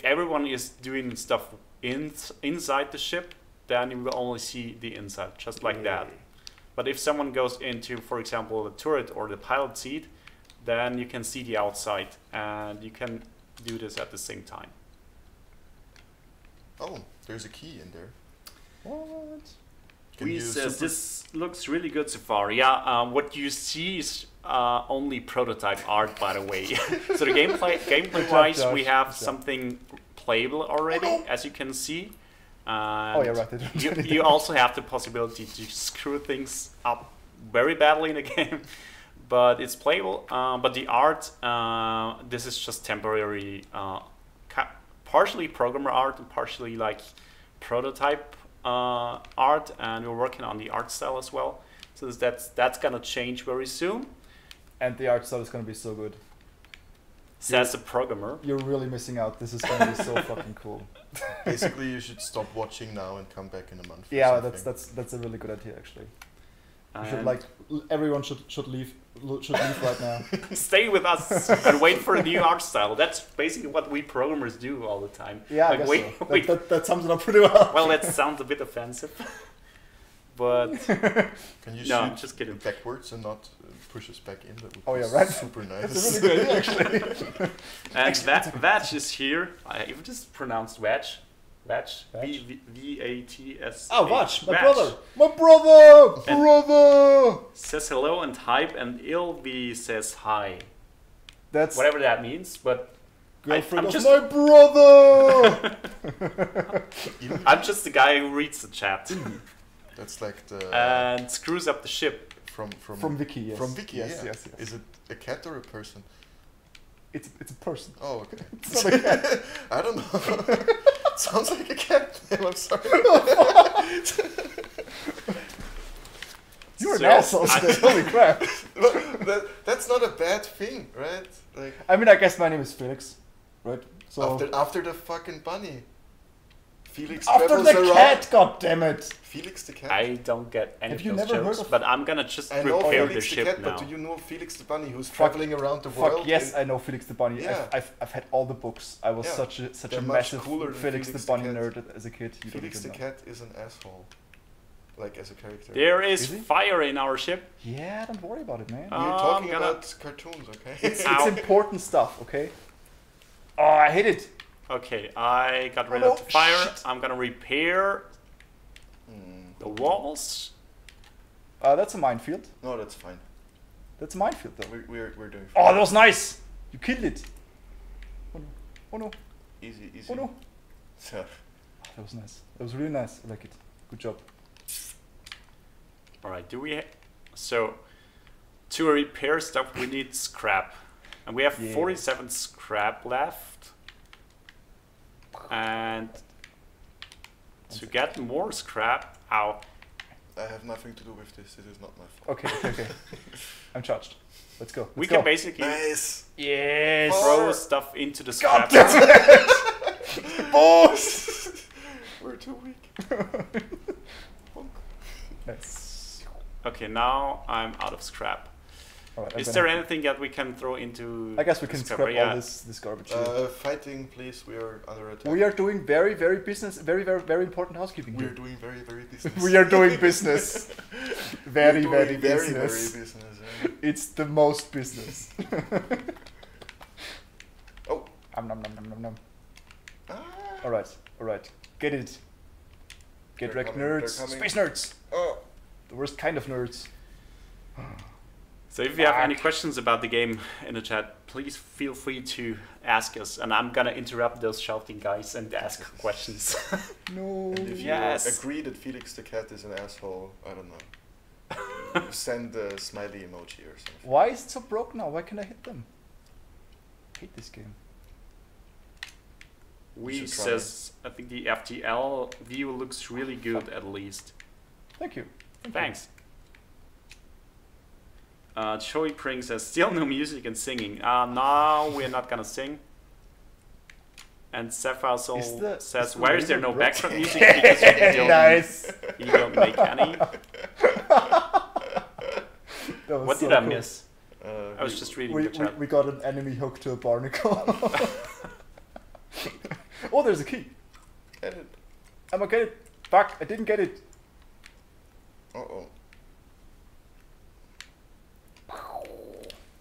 everyone is doing stuff inside the ship, then you will only see the inside, just like that. But if someone goes into, for example, the turret or the pilot seat, then you can see the outside, and you can do this at the same time. Oh, there's a key in there. What? Can We you says super- this looks really good so far. Yeah, what you see is only prototype art, by the way. So the gameplay-wise, Josh. we have Good job. something playable already, as you can see. Oh yeah, right. they don't do anything. You also have the possibility to screw things up very badly in the game, but it's playable. But the art, this is just temporary, partially programmer art and partially like prototype art, and we're working on the art style as well. So that's gonna change very soon. And the art style is gonna be so good. Says the programmer. You're really missing out. This is gonna be so fucking cool. Basically, you should stop watching now and come back in a month. or Yeah, something. that's a really good idea actually. You should And everyone should leave right now. stay with us and wait for a new art style. That's basically what we programmers do all the time. Yeah, I Like, guess wait, so. wait. That sums it up pretty well. Well, that sounds a bit offensive, but Can you no, I'm shoot just kidding. backwards and not push us back in? That would Oh, be yeah, right. super That's nice. a really good idea actually. And Vatch is here. I even just pronounced Vatch. Vatch. Vatch? V-A-T-S. Oh, watch, my Vatch. brother! My brother! And- brother! Says hello and hype, and Ilvi says hi. That's Whatever that means, but girlfriend I'm of just- my brother! I'm just the guy who reads the chat That's like the and screws up the ship. from Vicky, yes. From Vicky, yes, yeah. yes, yes. Is it a cat or a person? It's a person. Oh, okay. It's not a cat. I don't know. Sounds like a cat name. I'm sorry. You're an So, asshole today. Holy crap. That's not a bad thing, right? Like I mean, I guess my name is Felix, right? So after the fucking bunny, Felix after travels the around. cat, god damn it! Felix the cat. I don't get any Have of you those never jokes, heard of- but I'm gonna just I know repair the Felix the ship cat, now. but do you know Felix the bunny who's Fuck- traveling around the world? Fuck yes, I know Felix the Bunny. Yeah. I've had all the books. I was Yeah. such a They're much massive cooler than Felix Felix the the Bunny cat. nerd as a kid. You don't Felix the even know. cat is an asshole, like as a character. There is Is he? fire in our ship. Yeah, don't worry about it, man. We're I'm talking gonna- about cartoons, okay? It's Ow. important stuff, okay? Oh, I hate it. Okay, I got rid of the fire. Shit. I'm gonna repair the walls. That's a minefield. No, that's fine. That's a minefield though. We're doing Oh, fine. that was nice! You killed it! Oh no. Oh no. Easy, easy. Oh no. So, That was nice. That was really nice. I like it. Good job. Alright, so to repair stuff we need scrap. And we have Yeah. 47 scrap left. And to get more scrap, ow. I have nothing to do with this. This is not my fault. Okay. I'm charged. Let's go. We Let's can go. basically Nice. Yes! throw stuff into the God scrap. damn it! Boss! We're too weak. Nice. Okay, now I'm out of scrap. Alright, Is there anything that we can throw into I guess we the can scrap yeah. all this garbage. here. Fighting, please. We are under attack. We are doing very important housekeeping We're here. doing very business. We are doing business. Very We're doing business. very business. Yeah. It's the most business. Oh. Nom. Ah. Alright. Get it. Get They're wrecked, coming, they're nerds. coming. Space nerds. Oh. The worst kind of nerds. So if you have any Fuck. questions about the game in the chat, please feel free to ask us, and I'm gonna interrupt those shouting guys and ask questions. No. And if you Yes. agree that Felix the cat is an asshole, I don't know. Send a smiley emoji or something. Why is it so broke now? Why can't I hit them? I hate this game. We should try says, I think the FTL view looks really good at least. Thank you. Thanks. Choi Pring says, still no music and singing. No, we're not gonna sing. And Sapphire Soul Is the- says, is the why is there radio no broke? background music? Because Nice. you don't make any. That was What so did I cool. miss? I was just reading the chat. We got an enemy hooked to a barnacle. Oh, there's a key. Get it. I'm gonna get it. Fuck, I didn't get it. Uh-oh.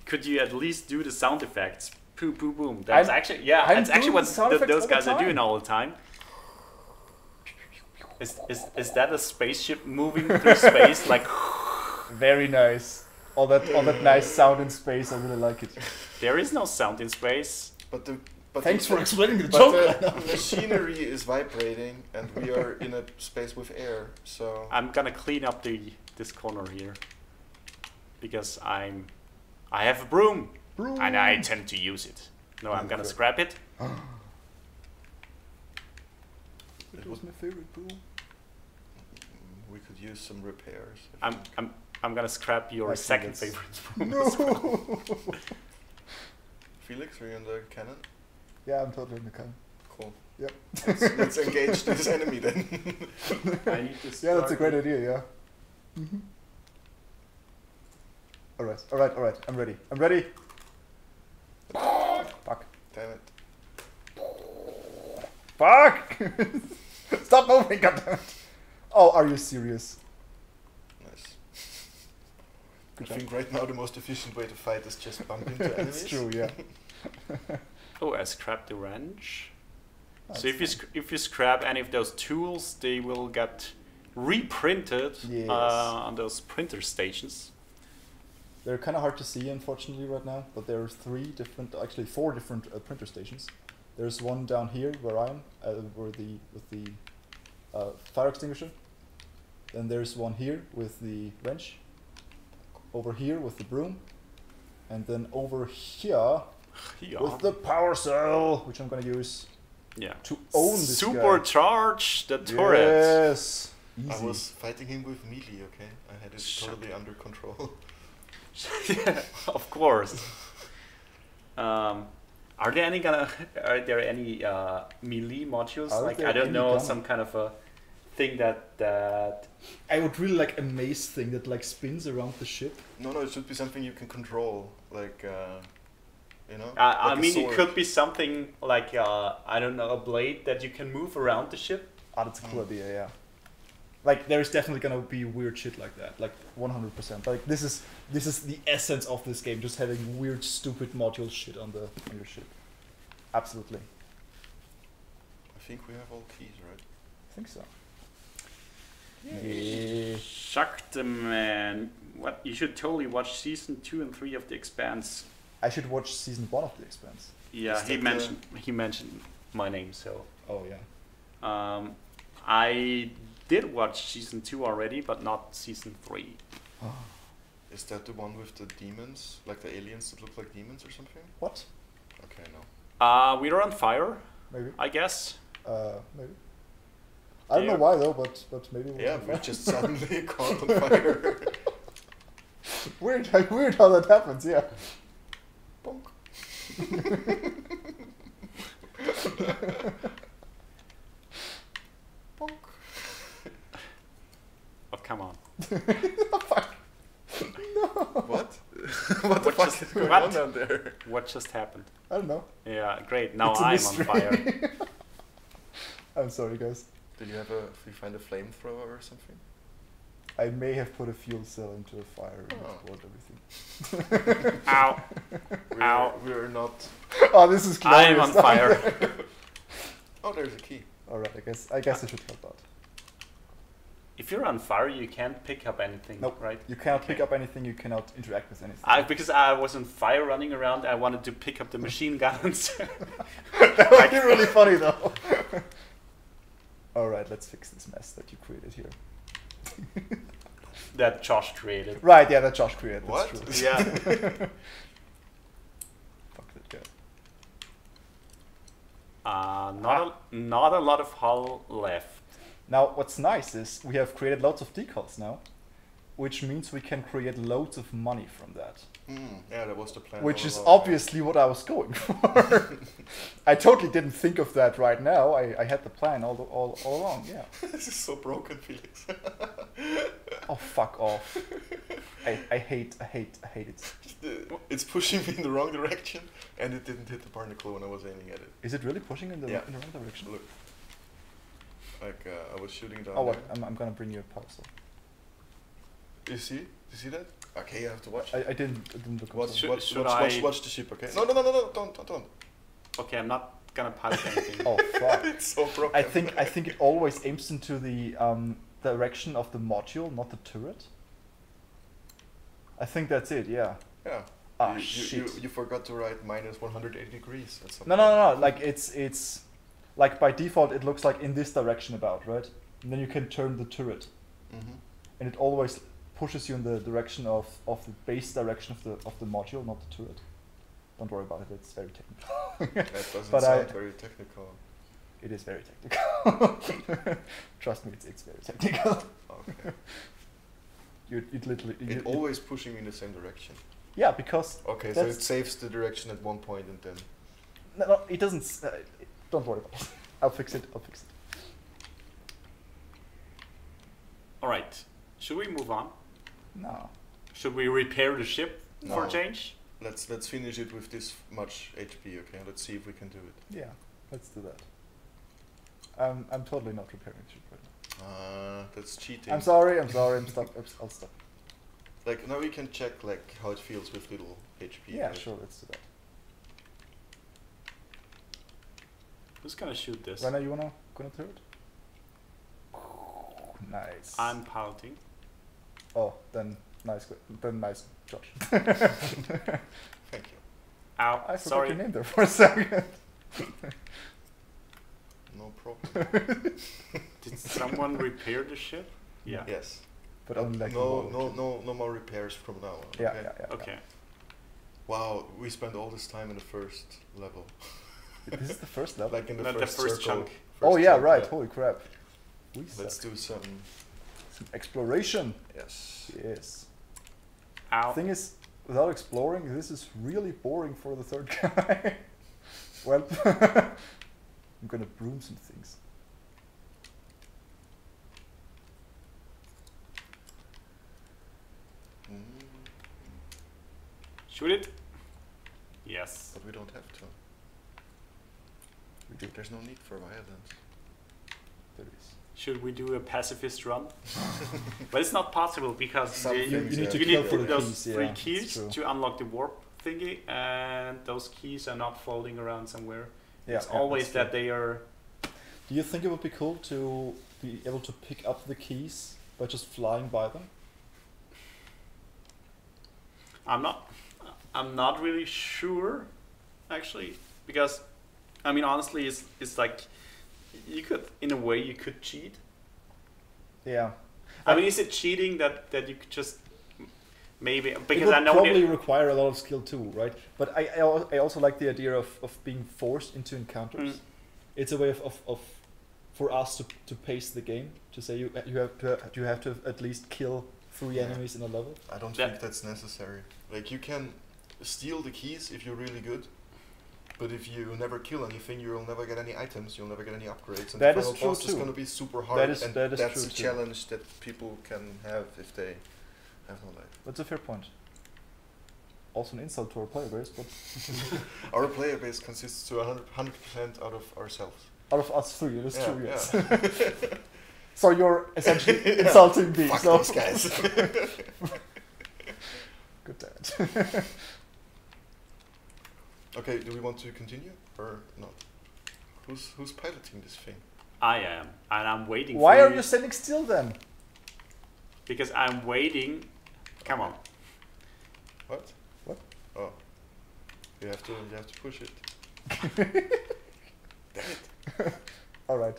Could you at least do the sound effects? Poo poo boom. That's I'm actually doing what the sound effects those all the guys are time. doing all the time. Is that a spaceship moving through space? Like Very nice. All that nice sound in space. I really like it. there is no sound in space. But the Thanks for explaining the But joke. the machinery is vibrating, and we are in a space with air. So I'm gonna clean up this corner here because I have a broom and I tend to use it. No, I'm gonna scrap it. It was my favorite boo. we could use some repairs. I'm gonna scrap your I second think favorite broom. No. Felix, are you in the cannon? Yeah, I'm totally in the can. Cool. Yep. Let's engage this enemy then. I need to Yeah, that's a start- great idea. Yeah. All right. I'm ready. Fuck. Damn it. Fuck! Stop moving, goddammit! Oh, are you serious? Nice. Good I job. think right now the most efficient way to fight is just bump into enemies. It's true, yeah. Oh, I scrapped the wrench. That's So if you scrap any of those tools, they will get reprinted Yes. on those printer stations. They're kind of hard to see, unfortunately, right now. But there are actually four different printer stations. There's one down here where I am, with the fire extinguisher. Then there's one here with the wrench. Over here with the broom, and then over here Yeah. with the power cell, which I'm gonna use Yeah. to own this guy. Supercharge the turret. Yes. Easy. I was fighting him with melee, okay? I had it totally under control. Yeah, of course. Are there any melee modules? Are Like there I don't any know, gun- some kind of a thing that I would really like a maze thing that like spins around the ship. No, it should be something you can control, like, you know? I like a mean, it sword. could be something like I don't know, a blade that you can move around the ship. Ah, that's a cool idea, yeah. Like there's definitely gonna be weird shit like that, like 100%. Like this is the essence of this game, just having weird, stupid module shit on your ship. Absolutely. think we have all keys, right? I think so. Shocked man. What? You should totally watch season 2 and 3 of The Expanse. I should watch season 1 of The Expanse. Yeah, Is he that mentioned my name, so. Oh yeah. I did watch season 2 already, but not season 3. Is that the one with the demons, like the aliens that look like demons or something? What? Okay, no. We are on fire, Maybe. I guess. Maybe. I don't know why though, but maybe. Yeah, we just suddenly caught on fire. Weird how that happens. Yeah. Bonk. Bonk. Oh, come on. Fuck. No. What? What the fuck is going on down there? What just happened? I don't know. Yeah, great. Now It's a I'm on mystery. fire. I'm sorry, guys. Did you find a flamethrower or something? I may have put a fuel cell into a fire and Oh. exploded everything. Ow. Ow. We're not. Oh, this is I am glorious. on fire. Oh, there's a key. All right, I guess I should help out. If you're on fire, you can't pick up anything, Nope. right? You cannot Okay. pick up anything. You cannot interact with anything. Because I was on fire running around, I wanted to pick up the machine guns. That would be really funny though. All right, let's fix this mess that you created here. That Josh created. Right, yeah, that Josh created. That's What? true. Yeah. Fuck that guy. Not a lot of hull left. Now, what's nice is we have created loads of decals now, which means we can create loads of money from that. Yeah, that was the plan. Which all is along. obviously what I was going for. I totally didn't think of that right now. I had the plan all along, yeah. This is so broken, Felix. Oh, fuck off. I hate it. It's pushing me in the wrong direction, and it didn't hit the barnacle when I was aiming at it. Is it really pushing in the Yeah. wrong direction? Look. Like, I was shooting down Oh, what? there. I'm gonna bring you a puzzle. You see? You see that? Okay, you have to watch. I didn't look at Watch, it. watch the ship, okay? No, don't. Okay, I'm not gonna pilot anything. Oh, fuck. It's so broken. I think it always aims into the direction of the module, not the turret. I think that's it, yeah. Yeah. Ah, you, shit. You forgot to write minus 180 degrees at some No. Like it's like by default it looks like in this direction about, right? And then you can turn the turret, Mm-hmm. and it always pushes you in the direction of the base direction of the module, not the turret. Don't worry about it. It's very technical. That doesn't But sound very technical. It is very technical. Trust me, it's very technical. Okay. It literally. Always pushing me in the same direction. Yeah, because. Okay, so that's- it saves the direction at one point and then. No, it doesn't. Don't worry about it. I'll fix it. All right. Should we move on? No. Should we repair the ship for No. a change? Let's finish it with this much HP, okay? Let's see if we can do it. Yeah, let's do that. I'm totally not repairing the ship right now. That's cheating. I'm sorry. I'll stop. Like now we can check like how it feels with little HP. Yeah, right? sure. Let's do that. Who's gonna shoot this? Rainer, you gonna throw it? Nice. I'm piloting. Oh, then nice, Josh. Thank you. Ow. I forgot Sorry. your name there for a second. No problem. Did someone repair the ship? Yeah. Yes. But only like No more repairs from now on. Yeah, okay? yeah. Okay. Wow, we spent all this time in the first level. This is the first level. Like in the Not the first first circle. chunk. Oh yeah, chunk, right. yeah. Holy crap. We Let's suck. do some. Some exploration. Yes. Yes. Ow. Thing is, without exploring, this is really boring for the third guy. Well, I'm gonna broom some things. Shoot it. Yes. But we don't have to. There's no need for violence. There is. Should we do a pacifist run? But it's not possible because Some you things, need to need kill for the those keys, yeah, three that's keys true. to unlock the warp thingy, and those keys are not floating around somewhere. Yeah, It's yeah, always that's that true. they are Do you think it would be cool to be able to pick up the keys by just flying by them? I'm not really sure, actually, because I mean, honestly, it's like you could, in a way, you could cheat. Yeah. I mean, is it cheating that you could just maybe, It because would I know probably require a lot of skill too, right? But I also like the idea of being forced into encounters. It's a way of for us to pace the game, to say you have to at least kill 3 enemies in a level. I don't think that's necessary. Like, you can steal the keys if you're really good, but if you never kill anything, you'll never get any items, you'll never get any upgrades, and That the is final true boss is too. going to be super hard, That is and true that's a too. challenge that people can have if they have no life. That's a fair point. Also an insult to our player base, but Our player base consists to 100% out of ourselves. out of us 3, it is Yeah, true, yes. yeah. So you're essentially insulting me. Fuck So those guys. good damn. Okay, do we want to continue or not? Who's piloting this thing? I am, and I'm waiting. Why for are you standing still then? Because I'm waiting. Come on. What? What? Oh, you have to push it. Damn it! All right.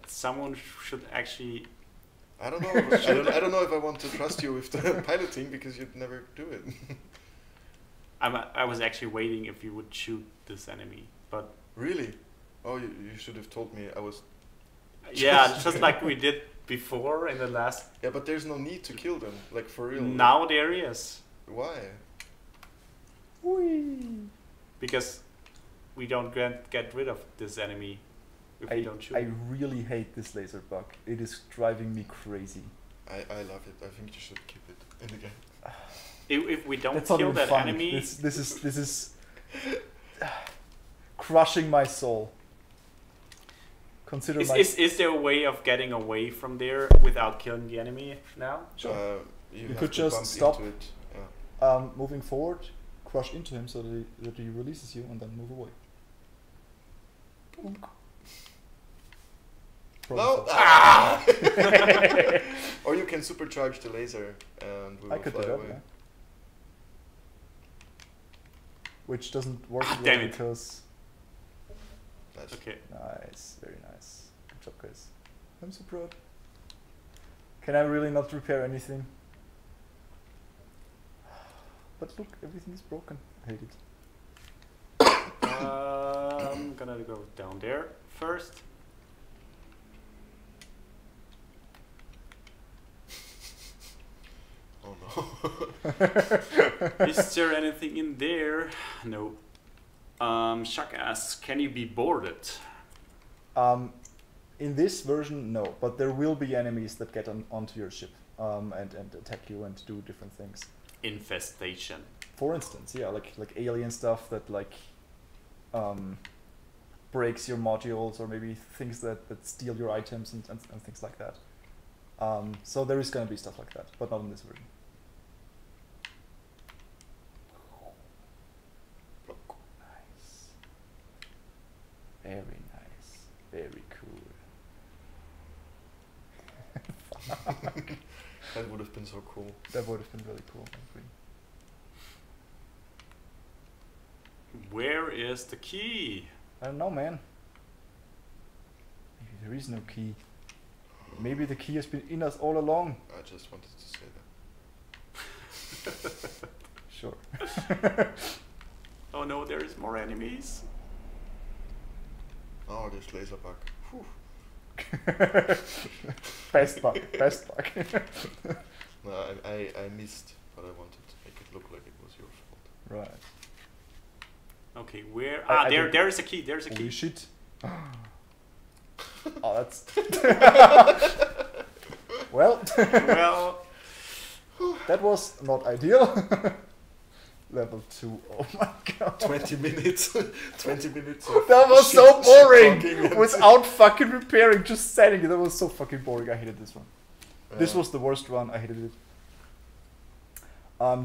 Someone should actually. I don't know. I don't know if I want to trust you with the piloting because you'd never do it. I was actually waiting if you would shoot this enemy, but Really? Oh, you should have told me. I was. yeah, just like we did before in the last. Yeah, but there's no need to kill them, like for real. Now there is, Why? Whee. because we don't get rid of this enemy if we don't shoot. I really hate this laser bug. It is driving me crazy. I love it. I think you should keep it in the game. If we don't That's not kill even that funny. enemy, This is crushing my soul. Consider my. is there a way of getting away from there without killing the enemy now? Sure. You could have to just bump stop. into it. Yeah. Moving forward, crush into him so that he releases you, and then move away. No! Problem Ah! Or you can supercharge the laser and we will I could fly do that, away. yeah. Which doesn't work well damn it. because. Nice. Okay. Nice, very nice. Good job, guys. I'm so proud. Can I really not repair anything? But look, everything is broken. I hate it. I'm gonna go down there first. Oh no. Is there anything in there? No. Chuck asks, can you be boarded? In this version, no, but there will be enemies that get onto your ship and attack you and do different things. Infestation. For instance, yeah, like alien stuff that like breaks your modules, or maybe things that steal your items and things like that. So there is gonna be stuff like that, but not in this version. Nice. Very nice. Very cool. That would have been so cool. That would have been really cool, I agree. Where is the key? I don't know, man. Maybe there is no key. Maybe the key has been in us all along. I just wanted to say that. Sure. Oh no, there is more enemies. Oh, this laser bug. Whew. Best bug. Best bug. No, I missed, but I wanted to make it look like it was your fault. Right. Okay, where? I There, think- there is a key. There's a Holy key. shit. Oh, that's. Well, Well, that was not ideal. Level 2. Oh my god. 20 minutes. 20 minutes. Of That was shit- so shit boring! talking and- Without fucking repairing, just standing. That was so fucking boring. I hated this one. This Yeah. was the worst one. I hated it.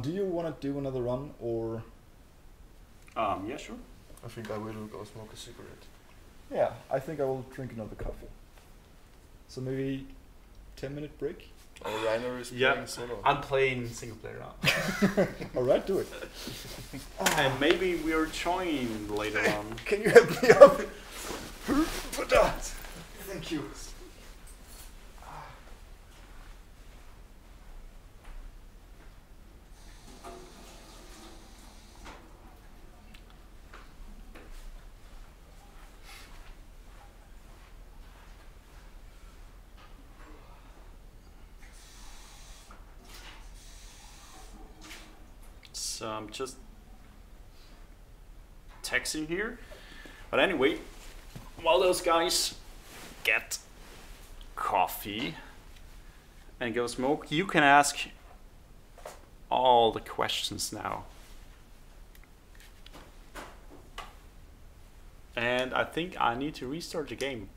Do you want to do another run, or? yeah, sure. I think I will go smoke a cigarette. Yeah, I think I will drink another coffee. So maybe 10-minute break? Oh, Rainer is Yeah. playing solo. I'm playing single player now. Alright, do it. And maybe we're joined later on. Can you help me up? Thank you. So I'm just texting here. But anyway, while those guys get coffee and go smoke, you can ask all the questions now. And I think I need to restart the game.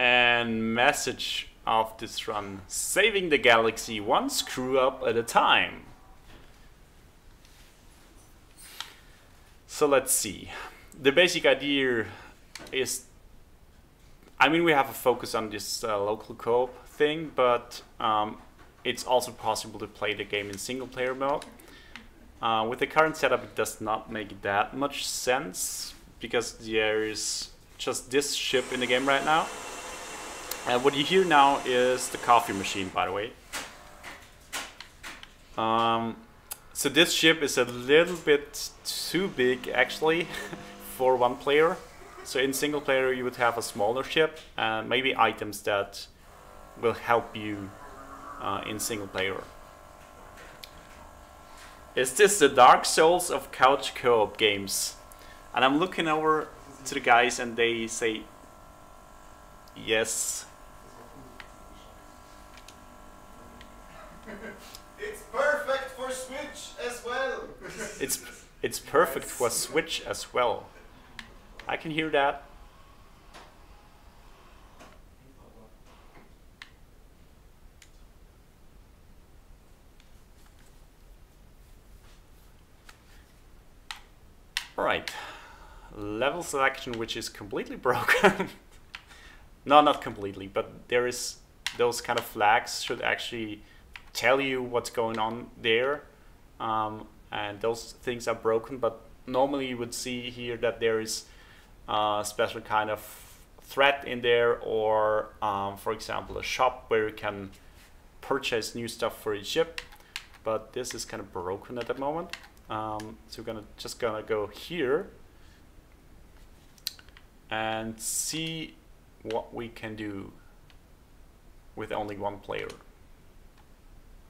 And message of this run: saving the galaxy one screw up at a time. So let's see. The basic idea is, I mean, we have a focus on this local co-op thing, but it's also possible to play the game in single player mode. With the current setup, it does not make that much sense because there is just this ship in the game right now. And what you hear now is the coffee machine, by the way. So this ship is a little bit too big, actually, for one player. So in single player, you would have a smaller ship and maybe items that will help you in single player. Is this the Dark Souls of couch co-op games? And I'm looking over to the guys and they say yes. It's perfect for Switch as well. It's perfect for Switch as well. I can hear that. Alright. Level selection, which is completely broken. No, not completely, but there is those kind of flags should actually tell you what's going on there. And those things are broken, but normally you would see here that there is a special kind of threat in there, or for example a shop where you can purchase new stuff for your ship, but this is kind of broken at the moment. So we're just gonna go here and see what we can do with only one player.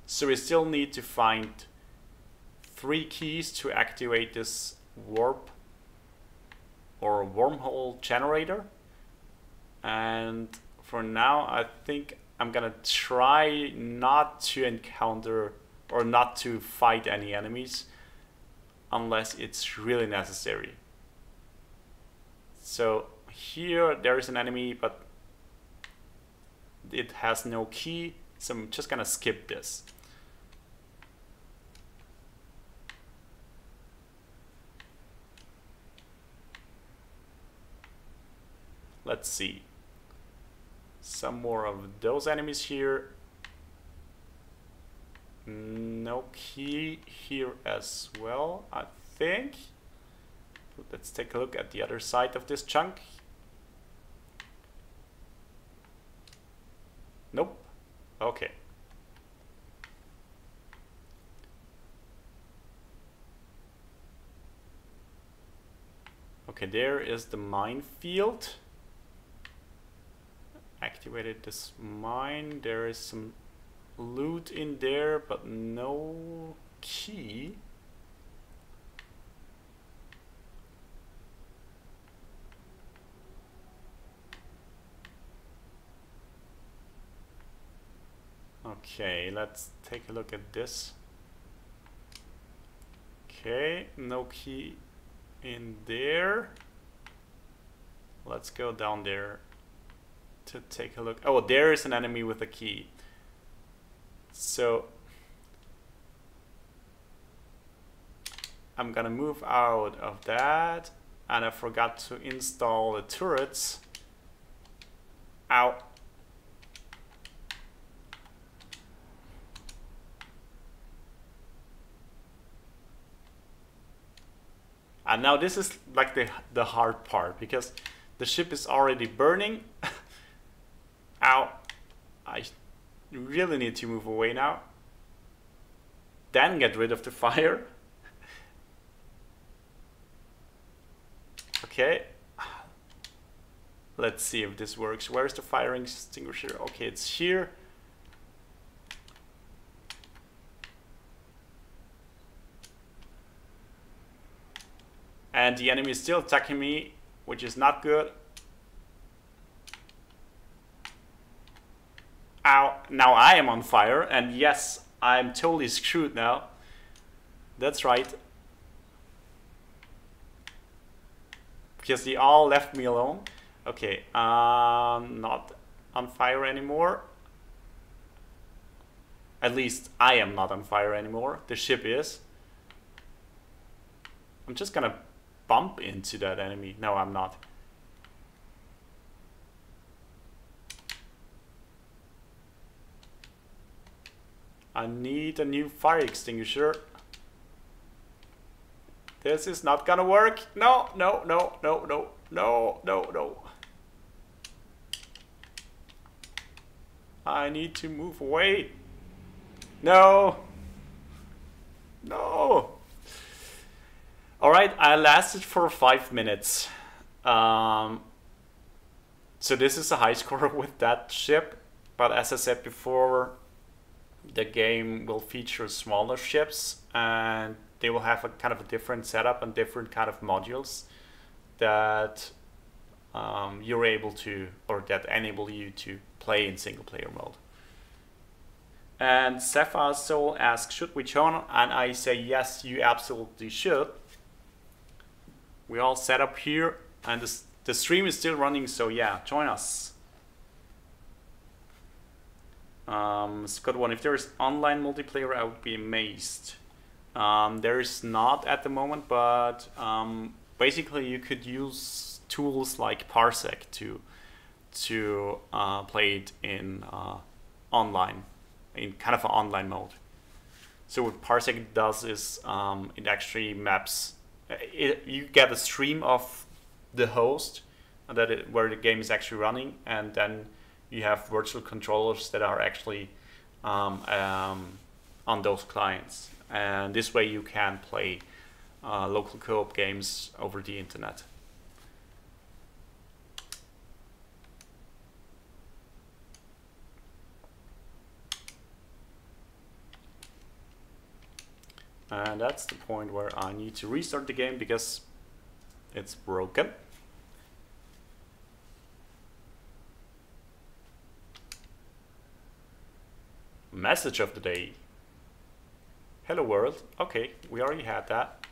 So we still need to find 3 keys to activate this warp or wormhole generator. And for now, I think I'm gonna try not to encounter or not to fight any enemies unless it's really necessary. So here there is an enemy, but it has no key, so I'm just gonna skip this. Let's see. Some more of those enemies here. No key here as well, I think. Let's take a look at the other side of this chunk. Nope. Okay. Okay, there is the minefield. Activated this mine. There is some loot in there, but no key. Okay, let's take a look at this. Okay, no key in there. Let's go down there to take a look. Oh, there is an enemy with a key. So I'm gonna move out of that, and I forgot to install the turrets. Ow. And now this is like the hard part, because the ship is already burning. Ow. I really need to move away now. Then get rid of the fire. Okay. Let's see if this works. Where's the fire extinguisher? Okay, it's here. And the enemy is still attacking me, which is not good. Ow, now I am on fire, and yes, I'm totally screwed now. That's right. Because they all left me alone. Okay, not on fire anymore. At least I am not on fire anymore. The ship is. I'm just gonna bump into that enemy. No, I'm not. I need a new fire extinguisher. This is not gonna work. No, no, no, no, no, no, no, no. I need to move away. No. No. All right, I lasted for 5 minutes. So this is a high score with that ship. But as I said before, the game will feature smaller ships, and they will have a kind of a different setup and different kind of modules that you're able to, or that enable you to play in single player mode. And Sapphire Soul asks, should we join? And I say, yes, you absolutely should. We all set up here, and the stream is still running, so yeah, join us. Scott one, if there is online multiplayer, I would be amazed. There is not at the moment, but basically you could use tools like Parsec to play it in online, in kind of an online mode. So what Parsec does is it actually maps. You get a stream of the host where the game is actually running, and then you have virtual controllers that are actually on those clients. And this way you can play local co-op games over the internet. And that's the point where I need to restart the game because it's broken. Message of the day. Hello world. Okay, we already had that.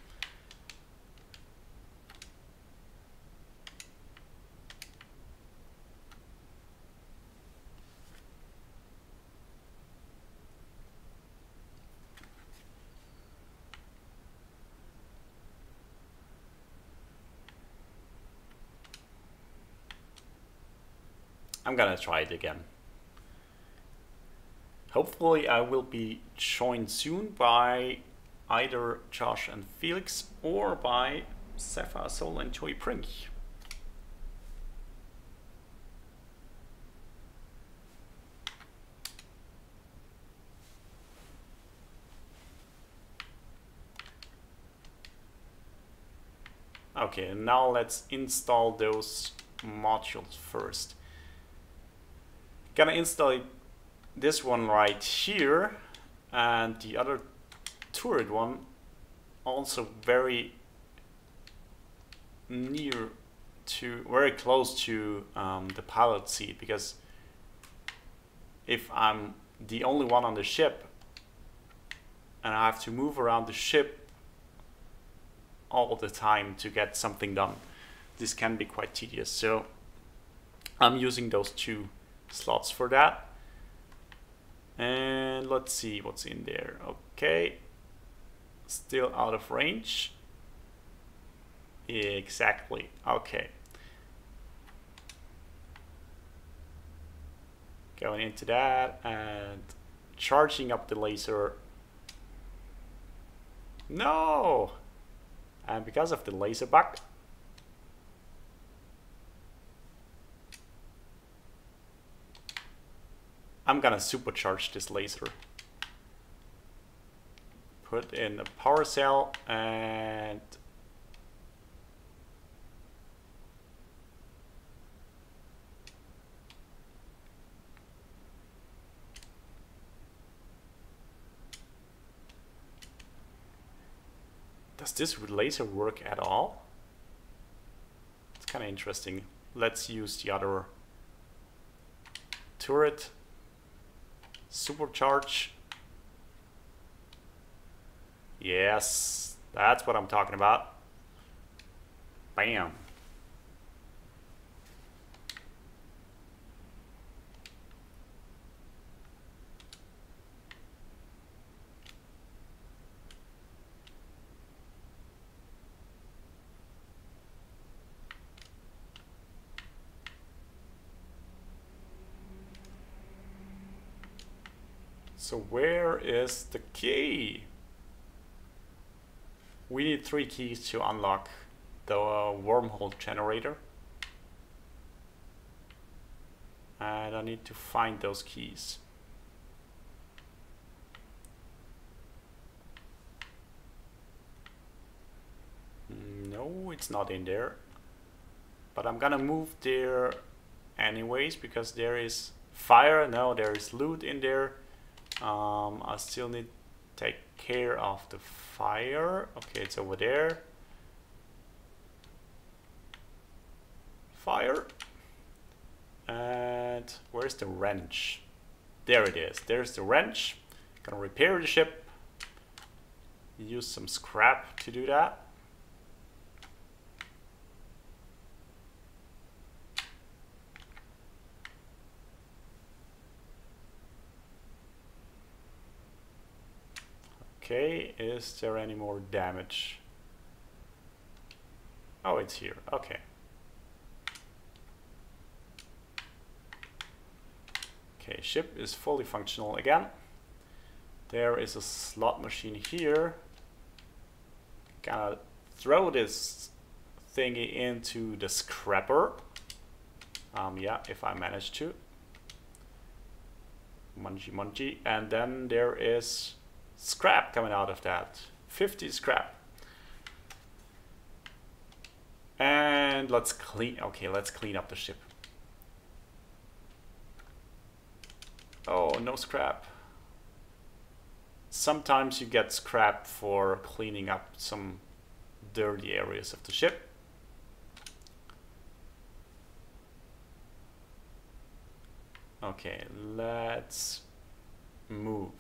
I'm gonna try it again. Hopefully I will be joined soon by either Josh and Felix or by Sapphire Soul and Joy Prink. Okay, now let's install those modules first. Gonna install this one right here, and the other turret one also very close to the pilot seat, because if I'm the only one on the ship, and I have to move around the ship all the time to get something done. This can be quite tedious, so I'm using those 2 slots for that. And let's see what's in there. Okay, still out of range. Exactly. Okay, going into that and charging up the laser. No! And because of the laser bug, I'm gonna supercharge this laser. Put in a power cell and does this laser work at all? It's kind of interesting. Let's use the other turret. Supercharge. Yes, that's what I'm talking about. Bam. So where is the key? We need 3 keys to unlock the wormhole generator. And I need to find those keys. No, it's not in there. But I'm gonna move there anyways because there is fire. No, there is loot in there. I still need to take care of the fire. Okay, it's over there. Fire. And where's the wrench? There it is. There's the wrench. Gonna repair the ship. Use some scrap to do that. Okay, is there any more damage? Oh, it's here. Okay. Okay, ship is fully functional again. There is a slot machine here. Gonna throw this thingy into the scrapper. Yeah, if I manage to. Mungy. And then there is scrap coming out of that. 50 scrap. And let's clean up the ship. Oh, no scrap. Sometimes you get scrap for cleaning up some dirty areas of the ship. Okay, let's move.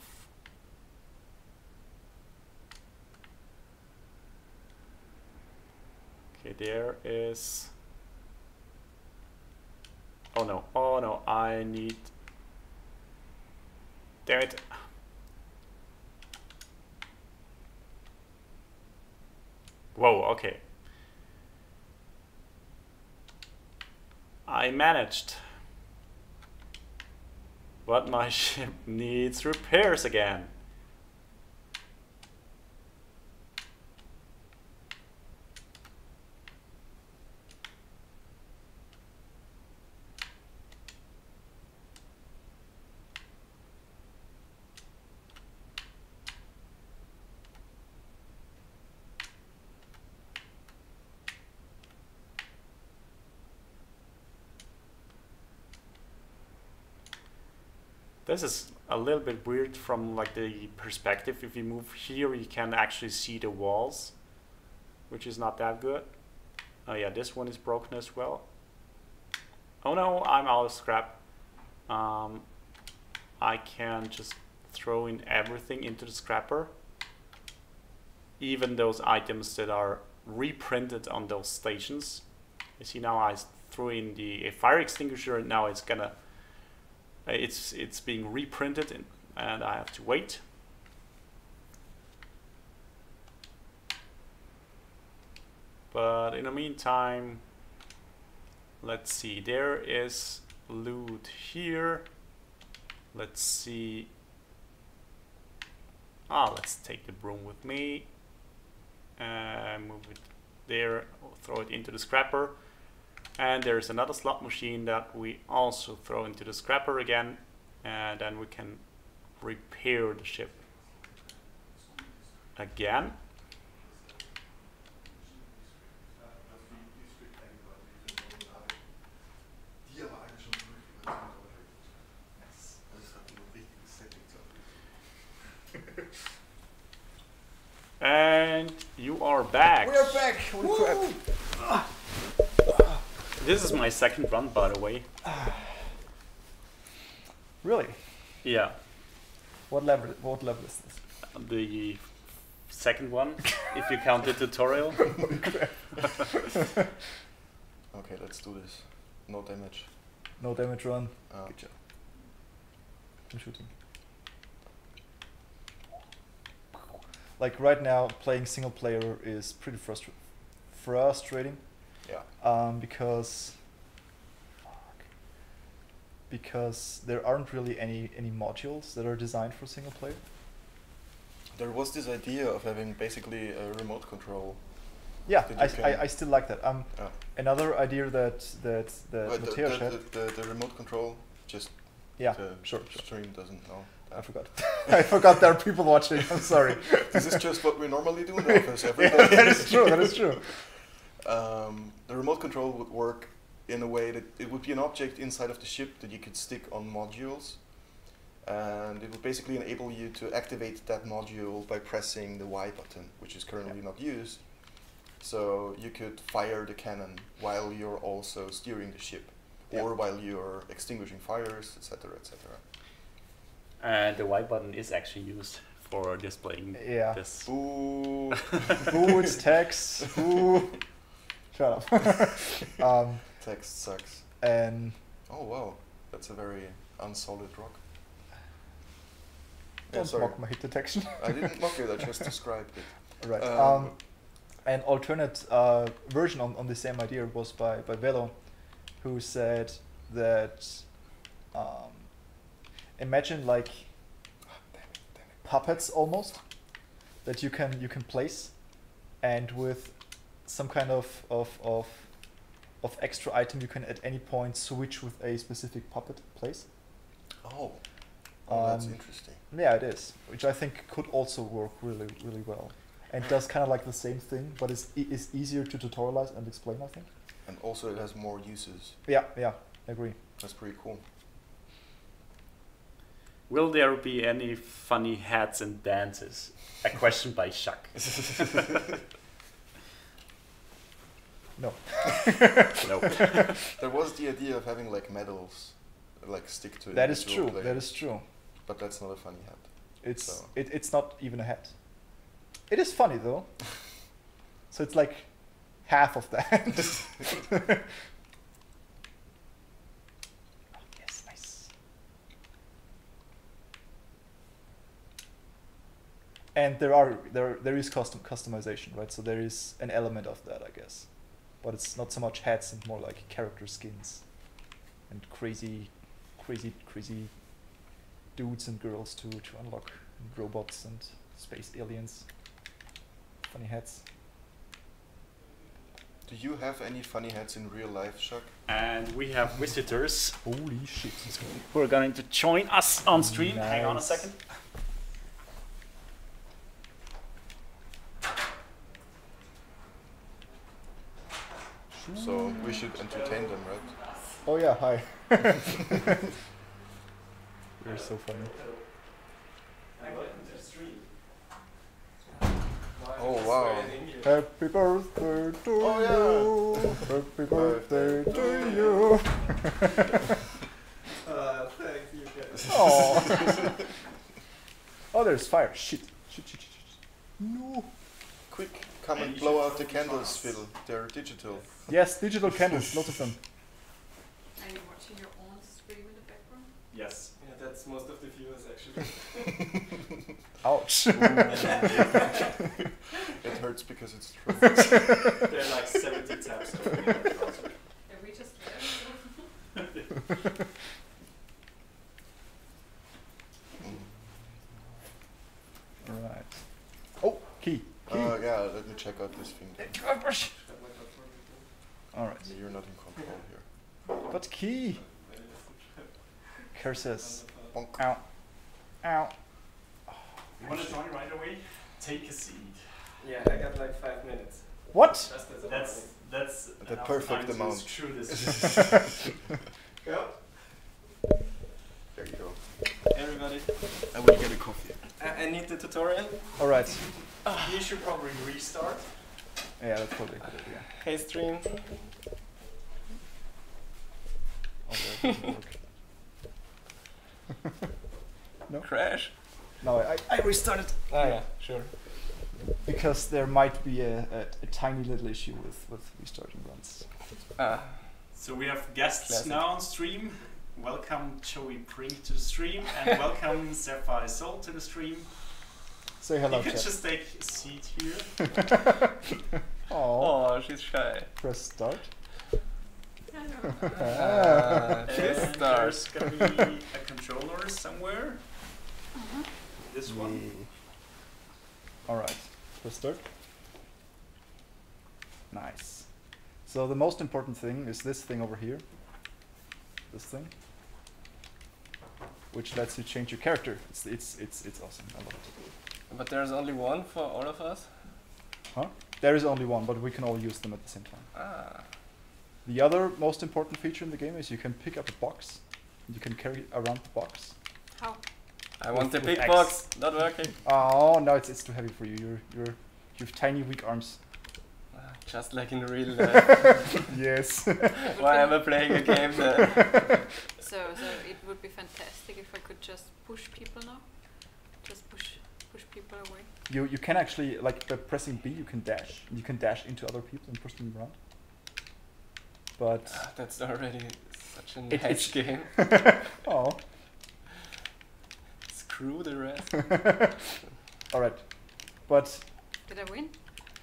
Okay, there is... oh no, I need... damn it. Whoa, okay. I managed. But my ship needs repairs again. This is a little bit weird from like the perspective. If you move here, you can actually see the walls, which is not that good. Oh yeah, this one is broken as well. Oh no, I'm out of scrap. I can just throw in everything into the scrapper, even those items that are reprinted on those stations. You see now I threw in the fire extinguisher, and now it's gonna it's being reprinted, and I have to wait. But in the meantime, let's see, there is loot here. Let's see. Let's take the broom with me. Move it there, throw it into the scrapper. And there's another slot machine that we also throw into the scrapper again. And then we can repair the ship again. And you are back. We are back! Holy crap! This is my second run, by the way. Really? Yeah. What level is this? The second one, if you count the tutorial. Okay, let's do this. No damage. No damage run. Good job. I'm shooting. Like right now, playing single player is pretty frustrating. Yeah. Because there aren't really any modules that are designed for single player. There was this idea of having basically a remote control. Yeah, I still like that. Yeah. Another idea that But Matthias had. the remote control, just Yeah, the sure. stream doesn't know. I forgot. I forgot there are people watching. I'm sorry. This is just what we normally do in the office every day. Yeah, that is true. That is true. The remote control would work in a way that it would be an object inside of the ship that you could stick on modules, and it would basically enable you to activate that module by pressing the Y button, which is currently not used. So you could fire the cannon while you're also steering the ship, or while you're extinguishing fires, etc., etc. And the Y button is actually used for displaying this. Ooh. Ooh, it's text. Ooh. Shut up. Text sucks. And oh wow, that's a very unsolid rock. don't mock my hit detection. I didn't mock it, I just described it. Right. An alternate version on the same idea was by Velo, who said that imagine like puppets almost that you can place, and with some kind of extra item you can at any point switch with a specific puppet place. Oh, that's interesting. Yeah, it is, which I think could also work really well, and does kind of like the same thing, but is easier to tutorialize and explain, I think. And also it has more uses. Yeah, I agree. That's pretty cool. Will there be any funny hats and dances? A question by Chuck. No. No. There was the idea of having like medals, like stick to it. That is true. That is true. But that's not a funny hat. It's not even a hat. It is funny though. So it's like half of that. Yes, nice. And there is customization, right? So there is an element of that, I guess. But it's not so much hats and more like character skins and crazy dudes and girls to unlock, and robots and space aliens. Funny hats. Do you have any funny hats in real life, Chuck? And we have visitors Holy shit. who are going to join us on stream. Nice. Hang on a second. So we should entertain them, right? Oh yeah, hi. You're so funny. Oh wow. Happy birthday to Oh, you. Happy birthday to you. Thank you guys. Oh. Oh, there's fire. Shit. Shit. No. Quick, come And and you blow should out the focus candles, fast. Phil. They're digital. Yes, digital candles. Lots of them. Are you watching your own stream in the background? Yes. Yeah, that's most of the viewers actually. Ouch. It hurts because it's true. There are like 70 tabs open in the browser. Are we just there? Right. Oh, key. Yeah, let me check out this thing. Alright. You're not in control here. But key. Curses. Bonk. Ow. Ow. You want to join right away? Take a seat. Yeah, I got like 5 minutes. What? Just as a That's The enough perfect time to amount. screw this. Go. There you go. Everybody. I will get a coffee. I need the tutorial. Alright. You should probably restart. Yeah, that's probably a good idea. Hey stream. Although it doesn't work. No? Crash. No, I restarted. Ah yeah, sure. Because there might be a tiny little issue with restarting runs. Ah. So we have guests Classic. now on stream. Welcome Joey Brink to the stream and welcome Sapphire Soul to the stream. Say hello, You can chat. just take a seat here. Oh, Oh, she's shy. press start. Hello. She's And start. there's gonna be a controller somewhere. This one. Alright, press start. Nice. So the most important thing is this thing over here. This thing. Which lets you change your character. It's awesome. I love it. But there's only one for all of us? Huh? There is only one, but we can all use them at the same time. Ah. The other most important feature in the game is you can pick up a box. And you can carry around the box. How? I want the With big X. box. Not working. Oh no, it's too heavy for you. You have tiny weak arms. Ah, just like in real life. Yes. Why am I playing a game then? So it would be fantastic if I could just push people now. Just push people away. You can actually, like by pressing B, you can dash. You can dash into other people and push them around. But Ah, that's already such a It- nice it's- game. oh, Screw the rest. all right. But Did I win?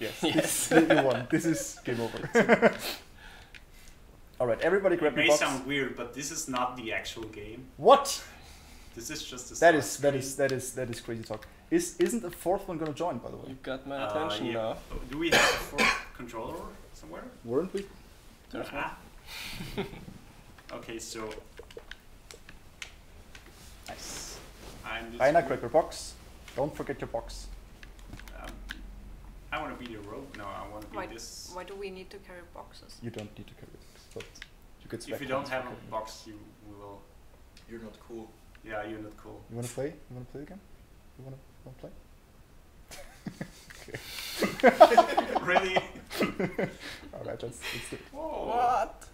yes, Yes. you won. This is game over. All right, everybody grab It your may box. sound weird, but this is not the actual game. What? This is just a That start is screen. crazy talk. Isn't the fourth one gonna join, by the way? You got my attention Yeah. now. Do we have a fourth controller somewhere? Weren't we? There's one. Ah. Okay, so Nice. I'm just Rainer, grab your box. Don't forget your box. um, I want to be the rogue now. I want to be Why, this. why do we need to carry boxes? You don't need to carry the box, but you could. If you don't have a box, you will. You're not cool. Yeah, you're not cool. You wanna play? You wanna play again? You wanna play? Really? All right, let's do it. Whoa. What?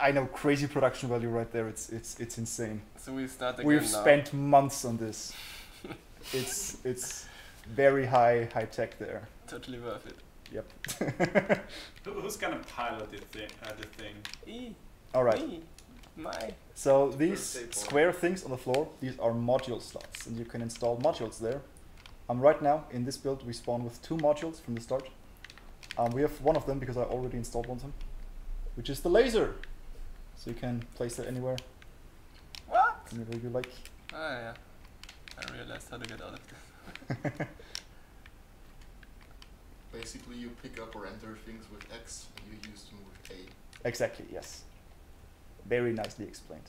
I know, crazy production value right there. It's insane. So we start again We've now. spent months on this. it's very high tech there. Totally worth it. Yep. Who's gonna pilot the thing? E. All right. Me. My. So these Birthday boy. square things on the floor, these are module slots, and you can install modules there. Right now in this build we spawn with 2 modules from the start. We have one of them because I already installed one of them, which is the laser. So you can place that anywhere, What? whenever you like. Ah yeah. I realized how to get out of this. Basically, you pick up or enter things with X, and you use them with A. Exactly, yes. Very nicely explained.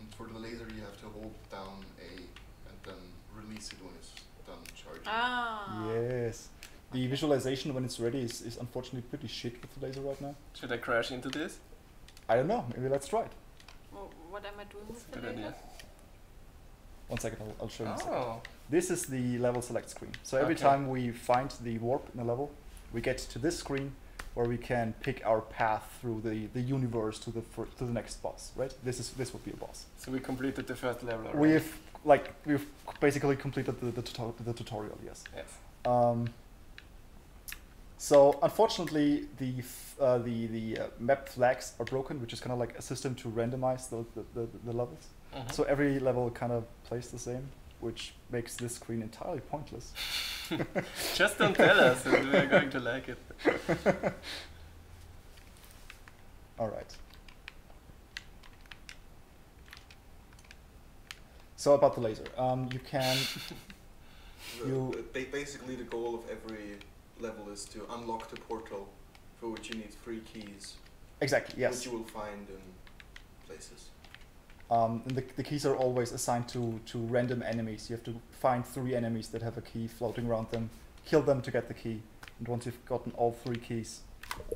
And for the laser, you have to hold down A and then release it when it's done charging. Ah. Yes. The visualization when it's ready is unfortunately pretty shit with the laser right now. Should I crash into this? I don't know, maybe let's try it. Well, what am I doing with the Good laser? idea. 1 second, I'll show you in a second. Oh. This is the level select screen. So every Okay. time we find the warp in a level, we get to this screen where we can pick our path through the universe to the next boss. Right? This would be a boss. So we completed the first level already. We've basically completed the tutorial. Yes. Yes. So unfortunately, the map flags are broken, which is kind of like a system to randomize the levels. So every level kind of plays the same, which makes this screen entirely pointless. Just don't tell us, and we're going to like it. All right. So about the laser, you can. Basically, the goal of every level is to unlock the portal, for which you need 3 keys. Exactly. Yes. Which you will find in places. And the keys are always assigned to random enemies. You have to find 3 enemies that have a key floating around them, kill them to get the key, and once you've gotten all 3 keys,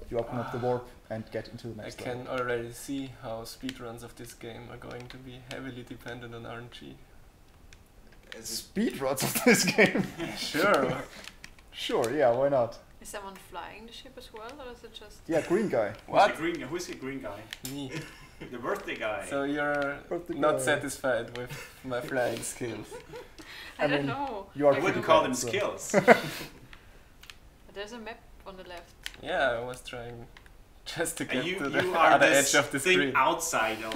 you open up the warp and get into the next level. I can already see how speedruns of this game are going to be heavily dependent on RNG. Speedruns of this game? Sure. Sure, yeah, why not? Is someone flying the ship as well, or is it just... Yeah, green guy. What? Who's the green guy? Me. The birthday guy. So you're not satisfied with my flying skills? I don't know. You are I wouldn't call them skills. There's a map on the left. Yeah, I was trying just to get to the you are other this edge of the thing screen. outside of.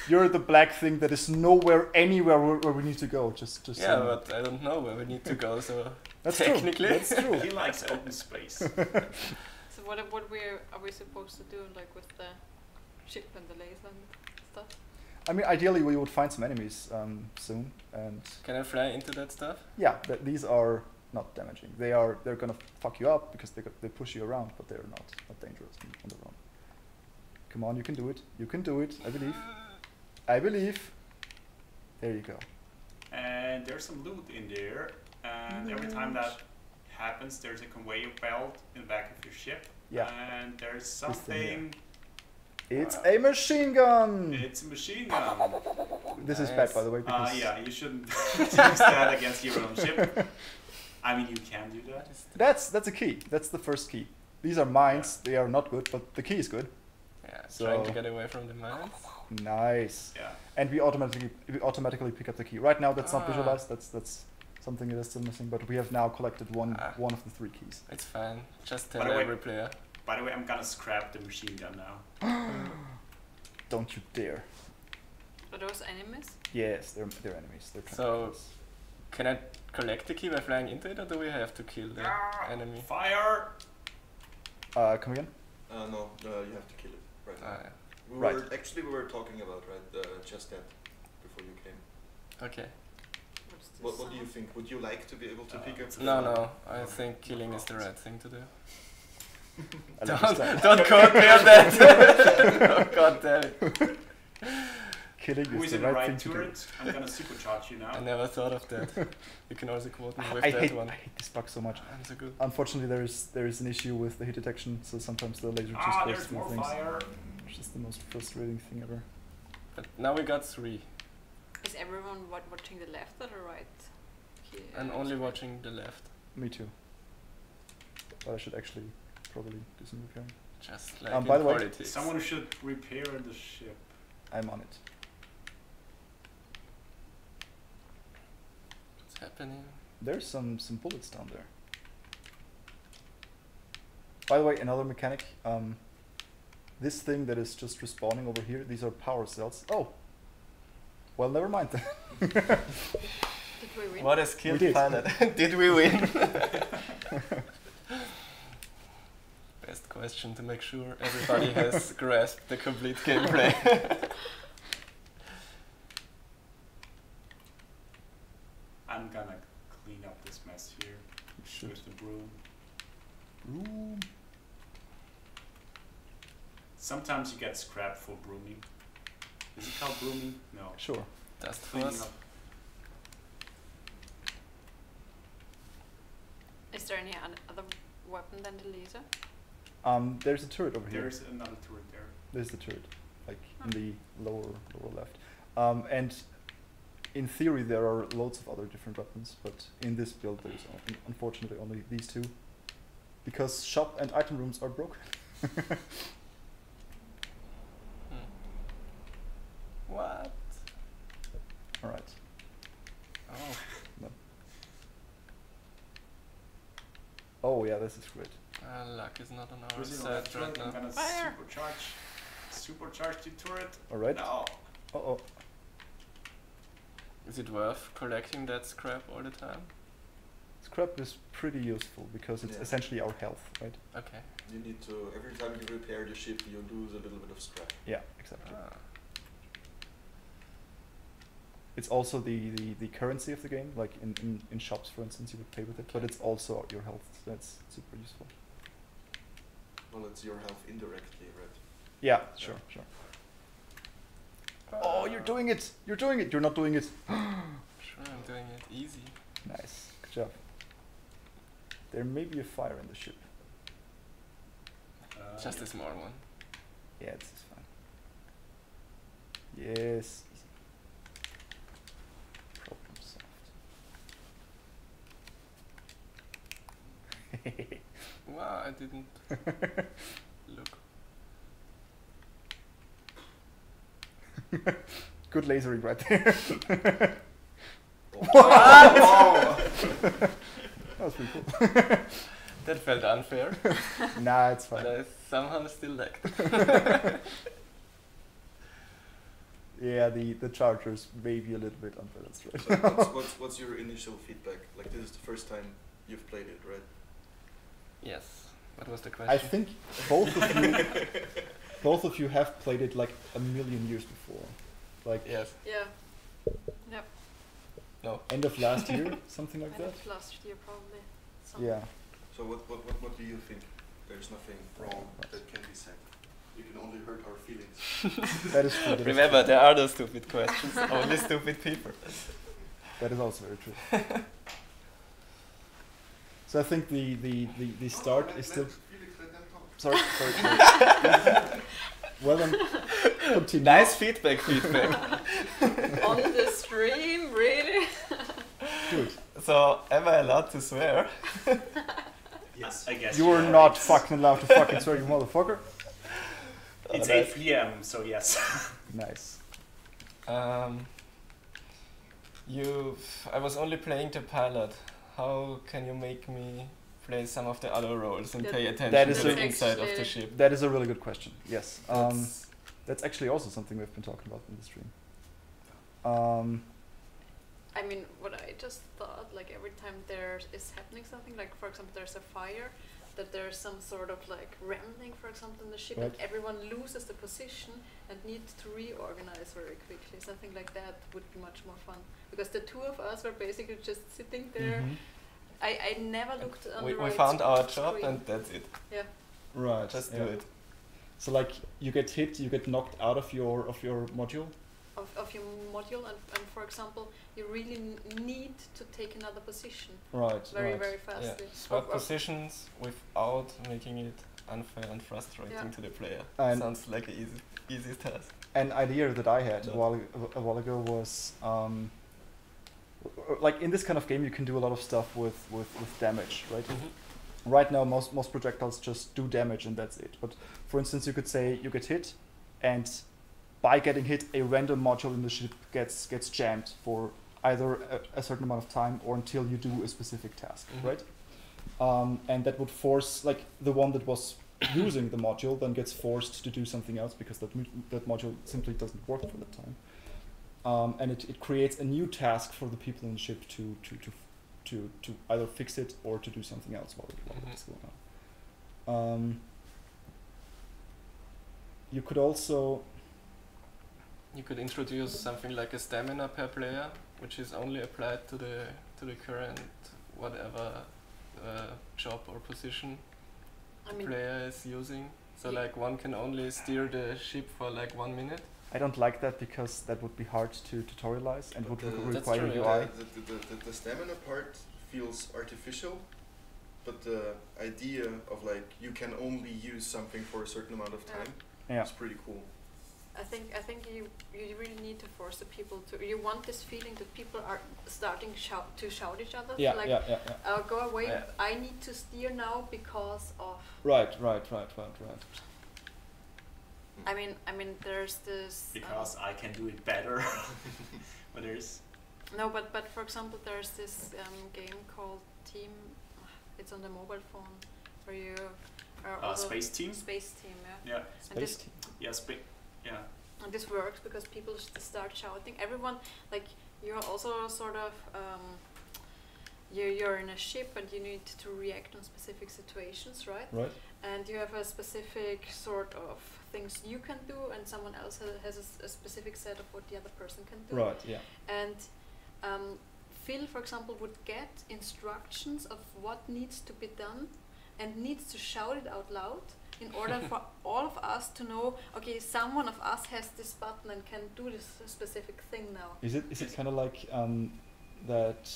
You're the black thing that is anywhere where we need to go. Just yeah, but I don't know where we need to go, so that's technically. True. That's true. He likes open space. So what are we supposed to do, like with the ship and the laser and stuff? I mean, ideally we would find some enemies soon, and Can I fly into that stuff? yeah, these are not damaging. They're gonna fuck you up because they push you around, but they're not dangerous on their own. Come on, you can do it. You can do it. I believe. I believe. There you go. And there's some loot in there, and every time that happens, there's a conveyor belt in the back of your ship. Yeah. And there's This thing something. It's a machine gun. It's a machine gun. This is bad, by the way. Because Yeah, you shouldn't use that against your own ship. I mean, you can do that. that's a key. That's the first key. These are mines. They are not good, but the key is good. Yeah, So- trying to get away from the mines. Nice. Yeah. And we automatically pick up the key. Right now, that's not visualized. That's something that is still missing. But we have now collected one of the 3 keys. It's fine. Just By tell the way- every player. By the way, I'm gonna scrap the machine gun now. Don't you dare. Are those enemies? Yes, they're enemies. They're So- tentacles. Can I collect the key by flying into it, or do we have to kill the enemy? Fire! Come again? No, you have to kill it right now. Yeah. We Right. were talking about just that before you came. Okay. What's this What do you sound? think? Would you like to be able to pick up? No. I think killing is the right thing to do. I understand. Don't quote me on that. Oh, God damn it. Killing Who is is the in the right thing right to do. turret? I'm gonna supercharge you now. I never thought of that. You can also quote me with I that hate one. this bug so much. I'm so good. Unfortunately, there is an issue with the hit detection, so sometimes the laser just goes There's through more things. fire. Which is the most frustrating thing ever. But now we got 3. Is everyone watching the left or the right? Here, I'm only watching the left. Me too. But I should actually probably do some repairing. Just like by in the way, politics. Someone should repair the ship. I'm on it. What's happening? There's some bullets down there. By the way, another mechanic. This thing that is just respawning over here, these are power cells. Oh! Well, never mind then. Did we win? What a skilled We did. pilot. Did we win? Best question to make sure everybody has grasped the complete gameplay. I'm gonna clean up this mess here with the broom. Sometimes you get scrap for brooming. Is it called brooming? No. Sure. Dust Cleaning force. up. Is there any other weapon than the laser? There's a turret over here. There's another turret there. There's the turret, like in the lower left. And in theory, there are loads of other different weapons, but in this build, there's unfortunately only these 2. because shop and item rooms are broken. What? All right. Oh. No. Oh yeah, this is great. Luck is not on our Prison side left right turret, I'm now. gonna Fire! supercharge the turret. All right. No. Uh-oh. Is it worth collecting that scrap all the time? Scrap is pretty useful because it's Yeah. essentially our health, right? Okay. You need to, every time you repair the ship, you lose a little bit of scrap. Yeah, exactly. Ah. It's also the currency of the game, like in shops, for instance, you would pay with it, but it's also your health, so that's super useful. Well, it's your health indirectly, right? Yeah, sure, sure. Oh, you're doing it! You're doing it! You're not doing it! Sure, I'm doing it easy. Nice, good job. There may be a fire in the ship. Just a small one. Yeah, this is fine. Yes, easy. Problem solved. Wow, I didn't look. Good lasering right there. That was pretty cool. That felt unfair, Nah, it's but fine. I somehow still liked it. Yeah, the chargers may be a little bit unfair, that's right. So what's your initial feedback? Like, this is the first time you've played it, right? Yes. What was the question? I think both of you have played it like a million years before. Like Yes. Yeah. Yep. No. end of last year, something like End that. of last year probably. Yeah. So what do you think? There's nothing wrong Right. that can be said. You can only hurt our feelings. That is true. That is Remember, true. there are no stupid questions, only stupid people. That is also very true. So I think the start is still. Sorry. Well then, continue. Nice feedback. On the stream, really? Good. So, am I allowed to swear? Yes, I guess. You are not fucking allowed to fucking swear, you motherfucker. It's Oh, 8 p.m., so yes. Nice. I was only playing the pilot. How can you make me play some of the other roles and That- pay attention That to is the a- inside of the actually- ship? That is a really good question. Yes. That's- That's actually also something we've been talking about in the stream. I mean, what I just thought, like every time there is happening something, like for example, there's a fire, that there's some sort of like rambling, for example, in the ship, and Right. everyone loses the position and needs to reorganize very quickly. Something like that would be much more fun, because the two of us were basically just sitting there. Mhm. I never looked on we the right found our job screen. and that's it. Yeah. Right. Just yeah. do it. So like you get hit, you get knocked out of your module. Of your module, and for example, you really need to take another position Right. very, right. very Yeah. fastly. Swap positions without making it unfair and frustrating Yeah. to the player. And- Sounds like an easy task. An idea that I had Yeah. a while ago was like in this kind of game you can do a lot of stuff with damage, right? Right now most projectiles just do damage and that's it. But for instance, you could say you get hit, and by getting hit, a random module in the ship gets jammed for either a certain amount of time or until you do a specific task, Mhm. right? And that would force, like, the one that was using the module then gets forced to do something else because that module simply doesn't work for that time. And it creates a new task for the people in the ship to either fix it or to do something else while it's going on. You could also You could introduce something like a stamina per player, which is only applied to the current whatever job or position I mean, player is using. So Yeah. like one can only steer the ship for like 1 minute. I don't like that because that would be hard to tutorialize and would But the- That's require true, UI. The stamina part feels artificial, but the idea of like you can only use something for a certain amount of Yeah. time Yeah. is pretty cool. I think you really need to force the people to. You want this feeling that people are starting to shout each other. Yeah, like, yeah. Go away! Yeah. I need to steer now because of. Right. I mean, there's this. Because I can do it better. But there's. No, but for example, there's this game called Team. It's on the mobile phone where you are. Space Team. Space Team, yeah. Yeah. Space Team. Yeah. Yeah. And this works because people start shouting. Everyone, like, you're also sort of, you're in a ship and you need to react on specific situations, right? Right. And you have a specific sort of things you can do, and someone else has a specific set of what the other person can do. Right. Yeah. And Phil, for example, would get instructions of what needs to be done and needs to shout it out loud in order for all of us to know, okay, someone of us has this button and can do this specific thing now. Is it kind of like that?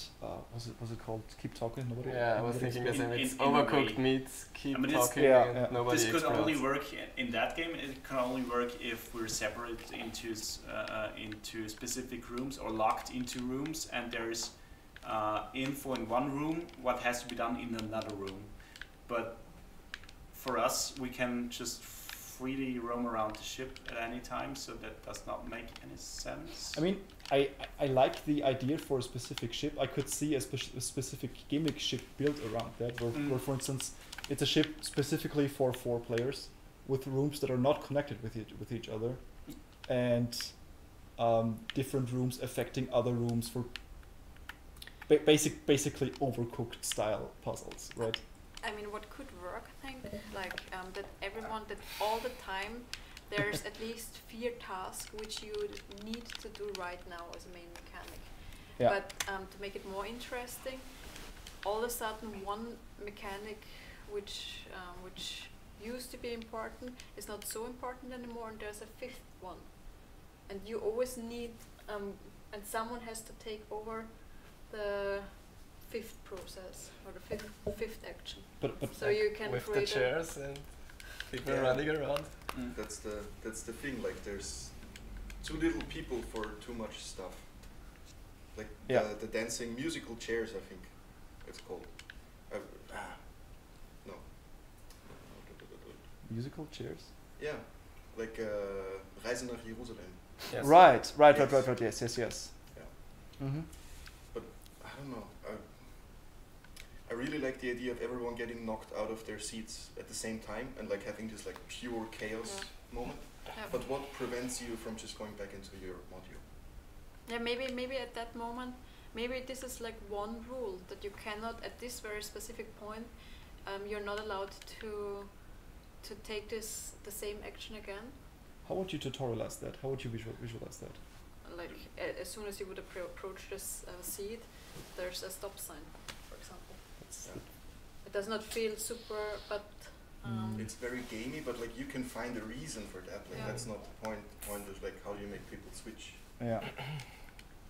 Was it called Keep Talking? Nobody. Yeah, I was thinking the same. It's in a overcooked way. meat. Keep I mean, talking, yeah. nobody This could only explodes. work in that game. It can only work if we're separate into specific rooms or locked into rooms, and there's info in one room what has to be done in another room. But for us, we can just freely roam around the ship at any time, so that does not make any sense. I mean, I like the idea for a specific ship. I could see a specific gimmick ship built around that, where, for instance, it's a ship specifically for 4 players, with rooms that are not connected with each other, and different rooms affecting other rooms for basically overcooked style puzzles, right? I mean, what could work, I think, like that everyone, that all the time, there's at least 4 tasks which you need to do right now as a main mechanic. Yeah. But to make it more interesting, all of a sudden one mechanic which used to be important is not so important anymore, and there's a 5th one. And you always need, and someone has to take over the 5th process or the 5th action. But So you can With the create a chairs and people Yeah. running around. That's the thing. Like, there's too little people for too much stuff. Like Yeah. the dancing musical chairs, I think it's called. No. musical chairs. Yeah, like Reise nach Jerusalem. Yes. Right. Yes. Yes. Yeah. Mm-hmm. I don't know. I really like the idea of everyone getting knocked out of their seats at the same time and like having this like pure chaos moment. Yeah. But what prevents you from just going back into your module? Yeah, maybe at that moment, maybe this is like one rule that you cannot, at this very specific point, you're not allowed to take the same action again. How would you tutorialize that? How would you visualize that? Like as soon as you would approach this seat, there's a stop sign, for example. Yeah. It does not feel super, but It's very gamey, but like you can find a reason for that. Like Yeah. that's not the point. The point is like how do you make people switch? Yeah,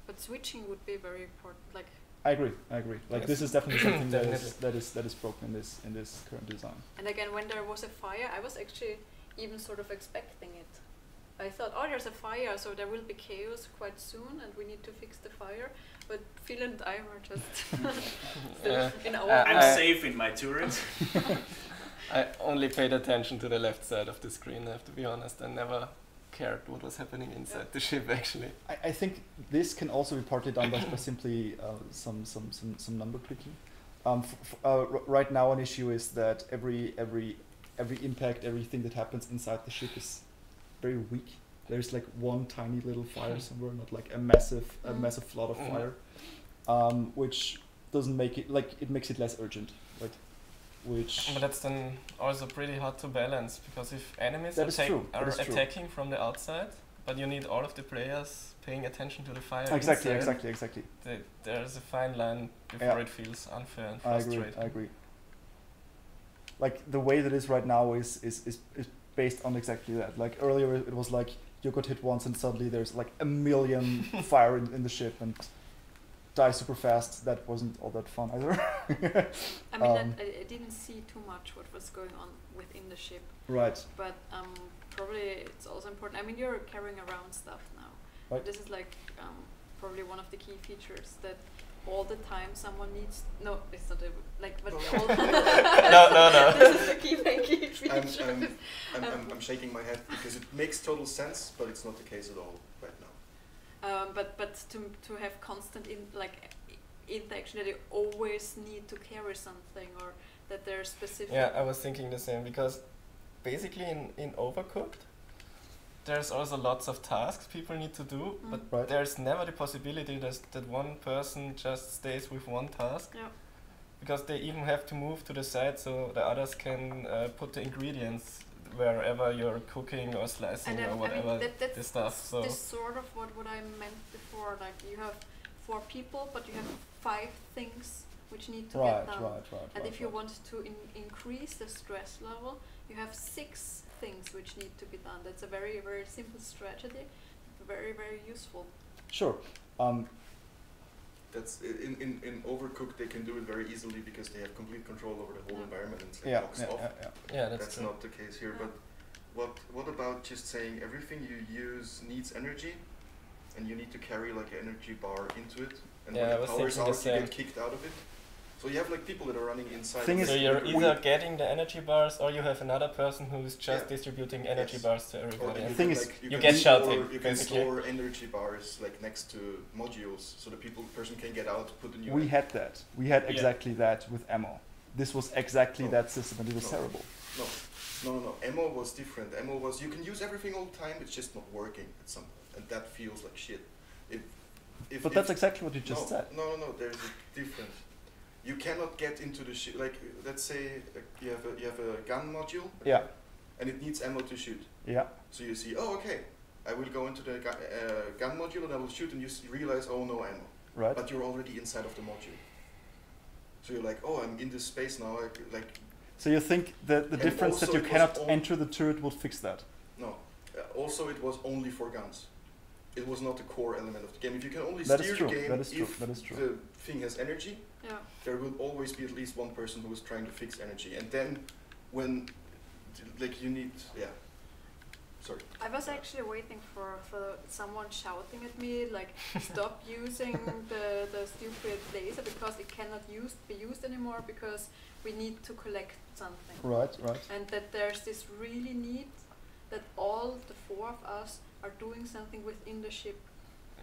but switching would be very important. Like I agree. Like Yes. this is definitely something Definitely. that is broken in this current design. and again, when there was a fire, I was actually even sort of expecting it. I thought, oh, there's a fire, so there will be chaos quite soon, and we need to fix the fire. But Phil and I were just still in our. I'm I- safe in my turret. I only paid attention to the left side of the screen, I have to be honest. I never cared what was happening inside the ship, actually. I think this can also be partly done by simply some number clicking. Right now, an issue is that every impact, everything that happens inside the ship is very weak. There's like one tiny little fire somewhere, not like a massive flood of fire, which doesn't make it like it makes it less urgent, right? Which But that's then also pretty hard to balance, because if enemies That is true, are that is true. attacking from the outside, but you need all of the players paying attention to the fire exactly. inside, there's a fine line before Yeah. it feels unfair and I frustrating. agree. Like the way that is right now is based on exactly that. Like earlier, it was like you got hit once and suddenly there's like a million fire in the ship, and die super fast. That wasn't all that fun either. I mean, I didn't see too much what was going on within the ship, Right. but probably it's also important. I mean, you're carrying around stuff now. Right. This is like probably one of the key features that all the time someone needs. No, it's not like, but all. No. This is the key feature. I'm shaking my head because it makes total sense, but it's not the case at all right now. But to have constant interaction, that you always need to carry something, or that there's specific. Yeah, I was thinking the same, because basically in Overcooked there's also lots of tasks people need to do, but Right. there's never the possibility that one person just stays with one task, Yeah. because they even have to move to the side so the others can put the ingredients wherever you're cooking or slicing or whatever that's the stuff. So this sort of what I meant before. Like you have 4 people, but you have 5 things which need to Right. get done. Right. And if you want to increase the stress level, you have 6 things which need to be done. That's a very, very simple strategy, very, very useful. Sure. That's in Overcooked they can do it very easily because they have complete control over the whole Yeah. environment and it's Yeah. boxed Yeah. off. Yeah. yeah, that's That's true. not the case here. Yeah. But what about just saying everything you use needs energy, and you need to carry like an energy bar into it, and Yeah, I when was the power's thinking the out, you same. get kicked out of it. So you have like people that are running inside. Thing of So is, it. you're we- either getting the energy bars or you have another person who's just Yeah. distributing energy Yes. bars to Or everybody. you And thing can, is, like, you can get store- shouting, You can basically. store energy bars like next to modules, so the person can get out, put the new. We in. had that. We had Yeah. exactly that with ammo. This was exactly No. that system, and it was No. terrible. No. Ammo was different. Ammo was you can use everything all the time. It's just not working at some point, and that feels like shit. If But that's exactly what you just no, said. No. There's a difference. You cannot get into the ship. Like let's say you have a gun module. Yeah. And it needs ammo to shoot. Yeah. So you see, oh okay, I will go into the gun module and I will shoot, and you realize, oh no ammo. Right. But you're already inside of the module. So you're like, oh, I'm in this space now. Like So you think that the And difference that also you it was cannot all- enter the turret would fix that? no. Also, it was only for guns. It was not the core element of the game. If you can only That is steer true, the game that is true, if that is true. the thing has energy, Yeah. there will always be at least one person who is trying to fix energy. And then when, like you need, yeah. Sorry. I was actually waiting for someone shouting at me, like, stop using the stupid laser because it cannot be used anymore because we need to collect something. Right. And that there's this really need that all the 4 of us are doing something within the ship.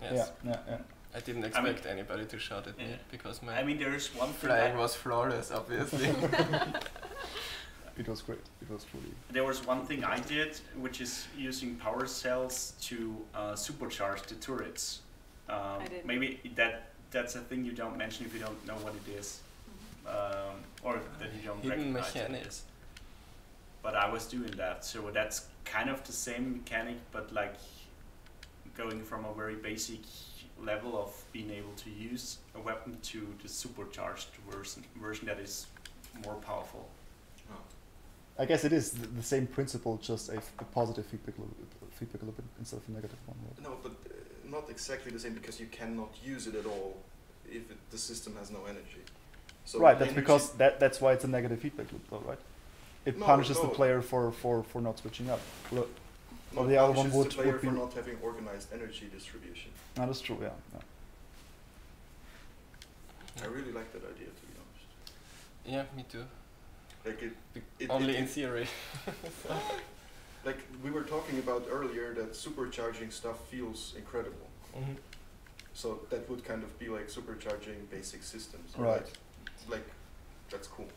yes, Yeah. I didn't expect anybody to shout at me Yeah. because my I mean, there is one thing. flying was flawless, obviously. It was great. It was truly. There was one thing I did, which is using power cells to supercharge the turrets. I didn't. Maybe that's a thing you don't mention if you don't know what it is, or that you don't Hidden recognize. mechanics. But I was doing that, so that's kind of the same mechanic, but like going from a very basic level of being able to use a weapon to the supercharged version that is more powerful. I guess it is the same principle, just a positive feedback loop instead of a negative one. Right? No, but not exactly the same because you cannot use it at all if the system has no energy. So Right. the That's energy- because that's why it's a negative feedback loop, though, right? It No, punishes the no. player for not switching up. No, Or the other one punishes would the player be. for not having organized energy distribution. No, that's true. Yeah. I really like that idea, to be honest. Yeah, me too. Like Only in theory. like we were talking about earlier, that supercharging stuff feels incredible. Mhm. So that would kind of be like supercharging basic systems. Right. Like that's cool.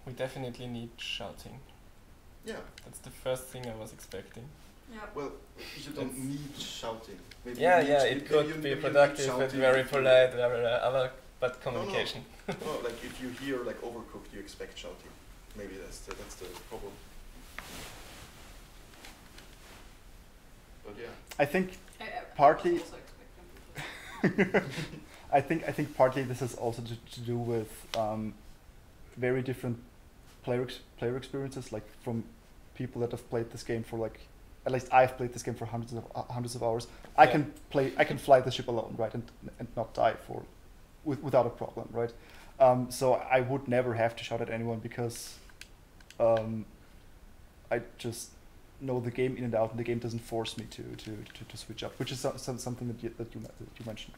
We definitely need shouting. Yeah. That's the first thing I was expecting. Yeah. Well, you don't need shouting. Maybe Yeah, you need- it maybe could you- be maybe you need productive and shouting very if you- polite, other, but communication. No, like if you hear like Overcooked, you expect shouting. Maybe that's the problem. But yeah. I think I Partly- was also expecting people. I think partly this has also to do with very different player experiences, like from people that have played this game for like at least I've played this game for hundreds of hours. I can fly the ship alone, right, and not die without a problem, right. So I would never have to shout at anyone because I just know the game in and out, and the game doesn't force me to switch up, which is something that you mentioned,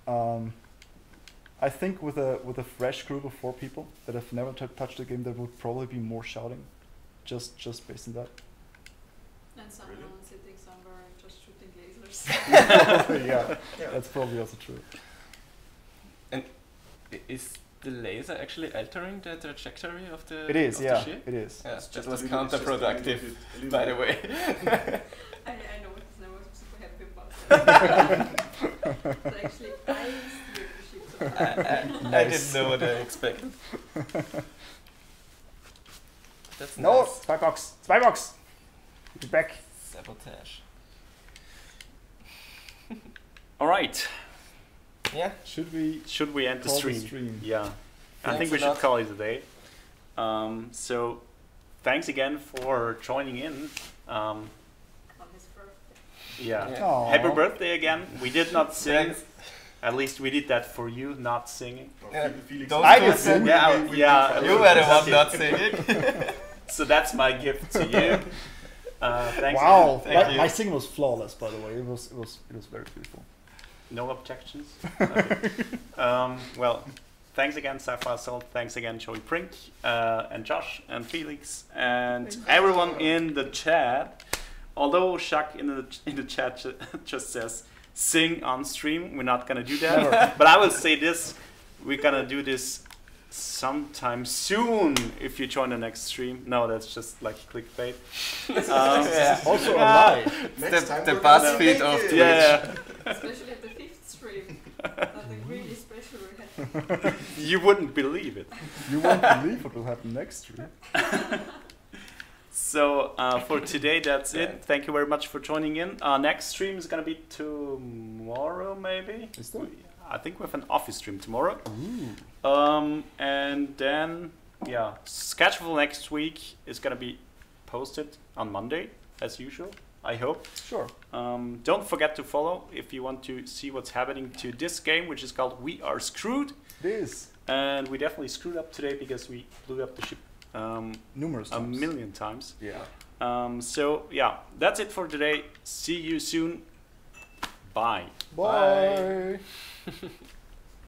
right. I think with a fresh group of 4 people that have never touched the game, there would probably be more shouting, just based on that. And someone sitting somewhere and just shooting lasers. Yeah, that's probably also true. And is the laser actually altering the trajectory of the It is, of yeah, the ship? it is. Yeah, It's that just was a little- it's just a little counterproductive, bit- by the way. I know it, and I was super happy about that. But actually, I steered the ship. So I didn't know what I expected. That's No, nice. Spybox! Get back. Sabotage. All right. Yeah. Should we Should we end the call stream? Yeah. I Thanks think we a should lot. call it a day. So thanks again for joining in. on his birthday. Yeah. Yeah. Aw. Happy birthday again. We did not sing. Thanks. At least we did that for you, not singing. Yeah. Felix, Don't I do did it. sing. Yeah, yeah. You were the one not singing. So that's my gift to you. Thanks. Wow, Thank you. my singing was flawless, by the way. It was very beautiful. No objections? Okay. Well, thanks again, Sapphire Salt. Thanks again, Joey Prink, and Josh, and Felix, and everyone in the chat. Although Shaq in the chat just says, sing on stream, we're not going to do that. Never. But I will say this, we're going to do this sometime soon if you join the next stream. No, that's just like clickbait. Yeah. Also a Yeah. lie. Next time The we're gonna BuzzFeed make of it. Twitch. Yeah. Especially at the 5th stream. Something really special will happen. You wouldn't believe it. You won't believe what will happen next stream. So for today, that's it. Thank you very much for joining in. Our next stream is going to be tomorrow, maybe? Is there? I think we have an office stream tomorrow. Ooh. And then, yeah, schedule next week is going to be posted on Monday, as usual, I hope. Sure. Don't forget to follow if you want to see what's happening to this game, which is called We Are Screwed. This. And we definitely screwed up today because we blew up the ship Numerous a times. million times. Yeah. So, yeah, that's it for today. See you soon. Bye. Bye. Bye.